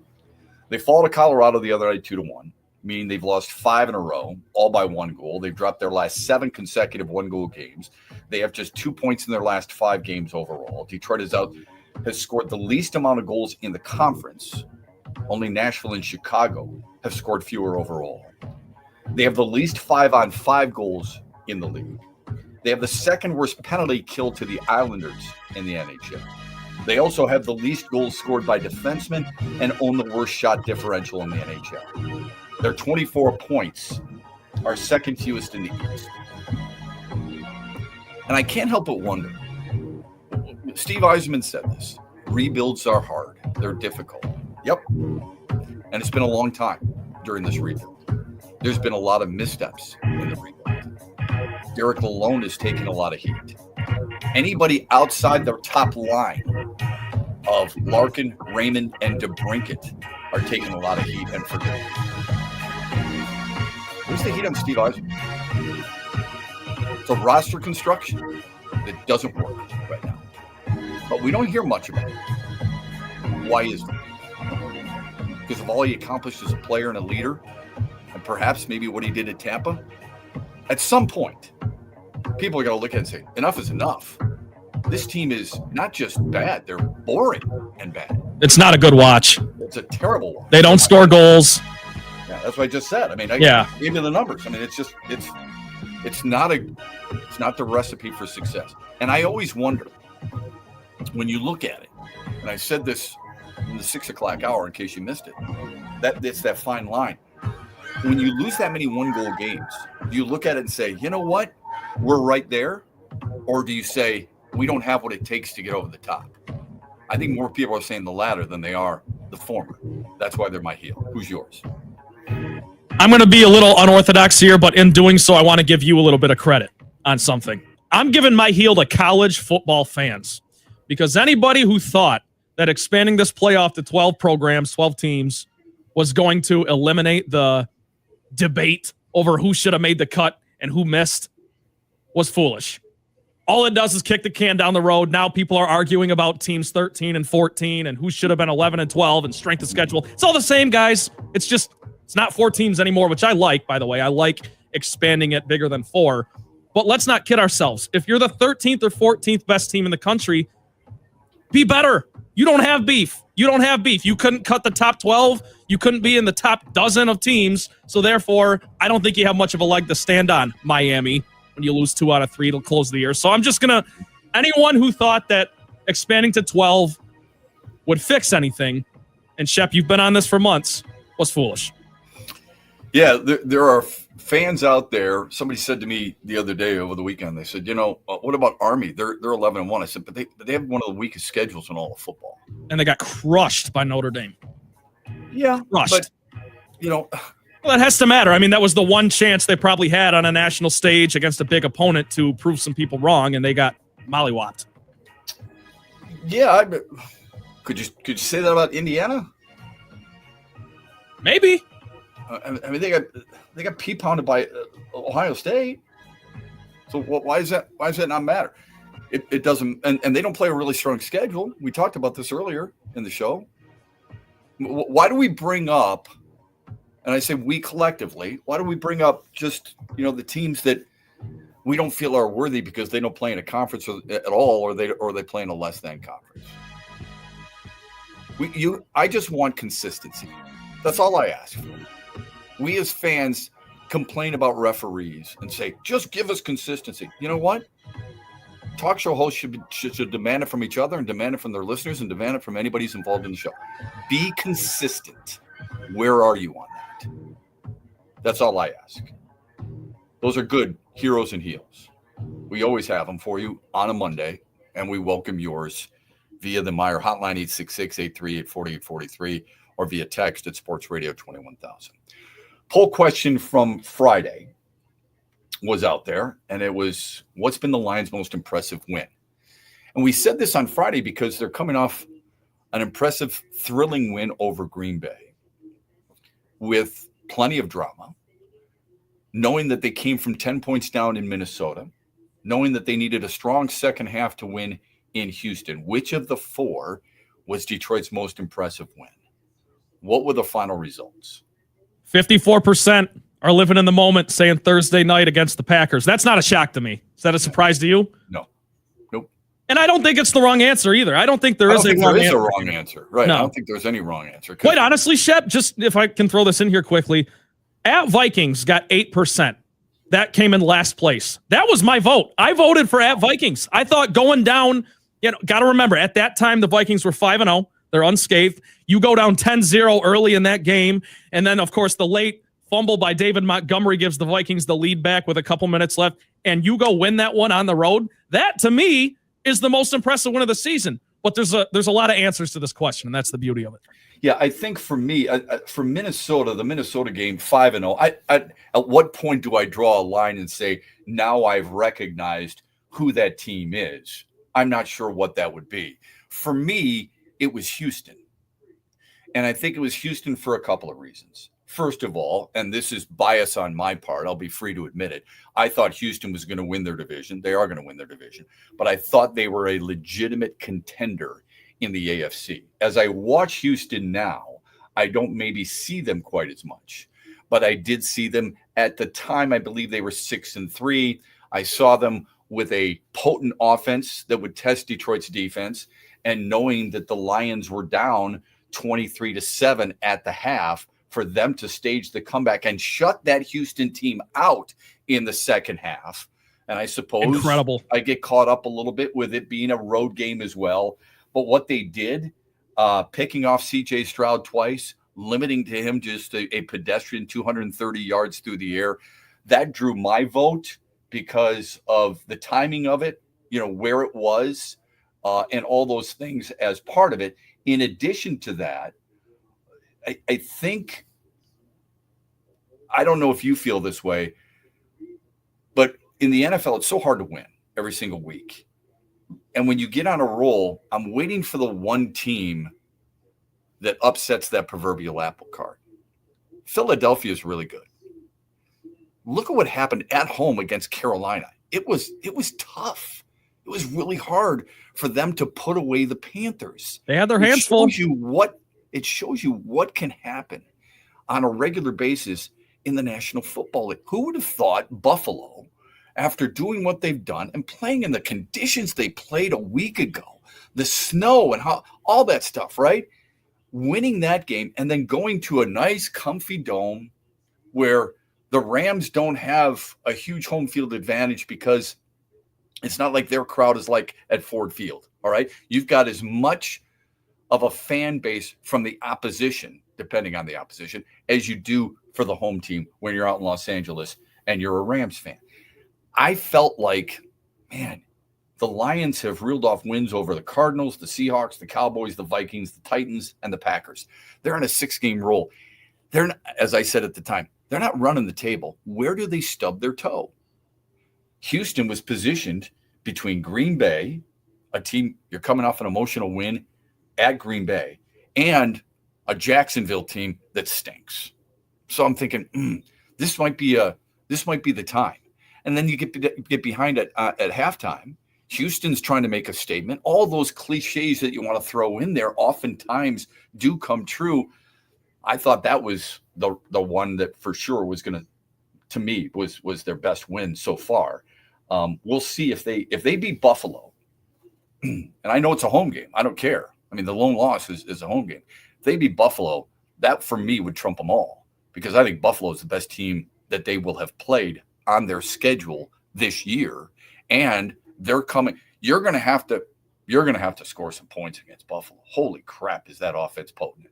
They fall to Colorado the other night 2-1, meaning they've lost 5 in a row, all by 1 goal. They've dropped their last 7 consecutive 1-goal games. They have just 2 points in their last 5 games overall. Detroit has scored the least amount of goals in the conference. Only Nashville and Chicago have scored fewer overall. They have the least 5-on-5 goals in the league. They have the second worst penalty kill to the Islanders in the NHL. They also have the least goals scored by defensemen and own the worst shot differential in the NHL. Their 24 points are second fewest in the East. And I can't help but wonder. Steve Eisman said this. Rebuilds are hard. They're difficult. Yep. And it's been a long time during this rebuild. There's been a lot of missteps in the rebuild. Derek Lalonde is taking a lot of heat. Anybody outside their top line of Larkin, Raymond, and DeBrincat are taking a lot of heat and forgetting. Where's the heat on Steve Eisman? It's a roster construction that doesn't work right now. But we don't hear much about it. Why is that? Because of all he accomplished as a player and a leader, and perhaps maybe what he did at Tampa? At some point, people are going to look at it and say, enough is enough. This team is not just bad, they're boring and bad. It's not a good watch. It's a terrible one. They don't score goals. Yeah, that's what I just said. I mean, I gave you the numbers. I mean, it's not the recipe for success. And I always wonder when you look at it, and I said this in the 6 o'clock hour in case you missed it, that it's that fine line. When you lose that many 1-goal games, do you look at it and say, you know what, we're right there? Or do you say, we don't have what it takes to get over the top? I think more people are saying the latter than they are the former. That's why they're my heel. Who's yours? I'm going to be a little unorthodox here, but in doing so, I want to give you a little bit of credit on something. I'm giving my heel to college football fans, because anybody who thought that expanding this playoff to 12 programs, 12 teams, was going to eliminate the debate over who should have made the cut and who missed was foolish. All it does is kick the can down the road. Now people are arguing about teams 13 and 14 and who should have been 11 and 12 and strength of schedule. It's all the same, guys. It's not 4 teams anymore, which I like, by the way. I like expanding it bigger than 4. But let's not kid ourselves. If you're the 13th or 14th best team in the country, be better. You don't have beef. You couldn't cut the top 12. You couldn't be in the top dozen of teams. So therefore, I don't think you have much of a leg to stand on, Miami, when you lose 2 out of 3 to close the year. So I'm just going to, anyone who thought that expanding to 12 would fix anything, and Shep, you've been on this for months, was foolish. Yeah, there are fans out there. Somebody said to me the other day over the weekend, they said, what about Army? They're 11-1. I said, but they have one of the weakest schedules in all of football. And they got crushed by Notre Dame. Yeah, crushed. But, well, that has to matter. I mean, that was the one chance they probably had on a national stage against a big opponent to prove some people wrong, and they got mollywopped. Yeah, could you say that about Indiana? Maybe. I mean, they got pea-pounded by Ohio State. So why does that not matter? It doesn't, and they don't play a really strong schedule. We talked about this earlier in the show. Why do we bring up, and I say we collectively, why do we bring up just the teams that we don't feel are worthy because they don't play in a conference at all, or they play in a less than conference? I just want consistency. That's all I ask for. We as fans complain about referees and say, just give us consistency. You know what? Talk show hosts should demand it from each other and demand it from their listeners and demand it from anybody who's involved in the show. Be consistent. Where are you on that? That's all I ask. Those are good heroes and heels. We always have them for you on a Monday, and we welcome yours via the Meyer hotline, 866-838-4843, or via text at Sports Radio 21000. Poll question from Friday was out there, and it was, what's been the Lions' most impressive win? And we said this on Friday because they're coming off an impressive, thrilling win over Green Bay with plenty of drama, knowing that they came from 10 points down in Minnesota, knowing that they needed a strong second half to win in Houston. Which of the 4 was Detroit's most impressive win? What were the final results? 54% are living in the moment, saying Thursday night against the Packers. That's not a shock to me. Is that a surprise to you? No. Nope. And I don't think it's the wrong answer either. I don't think there is a wrong answer. Right. No. I don't think there's any wrong answer. Quite honestly, Shep, just if I can throw this in here quickly, at Vikings got 8%. That came in last place. That was my vote. I voted for at Vikings. I thought going down, got to remember, at that time, the Vikings were 5-0. They're unscathed. You go down 10-0 early in that game, and then, of course, the late fumble by David Montgomery gives the Vikings the lead back with a couple minutes left, and you go win that one on the road. That, to me, is the most impressive win of the season. But there's a lot of answers to this question, and that's the beauty of it. Yeah, I think for me, for Minnesota, the Minnesota game, 5-0, at what point do I draw a line and say, now I've recognized who that team is? I'm not sure what that would be. For me, it was Houston. And I think it was Houston for a couple of reasons. First of all, and this is bias on my part, I'll be free to admit it, I thought Houston was going to win their division. They are going to win their division. But I thought they were a legitimate contender in the AFC. As I watch Houston now, I don't maybe see them quite as much. But I did see them at the time. I believe they were 6-3. I saw them with a potent offense that would test Detroit's defense, and knowing that the Lions were down 23-7 at the half, for them to stage the comeback and shut that Houston team out in the second half. And I suppose incredible. I get caught up a little bit with it being a road game as well. But what they did, picking off C.J. Stroud twice, limiting to him just a pedestrian 230 yards through the air, that drew my vote because of the timing of it, where it was, and all those things as part of it. In addition to that, I think, I don't know if you feel this way, but in the NFL, it's so hard to win every single week. And when you get on a roll, I'm waiting for the one team that upsets that proverbial apple cart. Philadelphia is really good. Look at what happened at home against Carolina. It was tough. It was really hard for them to put away the Panthers. They had their hands full. It shows you what can happen on a regular basis in the National Football League. Who would have thought Buffalo, after doing what they've done and playing in the conditions they played a week ago, the snow and all that stuff, right? Winning that game and then going to a nice, comfy dome where the Rams don't have a huge home field advantage because it's not like their crowd is like at Ford Field, all right? You've got as much of a fan base from the opposition, depending on the opposition, as you do for the home team when you're out in Los Angeles and you're a Rams fan. I felt like, man, the Lions have reeled off wins over the Cardinals, the Seahawks, the Cowboys, the Vikings, the Titans, and the Packers. They're on a 6-game roll. They're not, as I said at the time, they're not running the table. Where do they stub their toe? Houston was positioned between Green Bay, a team, you're coming off an emotional win at Green Bay, and a Jacksonville team that stinks. So I'm thinking, this might be the time. And then you get behind it at halftime. Houston's trying to make a statement. All those cliches that you want to throw in there oftentimes do come true. I thought that was the one that for sure was going to me, was their best win so far. We'll see if they beat Buffalo. And I know it's a home game. I don't care. I mean, the lone loss is a home game. If they beat Buffalo, that for me would trump them all, because I think Buffalo is the best team that they will have played on their schedule this year. And they're coming. You're going to have to score some points against Buffalo. Holy crap, is that offense potent.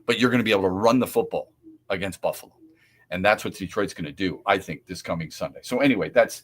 But you're going to be able to run the football against Buffalo. And that's what Detroit's going to do, I think, this coming Sunday. So anyway, that's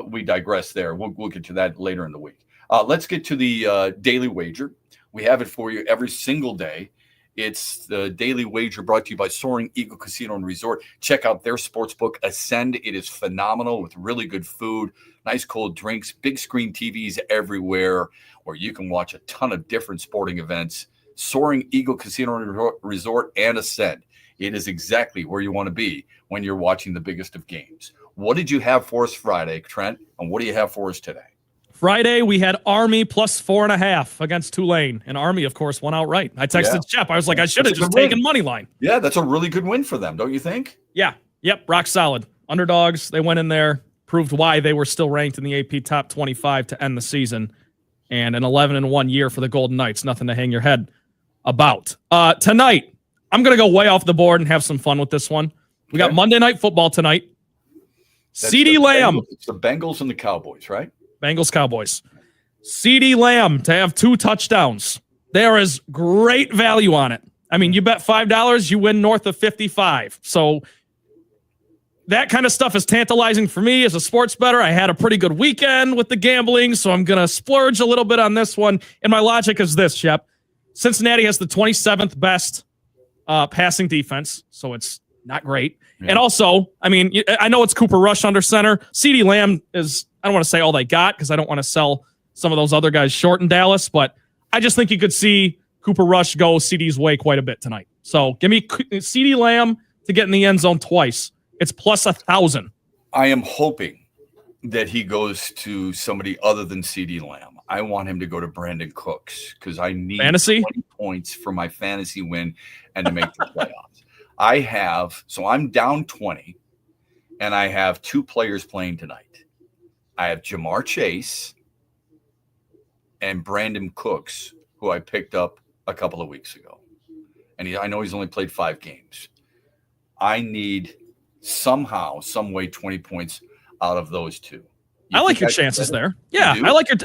we digress there. We'll get to that later in the week. Let's get to the Daily Wager. We have it for you every single day. It's the Daily Wager brought to you by Soaring Eagle Casino and Resort. Check out their sportsbook, Ascend. It is phenomenal with really good food, nice cold drinks, big screen TVs everywhere, where you can watch a ton of different sporting events. Soaring Eagle Casino and Resort and Ascend. It is exactly where you want to be when you're watching the biggest of games. What did you have for us Friday, Trent? And what do you have for us today? Friday, we had Army plus 4.5 against Tulane. And Army, of course, won outright. I texted Shep. I was like, I should have just taken money line. Yeah, that's a really good win for them, don't you think? Yeah. Yep. Rock solid. Underdogs. They went in there, proved why they were still ranked in the AP top 25 to end the season. And an 11-1 year for the Golden Knights. Nothing to hang your head about. Tonight, I'm going to go way off the board and have some fun with this one. We got Monday Night Football tonight. CeeDee Lamb. It's the Bengals and the Cowboys, right? Bengals, Cowboys. CeeDee Lamb to have 2 touchdowns. There is great value on it. I mean, you bet $5, you win north of 55. So that kind of stuff is tantalizing for me as a sports bettor. I had a pretty good weekend with the gambling, so I'm going to splurge a little bit on this one. And my logic is this, Shep. Cincinnati has the 27th best passing defense, so it's not great. Yeah. And also, I mean, I know it's Cooper Rush under center. CeeDee Lamb is, I don't want to say all they got because I don't want to sell some of those other guys short in Dallas, but I just think you could see Cooper Rush go CeeDee's way quite a bit tonight. So give me CeeDee Lamb to get in the end zone twice. It's plus 1,000. I am hoping that he goes to somebody other than CeeDee Lamb. I want him to go to Brandon Cooks because I need fantasy 20 points for my fantasy win and to make the playoffs. So I'm down 20, and I have 2 players playing tonight. I have Jamar Chase and Brandon Cooks, who I picked up a couple of weeks ago. And I know he's only played 5 games. I need somehow, some way, 20 points out of those two. I like your chances there. Yeah,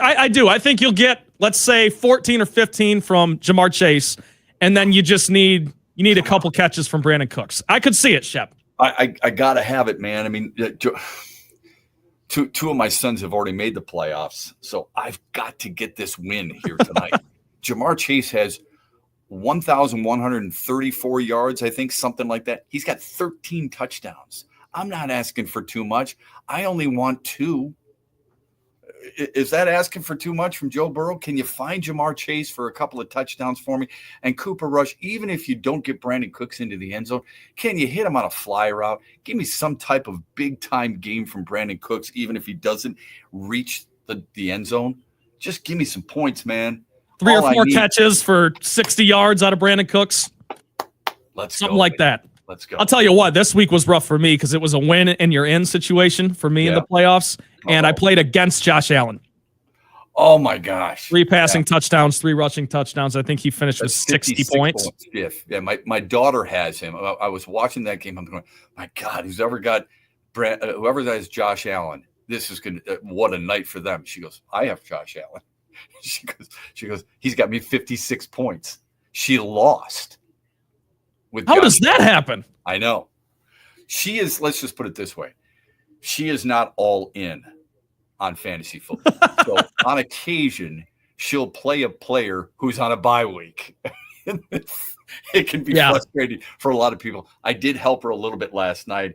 I do. I think you'll get, let's say, 14 or 15 from Jamar Chase, and then you just need a couple catches from Brandon Cooks. I could see it, Shep. I gotta have it, man. I mean, two of my sons have already made the playoffs, so I've got to get this win here tonight. Jamar Chase has 1,134 yards, I think, something like that. He's got 13 touchdowns. I'm not asking for too much. I only want 2. Is that asking for too much from Joe Burrow? Can you find Jamar Chase for a couple of touchdowns for me? And Cooper Rush, even if you don't get Brandon Cooks into the end zone, can you hit him on a fly route? Give me some type of big-time game from Brandon Cooks, even if he doesn't reach the end zone. Just give me some points, man. 3 or 4 catches for 60 yards out of Brandon Cooks. Something like that. Let's go. I'll tell you what, this week was rough for me because it was a win and you're in situation for me in the playoffs. And I played against Josh Allen. Oh, my gosh. 3 passing touchdowns, 3 rushing touchdowns. I think he finished with 60 points. Yeah, my daughter has him. I was watching that game. I'm going, my God, whoever has Josh Allen, this is going to, what a night for them. She goes, I have Josh Allen. She goes, he's got me 56 points. She lost. How does that happen? I know. She is, let's just put it this way. She is not all in on fantasy football. So on occasion, she'll play a player who's on a bye week. It can be frustrating for a lot of people. I did help her a little bit last night.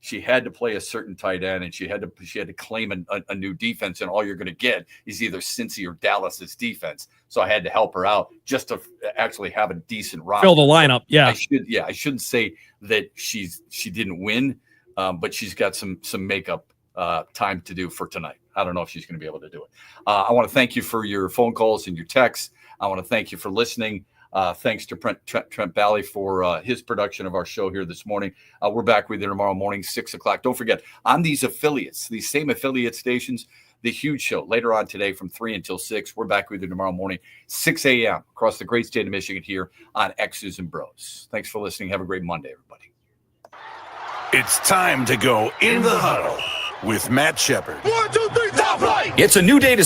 She had to play a certain tight end, and she had to claim a new defense, and all you're going to get is either Cincy or Dallas's defense. So I had to help her out just to actually have a decent roster. Fill the lineup, yeah. I shouldn't say that she didn't win, but she's got some makeup time to do for tonight. I don't know if she's going to be able to do it. I want to thank you for your phone calls and your texts. I want to thank you for listening. Thanks to Trent Bally for his production of our show here this morning. We're back with you tomorrow morning, 6 o'clock. Don't forget, on these same affiliate stations, the huge show later on today from 3 until 6. We're back with you tomorrow morning, 6 a.m. across the great state of Michigan here on X's and Bros. Thanks for listening. Have a great Monday, everybody. It's time to go in the huddle with Matt Shepard. 1, 2, 3, top flight. It's a new day to